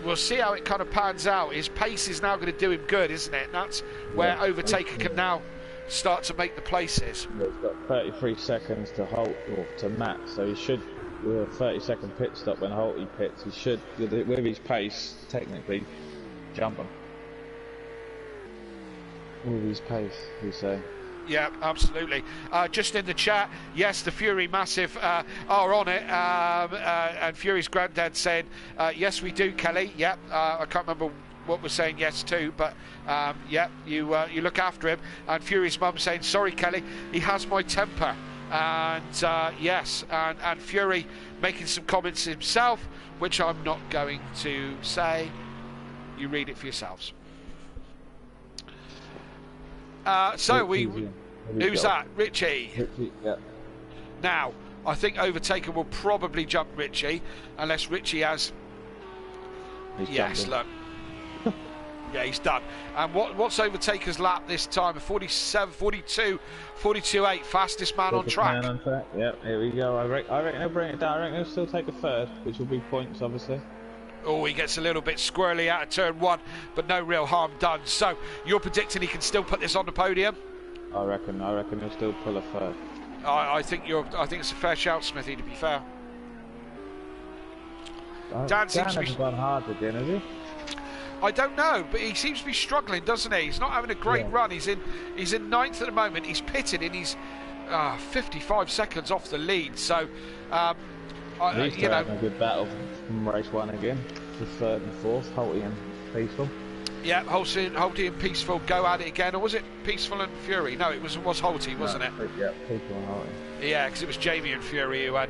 We'll see how it kind of pans out. His pace is now going to do him good, isn't it? And that's where Overtaker can now start to make the places. He's got 33 seconds to Holt, or to Matt, so he should, with a 30-second pit stop when Holty pits, he should, with his pace, technically, jump him. With his pace, we say. Yeah, absolutely. Just in the chat, yes, the Fury Massive are on it, and Fury's granddad saying, yes, we do, Kelly. Yep, I can't remember what we're saying yes to, but yeah, you look after him. And Fury's mum saying, sorry, Kelly, he has my temper. And yes, and Fury making some comments himself, which I'm not going to say. You read it for yourselves. So who's that? Richie. Richie, yeah. Now, I think Overtaker will probably jump Richie, unless Richie has... Yes, look. Yeah, he's done. And what's Overtaker's lap this time? 47, 42, 42.8, fastest man on track. Yep, here we go. I reckon he'll bring it down. I reckon he'll still take a third, which will be points, obviously. Oh, he gets a little bit squirrely out of turn one, but no real harm done. So, you're predicting he can still put this on the podium? I reckon he'll still pull a third. I think it's a fair shout, Smithy, to be fair. Dan seems to be gone hard again, has he? I don't know, but he seems to be struggling, doesn't he? He's not having a great run. He's in ninth at the moment. He's pitted in his 55 seconds off the lead. So, you know, a good battle from race one again. The third and fourth, Holty and Peaceful. Yeah, Holty and Peaceful go at it again, or was it Peaceful and Fury? No, it was Holty, wasn't it? Yeah, Peaceful and Holty. Yeah, because it was Jamie and Fury who had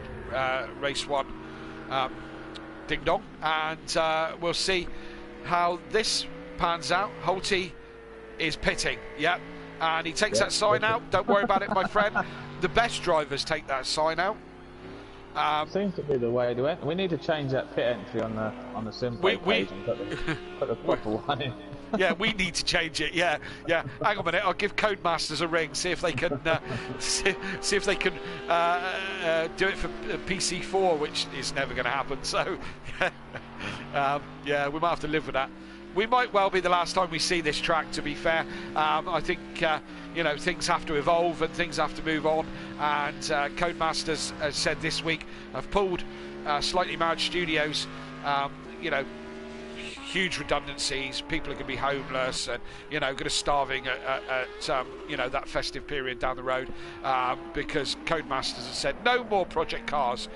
race one. Ding dong, and we'll see how this pans out. Holty is pitting, yep, and he takes that sign out. Don't worry about it, my friend. The best drivers take that sign out. Seems to be the way to it. We need to change that pit entry on the Simplay page and put the proper one in. Yeah, we need to change it. Yeah. Hang on a minute. I'll give Codemasters a ring. See if they can see if they can do it for PC4, which is never going to happen. So, yeah, we might have to live with that. We might well be the last time we see this track, to be fair. I think, you know, things have to evolve and things have to move on. And Codemasters, as said this week, have pulled Slightly Married Studios, you know, huge redundancies. People are going to be homeless and, you know, going to starving at you know, that festive period down the road, because Codemasters have said no more Project Cars.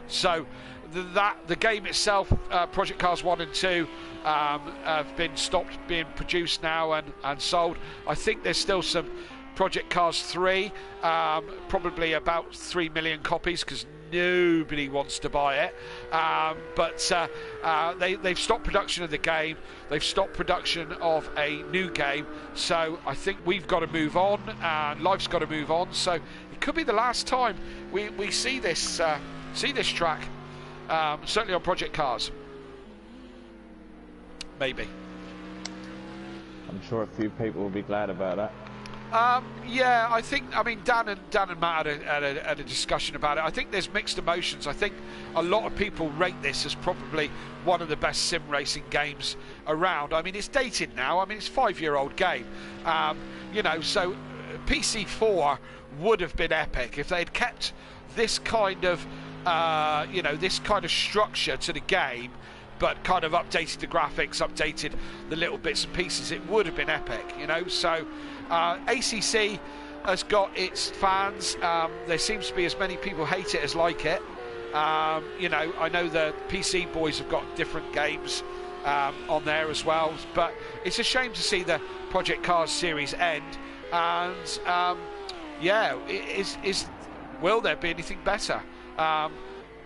So the game itself, Project Cars 1 and 2, have been stopped being produced now and sold. I think there's still some Project Cars 3, probably about 3 million copies, because nobody wants to buy it. But they've stopped production of the game. They've stopped production of a new game. So I think we've got to move on, and life's got to move on. So it it could be the last time we see this track, certainly on Project Cars. Maybe. I'm sure a few people will be glad about that. Yeah, I mean, Dan and Matt had a discussion about it. I think there's mixed emotions. I think a lot of people rate this as probably one of the best sim racing games around. I mean, it's dated now. I mean, it's a 5-year-old game. You know, so PC4 would have been epic if they had kept this kind of, you know, this kind of structure to the game, but kind of updated the graphics, updated the little bits and pieces. It would have been epic, you know. So ACC has got its fans. There seems to be as many people hate it as like it. You know, I know the PC boys have got different games on there as well, but it's a shame to see the Project Cars series end. And yeah, will there be anything better?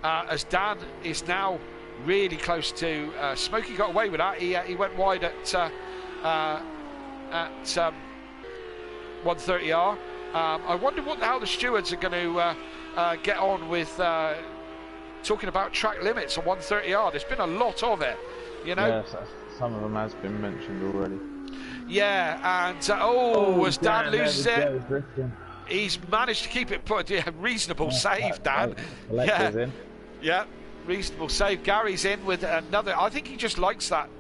As Dan is now really close to Smokey got away with that. He went wide at 130R. I wonder what the hell the stewards are going to get on with talking about track limits on 130R. There's been a lot of it, you know. Yes, some of them has been mentioned already. Yeah, and as Dan loses it, he's managed to keep it put. Yeah, reasonable save, Dan. In. Yeah. Reasonable save. Gary's in with another. I think he just likes that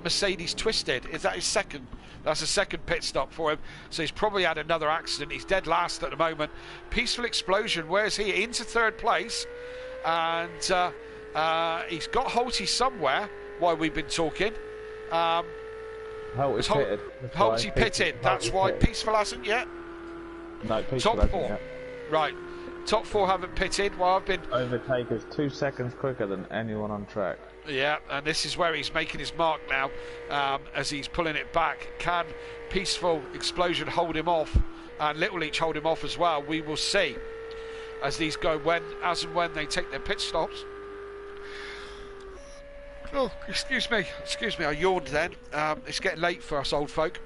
Mercedes Twisted. Is that his second? That's a second pit stop for him. So he's probably had another accident. He's dead last at the moment. Peaceful Explosion. Where's he? Into third place, and he's got Holty somewhere while we've been talking. Holty pitted. Holty pitted. That's why Peaceful hasn't yet. No, Peaceful Top 4. Right. Top 4 haven't pitted. Well, I've been... Overtaker's 2 seconds quicker than anyone on track. Yeah, and this is where he's making his mark now, as he's pulling it back. Can Peaceful Explosion hold him off, and Little Leech hold him off as well? We will see as these go as and when they take their pit stops. Oh, excuse me, I yawned then. It's getting late for us old folk.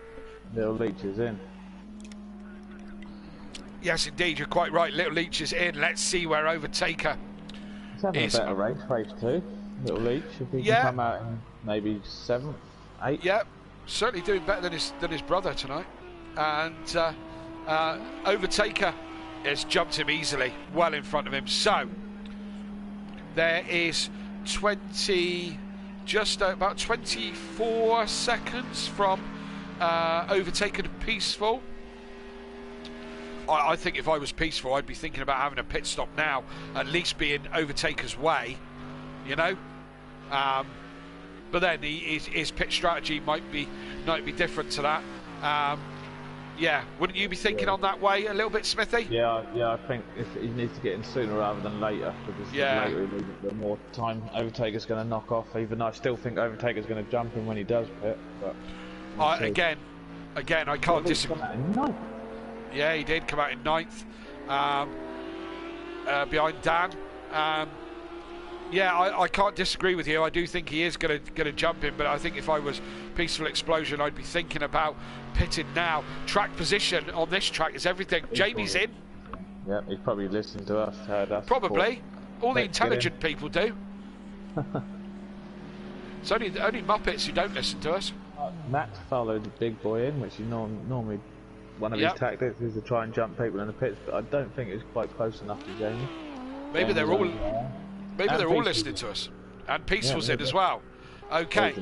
Little Leech is in. Yes, indeed, you're quite right. Little Leech is in. Let's see where Overtaker He's having a better race 2. Little Leech, if he can come out in maybe 7th, 8th. Yeah, certainly doing better than his brother tonight. And Overtaker has jumped him easily, well in front of him. So there is just about 24 seconds from Overtaker to Peaceful. I think if I was Peaceful, I'd be thinking about having a pit stop now, at least be in Overtaker's way, you know. But then his pit strategy might be different to that. Yeah, wouldn't you be thinking on that way a little bit, Smithy? Yeah, I think if he needs to get in sooner rather than later, because the later he leaves it, the more time Overtaker's going to knock off. Even though I still think Overtaker's going to jump him when he does pit. But again, I can't disagree. Yeah, he did come out in 9th, behind Dan. Yeah, I can't disagree with you. I do think he is going to jump him, but I think if I was Peaceful Explosion, I'd be thinking about pitting now. Track position on this track is everything. Jamie's in. Yeah, he's probably listening to us. Probably. All the intelligent people do. It's only Muppets who don't listen to us. Matt followed the big boy in, which is normally one of his tactics is to try and jump people in the pits, but I don't think it's quite close enough to Jamie. Maybe they're all listening to us. And Peaceful's in as well. Okay.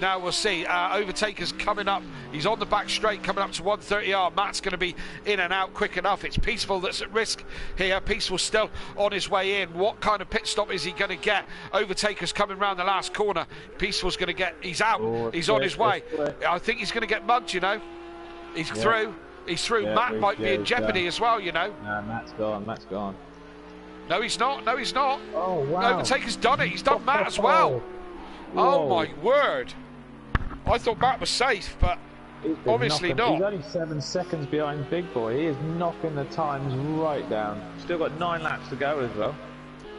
Now we'll see. Overtaker's coming up. He's on the back straight, coming up to 130R. Matt's going to be in and out quick enough. It's Peaceful that's at risk here. Peaceful's still on his way in. What kind of pit stop is he going to get? Overtaker's coming round the last corner. Peaceful's going to get... He's out. He's on his way. I think he's going to get mugged, you know. He's through. He's through. Yeah, Matt might be in jeopardy as well, you know. No, Matt's gone. No, he's not. Oh, wow. Overtaker's done it. He's done Matt as well. Oh, my word. I thought Matt was safe, but obviously not. He's only 7 seconds behind Big Boy. He is knocking the times right down. Still got 9 laps to go as well.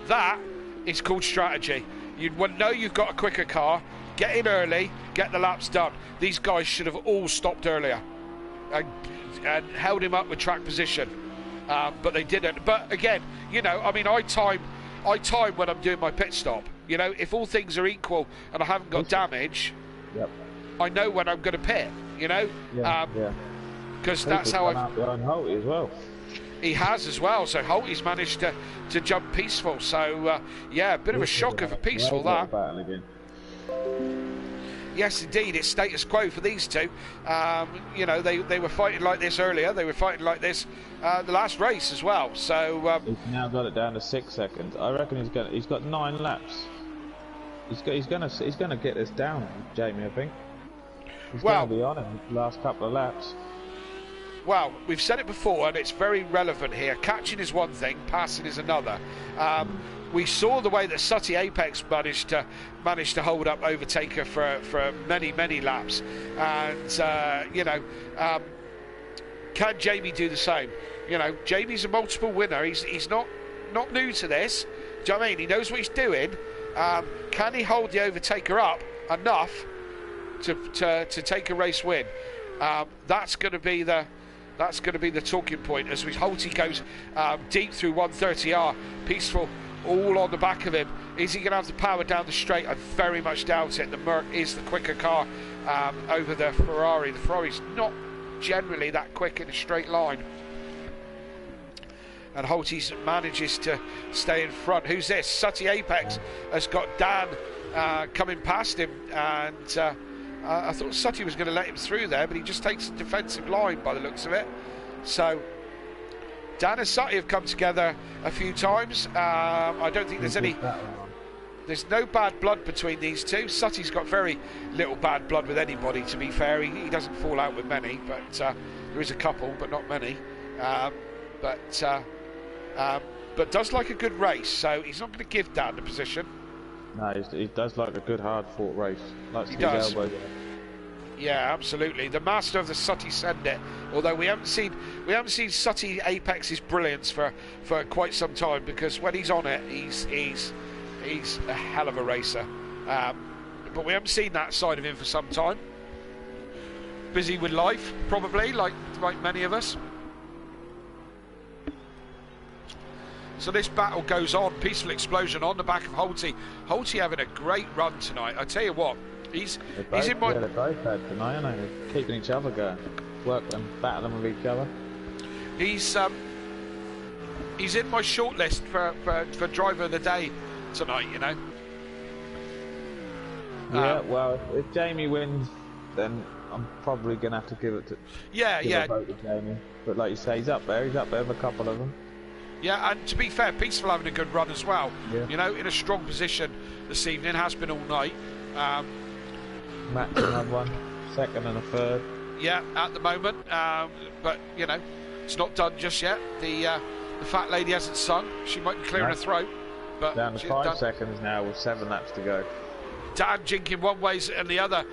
That is called strategy. You know you've got a quicker car. Get in early, get the laps done. These guys should have all stopped earlier and held him up with track position. but they didn't. But again, you know, I mean, I time when I'm doing my pit stop. You know, if all things are equal and I haven't got damage, I know when I'm going to pit. You know, because that's how I've behind Holty as well. He has as well. So Holty's managed to jump Peaceful. So yeah, a bit of a shocker for Peaceful that. Yes, indeed, it's status quo for these two. You know, they were fighting like this earlier. They were fighting like this the last race as well. So he's now got it down to 6 seconds. I reckon he's got 9 laps. He's gonna get this down, Jamie. I think. He's gonna be on him the last couple of laps. Well, we've said it before, and it's very relevant here. Catching is one thing, passing is another. We saw the way that Sutty Apex managed to hold up Overtaker for many laps, and you know, can Jamie do the same? You know, Jamie's a multiple winner. He's not new to this. Do you know what I mean? He knows what he's doing. Can he hold the Overtaker up enough to take a race win? That's going to be the talking point as Holty goes deep through 130R. Peaceful all on the back of him. Is he going to have the power down the straight? I very much doubt it. The Merc is the quicker car over the Ferrari. The Ferrari's not generally that quick in a straight line. And Holty manages to stay in front. Who's this? Sutty Apex has got Dan coming past him, and I thought Sutty was going to let him through there, but he just takes a defensive line by the looks of it. So Dan and Sutty have come together a few times. I don't think there's no bad blood between these two. Sutty's got very little bad blood with anybody, to be fair. He doesn't fall out with many, but there is a couple, but not many. But does like a good race, so he's not going to give Dan the position. No, he does like a good hard-fought race. Likes He to use does. elbows. Yeah, absolutely. The master of the Sutty send it. Although we haven't seen Sutty Apex's brilliance for quite some time, because when he's on it, he's a hell of a racer. But we haven't seen that side of him for some time. Busy with life, probably, like many of us. So this battle goes on. Peaceful explosion on the back of Holty. Holty having a great run tonight. I tell you what, he's in my. Yeah, they're both had tonight, aren't they? They're keeping each other going, working, battling with each other. He's in my shortlist for driver of the day tonight. You know. Yeah, well, if Jamie wins, then I'm probably gonna have to give it to. Yeah. A vote to Jamie. But like you say, he's up there. He's up there with a couple of them. Yeah, and to be fair, Peaceful having a good run as well. Yeah. You know, in a strong position this evening, has been all night. Matt's another one, second and a third. Yeah, at the moment, but you know, it's not done just yet. The fat lady hasn't sung. She might be clearing her throat, but down to she's 5 done. seconds now with 7 laps to go. Dan jinking one way and the other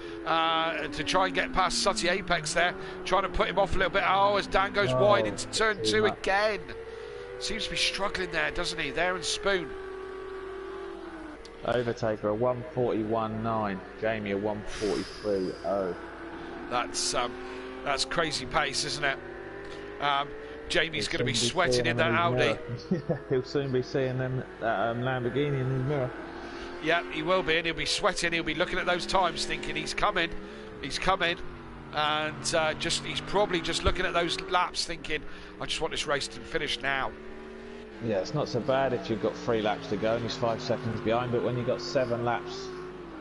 to try and get past Sutty Apex there, trying to put him off a little bit. Oh, as Dan goes wide into turn 2 again. Seems to be struggling there, doesn't he? There and Spoon. Overtaker a 1:41.9. Jamie a 1:43.0. That's crazy pace, isn't it? Jamie's going to be sweating in that Audi. He'll soon be seeing that Lamborghini in his mirror. Yeah, he will be, and he'll be sweating. He'll be looking at those times, thinking he's coming, and he's probably just looking at those laps, thinking, I just want this race to finish now. Yeah, it's not so bad if you've got 3 laps to go and he's 5 seconds behind, but when you've got 7 laps,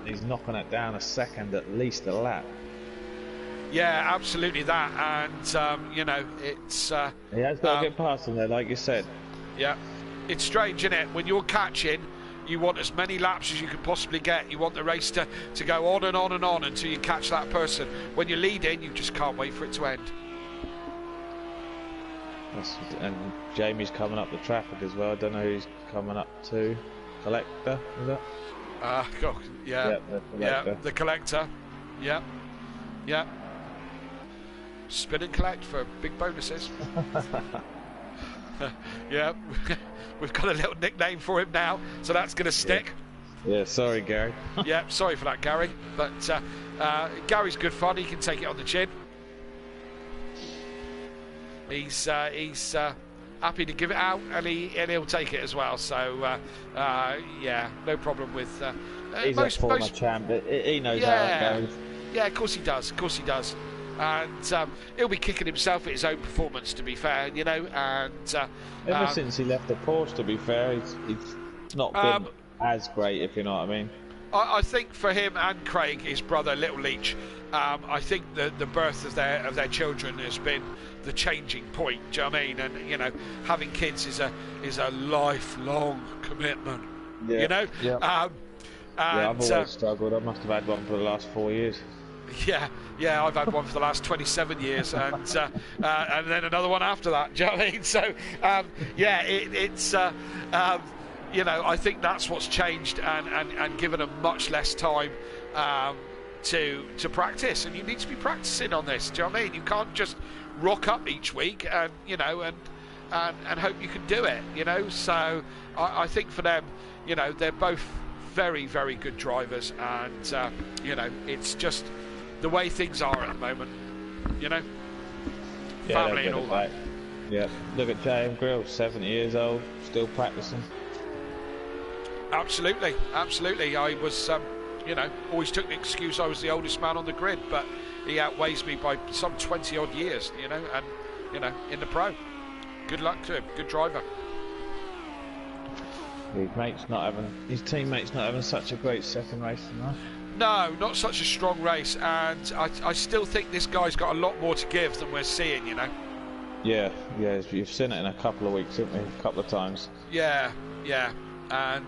he's knocking it down a second, at least a lap. Yeah, absolutely that, and you know, it's. He has got to get past him there, like you said. Yeah, it's strange, isn't it? When you're catching, you want as many laps as you can possibly get. You want the race to go on and on and on until you catch that person. When you're leading, you just can't wait for it to end. And Jamie's coming up the traffic as well. I don't know who he's coming up to. Collector, is that? God, yeah, the collector. Yeah. Spin and collect for big bonuses. Yeah, we've got a little nickname for him now, so that's going to stick. Yeah, sorry, Gary. Yeah, sorry for that, Gary. But Gary's good fun. He can take it on the chin. He's happy to give it out, and he'll take it as well. So yeah, no problem with. He's a former champ. He knows how it goes. Yeah, of course he does. Of course he does. And he'll be kicking himself at his own performance, to be fair, you know. And ever since he left the Porsche, to be fair, he's not been as great, if you know what I mean. I think for him and Craig, his brother, Little Leach, I think the birth of their children has been the changing point. Do you know what I mean? And you know, having kids is a lifelong commitment. Yeah. You know. Yeah. I've always struggled. I must have had one for the last 4 years. Yeah, I've had one for the last 27 years, and then another one after that. Do you know what I mean? So, yeah, it's you know, I think that's what's changed, and given them much less time to practice, and you need to be practicing on this. Do you know what I mean? You can't just rock up each week and you know and hope you can do it. You know, so I think for them, you know, they're both very, very good drivers, and you know, it's just the way things are at the moment, you know. Yeah, family and all that. Yeah, look at J.M. Grill, 70 years old, still practicing. Absolutely. I was, you know, always took the excuse I was the oldest man on the grid, but he outweighs me by some 20 odd years, you know, and you know, in the pro. Good luck to him. Good driver. His teammates not having such a great second race tonight. No, not such a strong race, and I still think this guy's got a lot more to give than we're seeing, you know. Yeah, you've seen it in a couple of weeks, haven't you? A couple of times. Yeah, and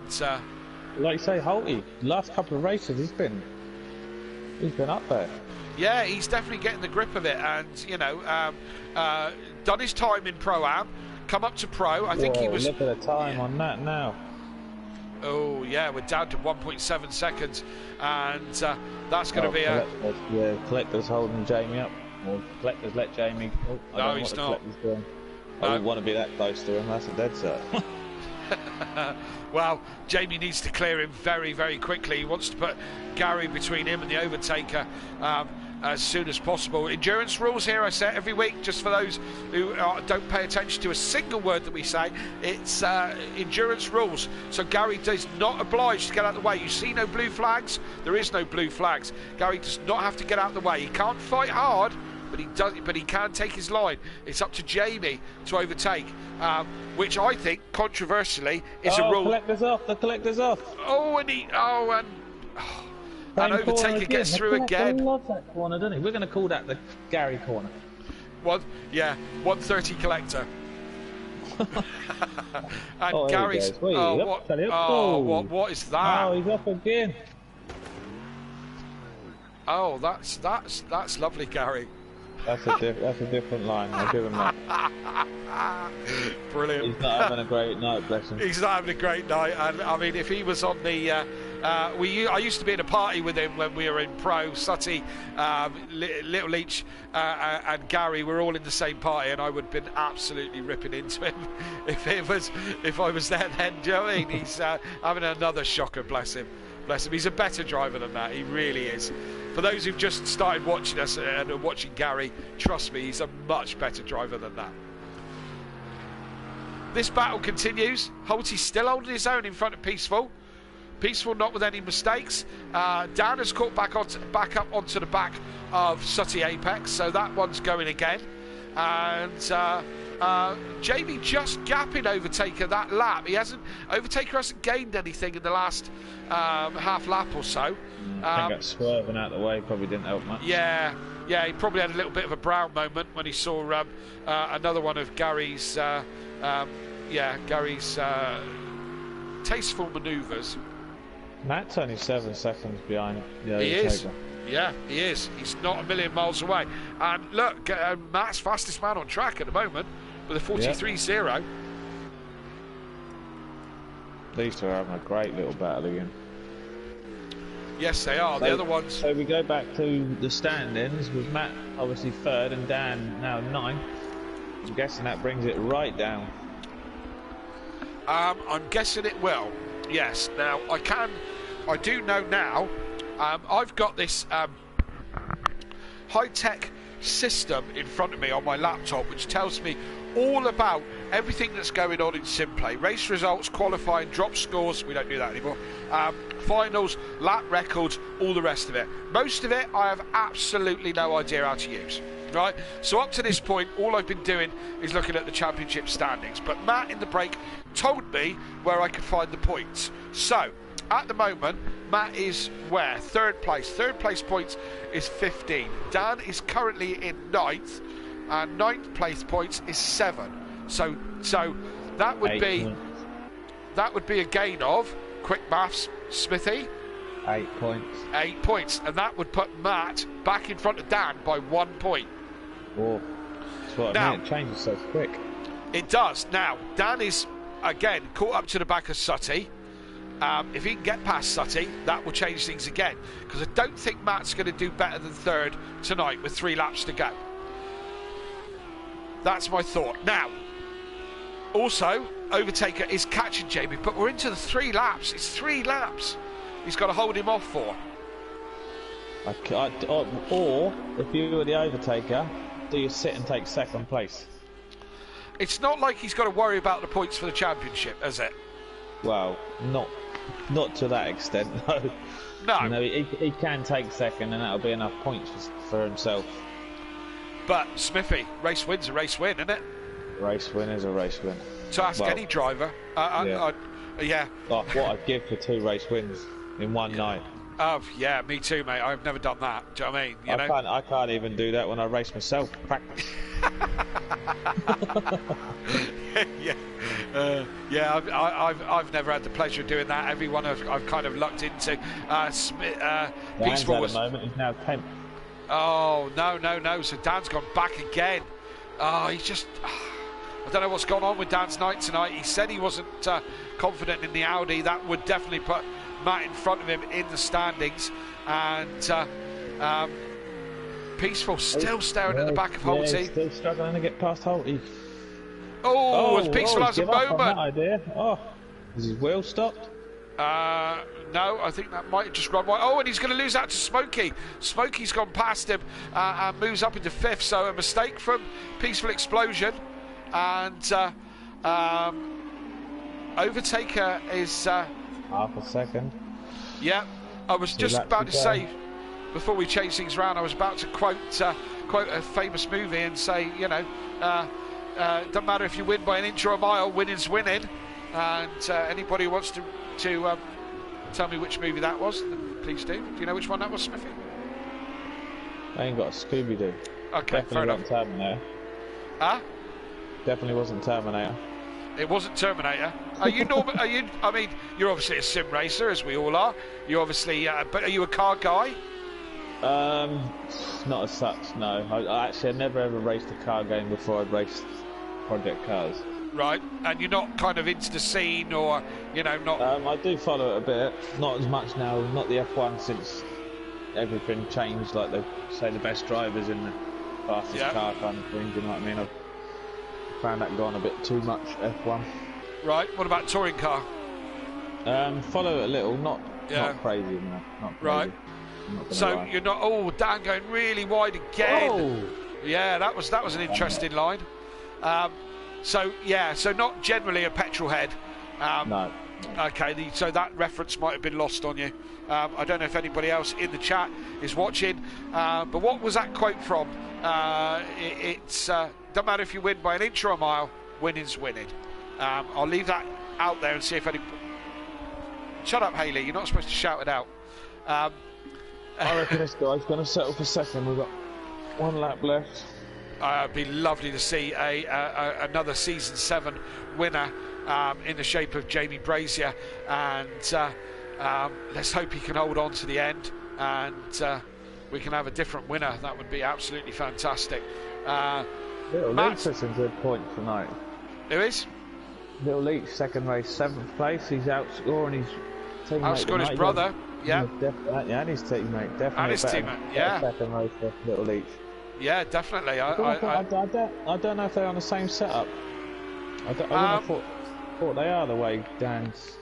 like you say, Holty, last couple of races he's been up there. Yeah, he's definitely getting the grip of it, and you know, done his time in Pro-Am, come up to Pro. I think he was. Look at the time on that now. Oh yeah, we're down to 1.7 seconds, and that's going to be a. Yeah, Collector's holding Jamie up. Or Collector's let Jamie. Oh, I don't know he's what not. Doing. I wouldn't want to be that close to him. That's a dead set. Well, Jamie needs to clear him very, very quickly. He wants to put Gary between him and the overtaker as soon as possible. Endurance rules here, I say every week, just for those who don't pay attention to a single word that we say. It's endurance rules. So Gary is not obliged to get out of the way. You see no blue flags? There is no blue flags. Gary does not have to get out of the way. He can't fight hard, but he does. But he can take his line. It's up to Jamie to overtake, which I think, controversially, is a rule. The collector's off. And overtaker gets through again. He loves that corner, doesn't he? We're going to call that the Gary corner. 130 collector. And Gary's. What is that? Oh, he's off again. Oh, that's lovely, Gary. That's a different line. I'll give him that. Brilliant. He's not having a great night, bless him. He's not having a great night, and I mean, if he was on the, I used to be in a party with him when we were in Pro. Sutty, Little Leach, and Gary were all in the same party, and I would have been absolutely ripping into him if I was there then. Do you know what I mean? He's having another shocker, bless him. Bless him. He's a better driver than that. He really is. For those who've just started watching us and are watching Gary, trust me, he's a much better driver than that. This battle continues. Holty's still holding his own in front of Peaceful. Peaceful not with any mistakes. Dan has caught back up onto the back of Sutty Apex, so that one's going again. And Jamie just gapping Overtaker that lap. Overtaker hasn't gained anything in the last half lap or so. I think that swerving out of the way probably didn't help much. Yeah, he probably had a little bit of a Brown moment when he saw another one of Gary's tasteful manoeuvres. Matt's only 7 seconds behind. He is. Yeah, he is. He's not a million miles away. And look, Matt's fastest man on track at the moment with a 43.0. These two are having a great little battle again. Yes, they are. The other ones. So we go back to the standings with Matt obviously 3rd and Dan now 9th. I'm guessing that brings it right down. I'm guessing it will. Yes. Now I do know now. I've got this high-tech system in front of me on my laptop which tells me all about everything that's going on in Simplay, race results, qualifying, drop scores, we don't do that anymore, finals, lap records, all the rest of it. Most of it I have absolutely no idea how to use. Right, so up to this point, all I've been doing is looking at the championship standings. But Matt in the break told me where I could find the points. So at the moment, Matt is where? Third place. Third place points is 15. Dan is currently in 9th, and 9th place points is 7. So that would be a gain of, quick maths, Smithy. 8 points. 8 points, and that would put Matt back in front of Dan by 1 point. Oh, that's what I mean. It changes so quick. It does. Now, Dan is, again, caught up to the back of Sutty. If he can get past Sutty, that will change things again. Because I don't think Matt's going to do better than third tonight with 3 laps to go. That's my thought. Now, also, Overtaker is catching Jamie, but we're into the 3 laps. It's 3 laps he's got to hold him off for. Or, if you were the Overtaker, do you sit and take 2nd place? It's not like he's got to worry about the points for the championship, is it? Well, not to that extent, no. No. You know, he can take 2nd, and that'll be enough points for himself. But, Smithy, race win's a race win, isn't it? Race win is a race win. To ask any driver. Yeah. Oh, what I'd give for 2 race wins in one night. Oh, yeah, me too, mate. I've never done that. Do you know what I mean? I can't even do that when I race myself. Practice. I've never had the pleasure of doing that. Everyone I've kind of lucked into. Peaceful at the moment, he's now 10th. Oh, no. So Dan's gone back again. Oh, he's just... I don't know what's gone on with Dan's night tonight. He said he wasn't confident in the Audi. That would definitely put Matt in front of him in the standings. And Peaceful still staring at the back of Holty. He's still struggling to get past Holty. As Peaceful has a moment. Is his wheel stopped? No, I think that might have just run wide. Oh, and he's going to lose out to Smokey. Smokey's gone past him and moves up into 5th. So a mistake from Peaceful Explosion. And Overtaker is half a second. Yeah, I was just about to say, before we change things around, I was about to quote a famous movie and say, doesn't matter if you win by an inch or a mile, winning's winning. And anybody who wants to tell me which movie that was, then please do. Do you know which one that was, Smithy? I ain't got a Scooby-Doo. Okay, fair enough. Terminator. Huh? Definitely wasn't Terminator. It wasn't Terminator. Are you normal? I mean, you're obviously a sim racer, as we all are. You obviously, but are you a car guy? Not as such. No. I never ever raced a car game before I'd raced project cars. Right, and you're not kind of into the scene, or not. I do follow it a bit. Not as much now. Not the F1 since everything changed. Like they say, the best drivers in the fastest car kind of thing. You know what I mean? I've found that gone a bit too much, F1. Right, what about touring car? Follow it a little, not crazy, no, not crazy. Right. So you're not. Oh, Dan going really wide again. Oh. Yeah, that was an interesting line. So not generally a petrol head. No. Okay, so that reference might have been lost on you. I don't know if anybody else in the chat is watching, but what was that quote from? It's doesn't matter if you win by an inch or a mile, winning's winning. I'll leave that out there and see if any... Shut up, Hayley, you're not supposed to shout it out. I reckon this guy's going to settle for 2nd. We've got 1 lap left. It'd be lovely to see another Season 7 winner in the shape of Jamie Brazier, and let's hope he can hold on to the end, and we can have a different winner. That would be absolutely fantastic. Little Leach has some good points tonight. Who is? Little Leach, 2nd race, 7th place. He's outscoring his teammate. Outscored his brother, yeah, and his teammate, definitely. And his teammate, yeah. 2nd race for Little Leach. Yeah, definitely. I don't know if they're on the same setup. I thought they are the way Dan's.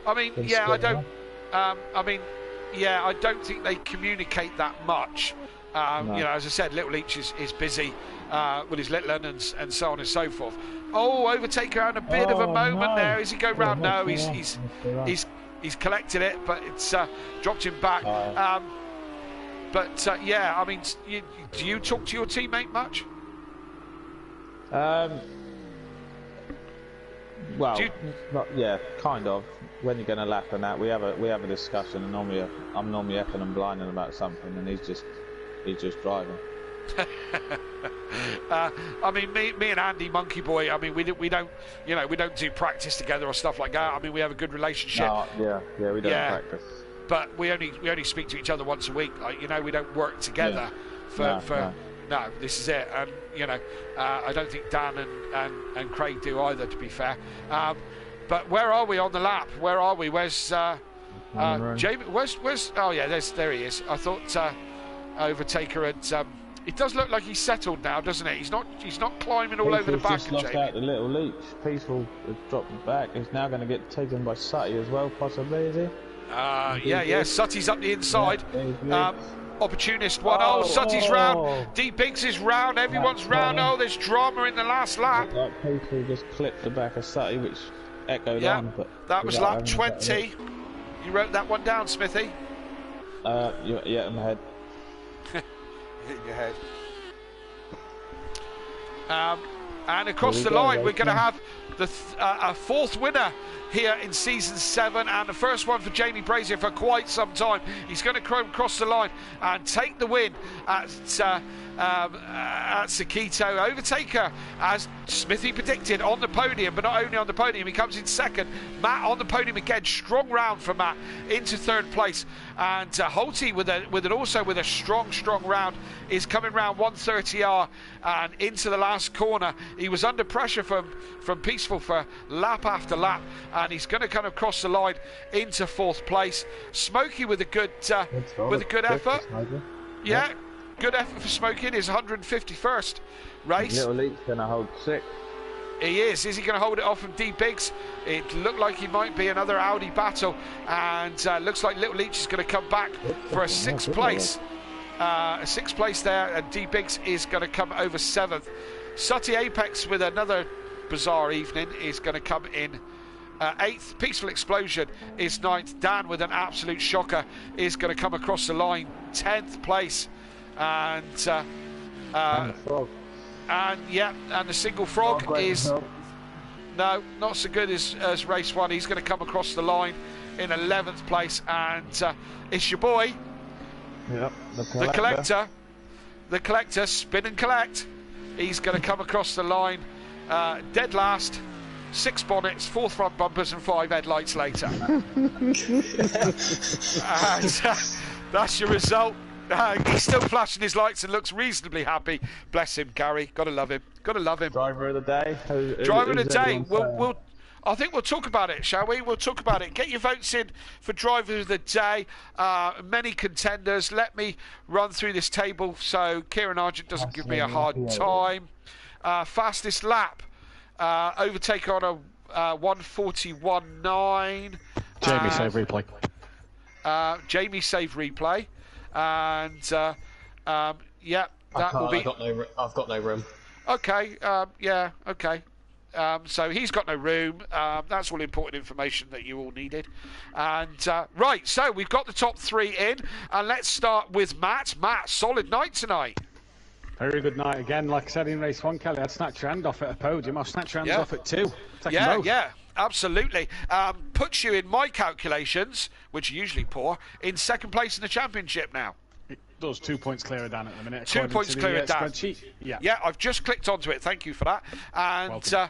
I mean, I don't think they communicate that much. You know, as I said, Little Leach is busy with his little un and so on and so forth. Oh, Overtaker had a bit of a moment there. Is he going round? No, he's collected it, but it's dropped him back. But yeah, I mean, do you talk to your teammate much? Well, yeah, kind of. When you're going to lap and that, we have a discussion, and I'm normally effing and blinding about something, and he's just driving. I mean, me and Andy Monkey Boy. I mean, we don't do practice together or stuff like that. I mean, we have a good relationship. No, yeah, we don't practice. But we only speak to each other once a week. Like, you know, we don't work together No, this is it. And you know, I don't think Dan and Craig do either, to be fair. But where are we on the lap? Where are we? Where's Jamie? Where's? Oh yeah, there he is. I thought Overtaker had. It does look like he's settled now, doesn't it? He's not climbing all over the back. Just lost out the Little Leach. Peaceful has dropped back. He's now going to get taken by Sutty as well, possibly, is he? Yeah. Sutty's up the inside. Opportunist one. Oh, Sutty's round. D Biggs is round. Everyone's round. Oh, there's drama in the last lap. Like Peaceful just clipped the back of Sutty, which echoed on. But that was lap 20. You wrote that one down, Smithy? Yeah, in my head. In your head. And across the line, we're going to have a fourth winner here in Season 7, and the first one for Jamie Brazier for quite some time. He's going to come across the line and take the win at Sakitto. Overtaker, as Smithy predicted, on the podium, but not only on the podium, he comes in second. Matt on the podium again. Strong round for Matt into third place, and Holty with a strong round is coming round 130R and into the last corner. He was under pressure from Peaceful for lap after lap, and he's going to come across the line into fourth place. Smokey with a good effort. Yeah. Good effort for Smokey in his 151st race. Little Leach going to hold 6th. He is. Is he going to hold it off from D Biggs? It looked like he might be another Audi battle, and looks like Little Leach is going to come back for a 6th place. A 6th place there, and D Biggs is going to come over 7th. Sutty Apex with another bizarre evening is going to come in 8th. Peaceful Explosion is 9th. Dan with an absolute shocker is going to come across the line 10th place. And the single frog is no, not so good as race 1. He's going to come across the line in 11th place, and it's your boy, the collector, spin and collect. He's going to come across the line dead last. 6 bonnets, 4 front bumpers, and 5 headlights later. And that's your result. He's still flashing his lights and looks reasonably happy. Bless him, Gary. Gotta love him. Driver of the day. Driver of the day. I think we'll talk about it, shall we? We'll talk about it. Get your votes in for driver of the day. Many contenders. Let me run through this table so Kieran Argent doesn't give me a hard time. Fastest lap. Overtake on a 1:41.9. Jamie save replay. Jamie save replay. And that will be. I've got no room. Okay. Okay. So he's got no room. That's all important information that you all needed. And right, so we've got the top 3 in, and let's start with Matt. Matt, solid night tonight. Very good night again. Like I said in race 1, Kelly, I'd snatch your hand off at a podium. I'll snatch your hands off at 2. Yeah, absolutely. Puts you in my calculations, which are usually poor, in 2nd place in the championship now. It does. 2 points clearer down at the minute. 2 points clearer down. Yeah, I've just clicked onto it. Thank you for that. And so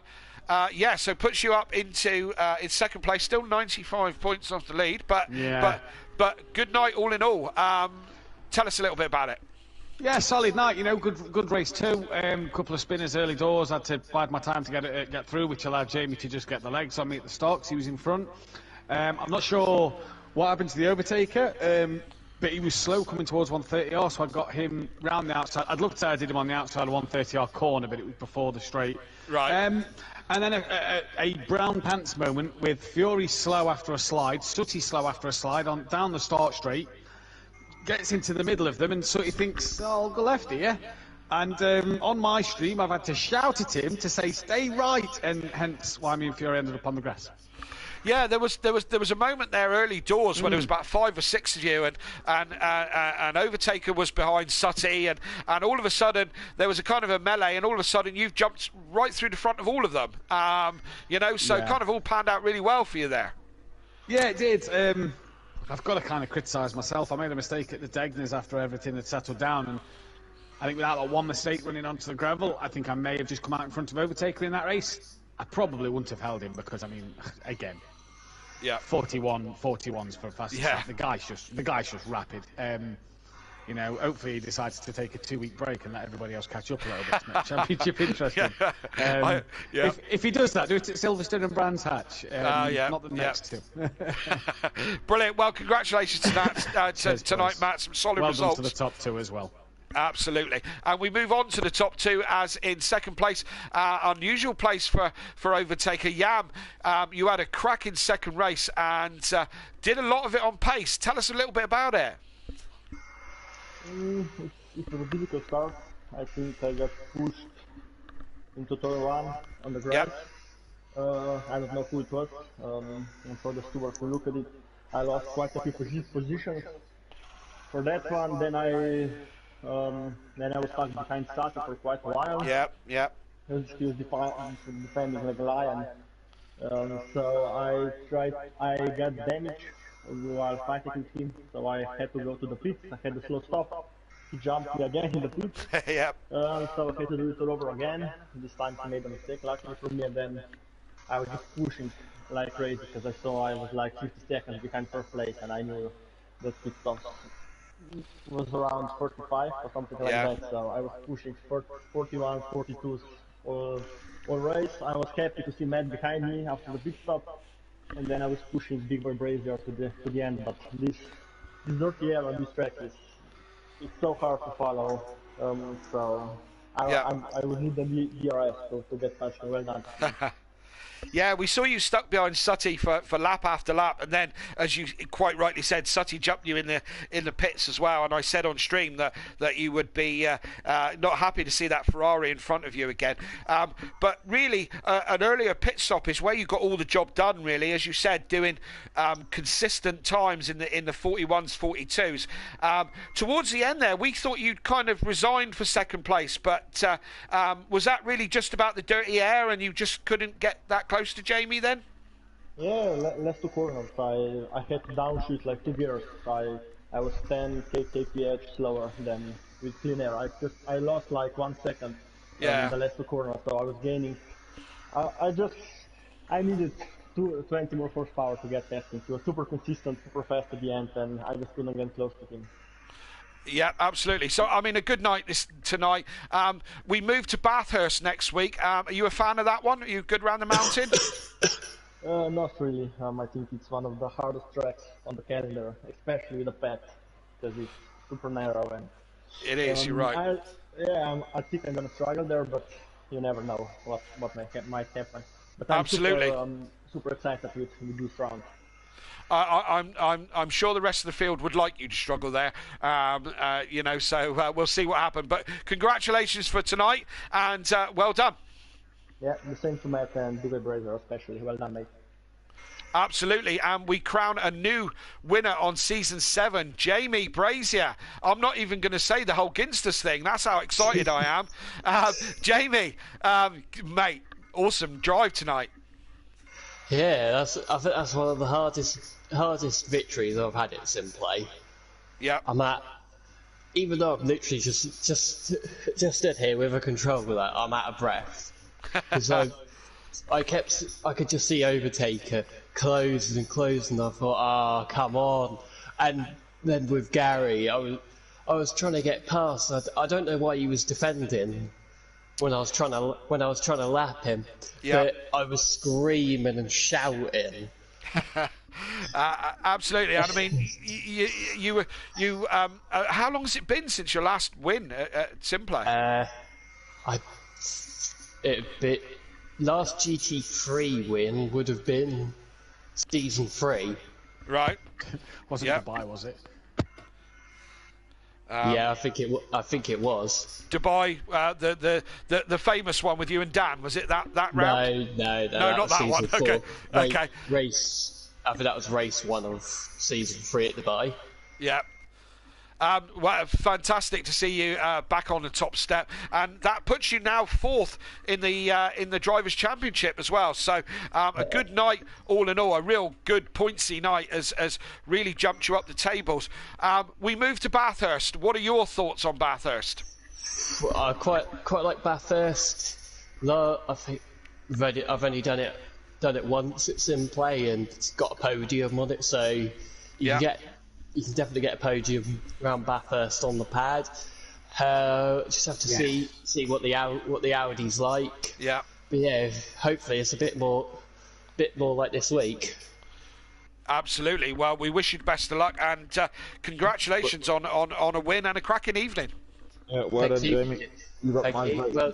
puts you up into in 2nd place. Still 95 points off the lead, but good night all in all. Tell us a little bit about it. Yeah, solid night. You know, good race 2. Couple of spinners early doors. Had to bide my time to get through, which allowed Jamie to just get the legs on me at the stocks. He was in front. I'm not sure what happened to the Overtaker, but he was slow coming towards 130R, so I got him round the outside. I'd looked at I did him on the outside of 130R corner, but it was before the straight. Right. And then a brown pants moment with Fury slow after a slide, Sutty slow after a slide down the start straight. gets into the middle of them, and so he thinks, oh, I'll go left here. And on my stream, I've had to shout at him to say, stay right, and hence why me and Fury ended up on the grass. Yeah, there was a moment there early doors when there was about 5 or 6 of you, and Overtaker was behind Sutty, and all of a sudden there was a kind of a melee, and all of a sudden you've jumped right through the front of all of them. So kind of all panned out really well for you there. Yeah, it did. I've got to kind of criticise myself. I made a mistake at the Degners after everything had settled down, and I think without that one mistake running onto the gravel, I think I may have just come out in front of Overtaker in that race. I probably wouldn't have held him because, I mean, again, 41's for a fast start. The guy's just rapid. Hopefully he decides to take a 2-week break and let everybody else catch up a little bit to make championship interesting. If he does that, do it at Silverstone and Brands Hatch. Not the next two. Brilliant. Well, congratulations to that tonight, Matt. Some solid results. Well done to the top two as well. Absolutely. And we move on to the top two, as in second place, unusual place for Overtaker. Yam, you had a cracking second race and did a lot of it on pace. Tell us a little bit about it. It was a difficult start. I think I got pushed into turn 1 on the grass. I don't know who it was. And for the steward to look at it, I lost quite a few positions for that one. Then I was stuck behind Saki for quite a while. He was defending like a lion. So I got damage while fighting with him, so I had to go to the pits. I had a slow stop. He jumped me again in the pits. So I had to do it all over again. This time he made a mistake, luckily for me, and then I was just pushing like crazy because I saw I was like 50 seconds behind first place, and I knew that pit stop was around 45 or something like that. So I was pushing 41, 42 all race. I was happy to see Matt behind me after the pit stop. And then I was pushing Big Boy Brazier to the end, but this dirty air on this track it's so hard to follow. So I would need the DRS to get past. Well done. Yeah, we saw you stuck behind Sutty for lap after lap, and then, as you quite rightly said, Sutty jumped you in the pits as well. And I said on stream that you would be not happy to see that Ferrari in front of you again. But really, an earlier pit stop is where you got all the job done. Really, as you said, doing consistent times in the 41s, 42s. Towards the end there, we thought you'd kind of resigned for second place, but was that really just about the dirty air, and you just couldn't get that close to Jamie then? Yeah, last 2 corners. I had to downshoot like 2 gears. I was 10 kph slower than with clean air. I lost like 1 second in the last 2 corners, so I was gaining. I needed 20 more horsepower to get past him. He was super consistent, super fast at the end, and I just couldn't get close to him. Yeah, absolutely. So, I mean, a good night tonight. We move to Bathurst next week. Are you a fan of that one? Are you good around the mountain? Not really. I think it's one of the hardest tracks on the calendar, especially with the pet, because it's super narrow. And it is, you're right. I think I'm going to struggle there, but you never know what might happen. But I'm super excited with this round. I'm sure the rest of the field would like you to struggle there, so we'll see what happens. But congratulations for tonight, and well done. Yeah, the same to Matt and Big Brazier especially. Well done, mate. Absolutely, and we crown a new winner on Season 7, Jamie Brazier. I'm not even going to say the whole Ginsters thing. That's how excited I am. Jamie, mate, awesome drive tonight. Yeah, I think that's one of the hardest victories I've had at Simplay. Yeah. Even though I'm literally just stood here with a controller, I'm out of breath. Because I could just see Overtaker close and close, and I thought, oh, come on. And then with Gary, I was trying to get past. I don't know why he was defending when I was trying to lap him. But I was screaming and shouting. Absolutely, and I mean, you how long has it been since your last win at Simplay? Last GT3 win would have been Season 3. Right. Wasn't Dubai, was it? Yeah, I think it was Dubai, the famous one with you and Dan. Was it that round? No, not that one. Four. Okay. Race. I think that was race 1 of season 3 at Dubai. Yeah. Well, fantastic to see you back on the top step, and that puts you now 4th in the Drivers' Championship as well. So a good night all in all, a real good pointsy night has really jumped you up the tables. We move to Bathurst. What are your thoughts on Bathurst? Well, I quite like Bathurst. No, I think I've only done it once at Simplay, and it's got a podium on it, so you can definitely get a podium around Bathurst on the pad. Just have to see what the Audi's like. Yeah. But yeah, hopefully it's a bit more like this week. Absolutely. Well, we wish you the best of luck, and congratulations on a win and a cracking evening. Yeah, well done, Jamie. You got my vote. Well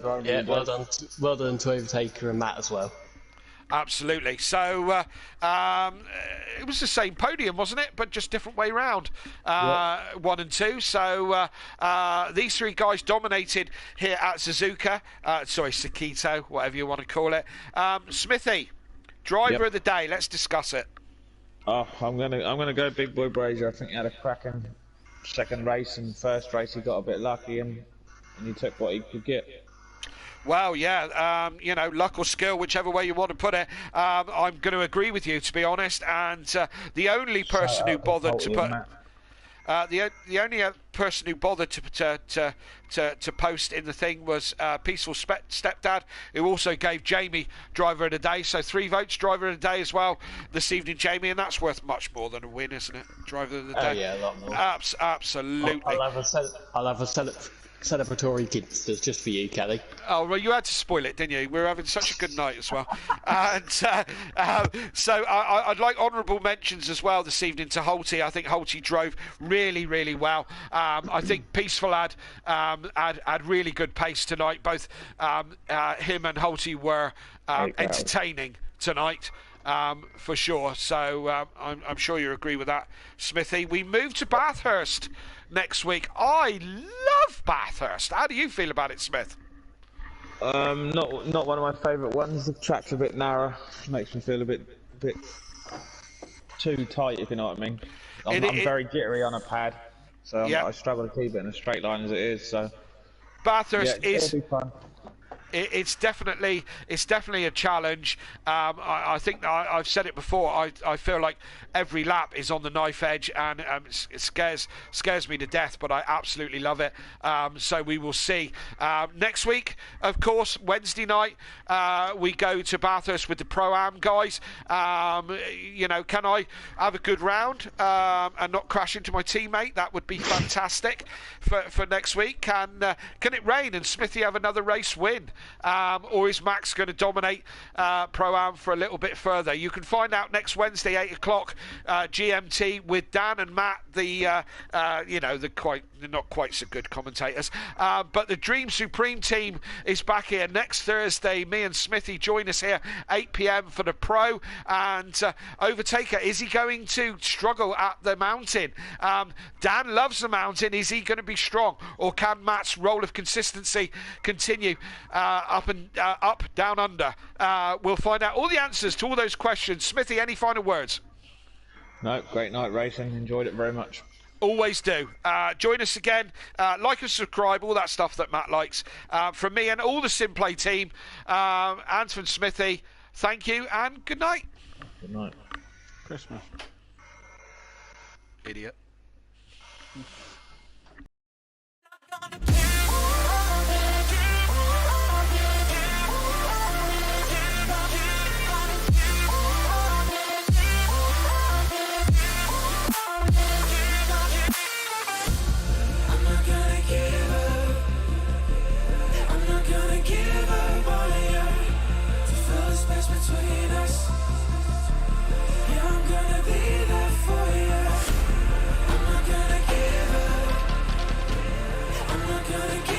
done to Overtaker and Matt as well. Absolutely. So it was the same podium, wasn't it? But just different way round, 1 and 2. So these 3 guys dominated here at Sakitto, whatever you want to call it. Smithy, driver of the day. Let's discuss it. Oh, I'm gonna go Big Boy Brazier. I think he had a cracking second race, and first race he got a bit lucky, and he took what he could get. Well, yeah, luck or skill, whichever way you want to put it. I'm going to agree with you, to be honest. And the only person who bothered to put the only person who bothered to post in the thing was Peaceful Stepdad, who also gave Jamie driver of the day. So 3 votes, driver of the day as well this evening, Jamie, and that's worth much more than a win, isn't it? Driver of the day. Oh yeah, a lot more. Absolutely. I'll have a celebratory Ginsters just for you, Kelly. Oh, well, you had to spoil it, didn't you? We were having such a good night as well. And so I'd like honourable mentions as well this evening to Holty. I think Holty drove really, really well. I think Peaceful had really good pace tonight. Both him and Holty were entertaining tonight. For sure. So I'm sure you agree with that, Smithy. We move to Bathurst next week. I love Bathurst. How do you feel about it, Smith? Not one of my favourite ones. The track's a bit narrow. Makes me feel a bit too tight, if you know what I mean. I'm very jittery on a pad, so I struggle to keep it in a straight line as it is. So Bathurst is. It'll be fun. It's definitely a challenge. I think I've said it before. I feel like every lap is on the knife edge, and it scares me to death. But I absolutely love it. So we will see next week. Of course, Wednesday night we go to Bathurst with the Pro-Am guys. Can I have a good round and not crash into my teammate? That would be fantastic for next week. Can it rain and Smithy have another race win? Or is Max going to dominate Pro-Am for a little bit further? You can find out next Wednesday, 8 o'clock GMT with Dan and Matt, the not quite so good commentators. But the Dream Supreme team is back here next Thursday. Me and Smithy join us here 8 p.m. for the Pro. And Overtaker, is he going to struggle at the mountain? Dan loves the mountain. Is he going to be strong? Or can Matt's role of consistency continue up, down, under? We'll find out all the answers to all those questions. Smithy, any final words? No, great night racing. Enjoyed it very much. Always do. Join us again. Like and subscribe, all that stuff that Matt likes. From me and all the Simplay team, and from Smithy, thank you and good night. Good night. Christmas. Idiot. Between us, yeah, I'm gonna be there for you. I'm not gonna give up. I'm not gonna give up.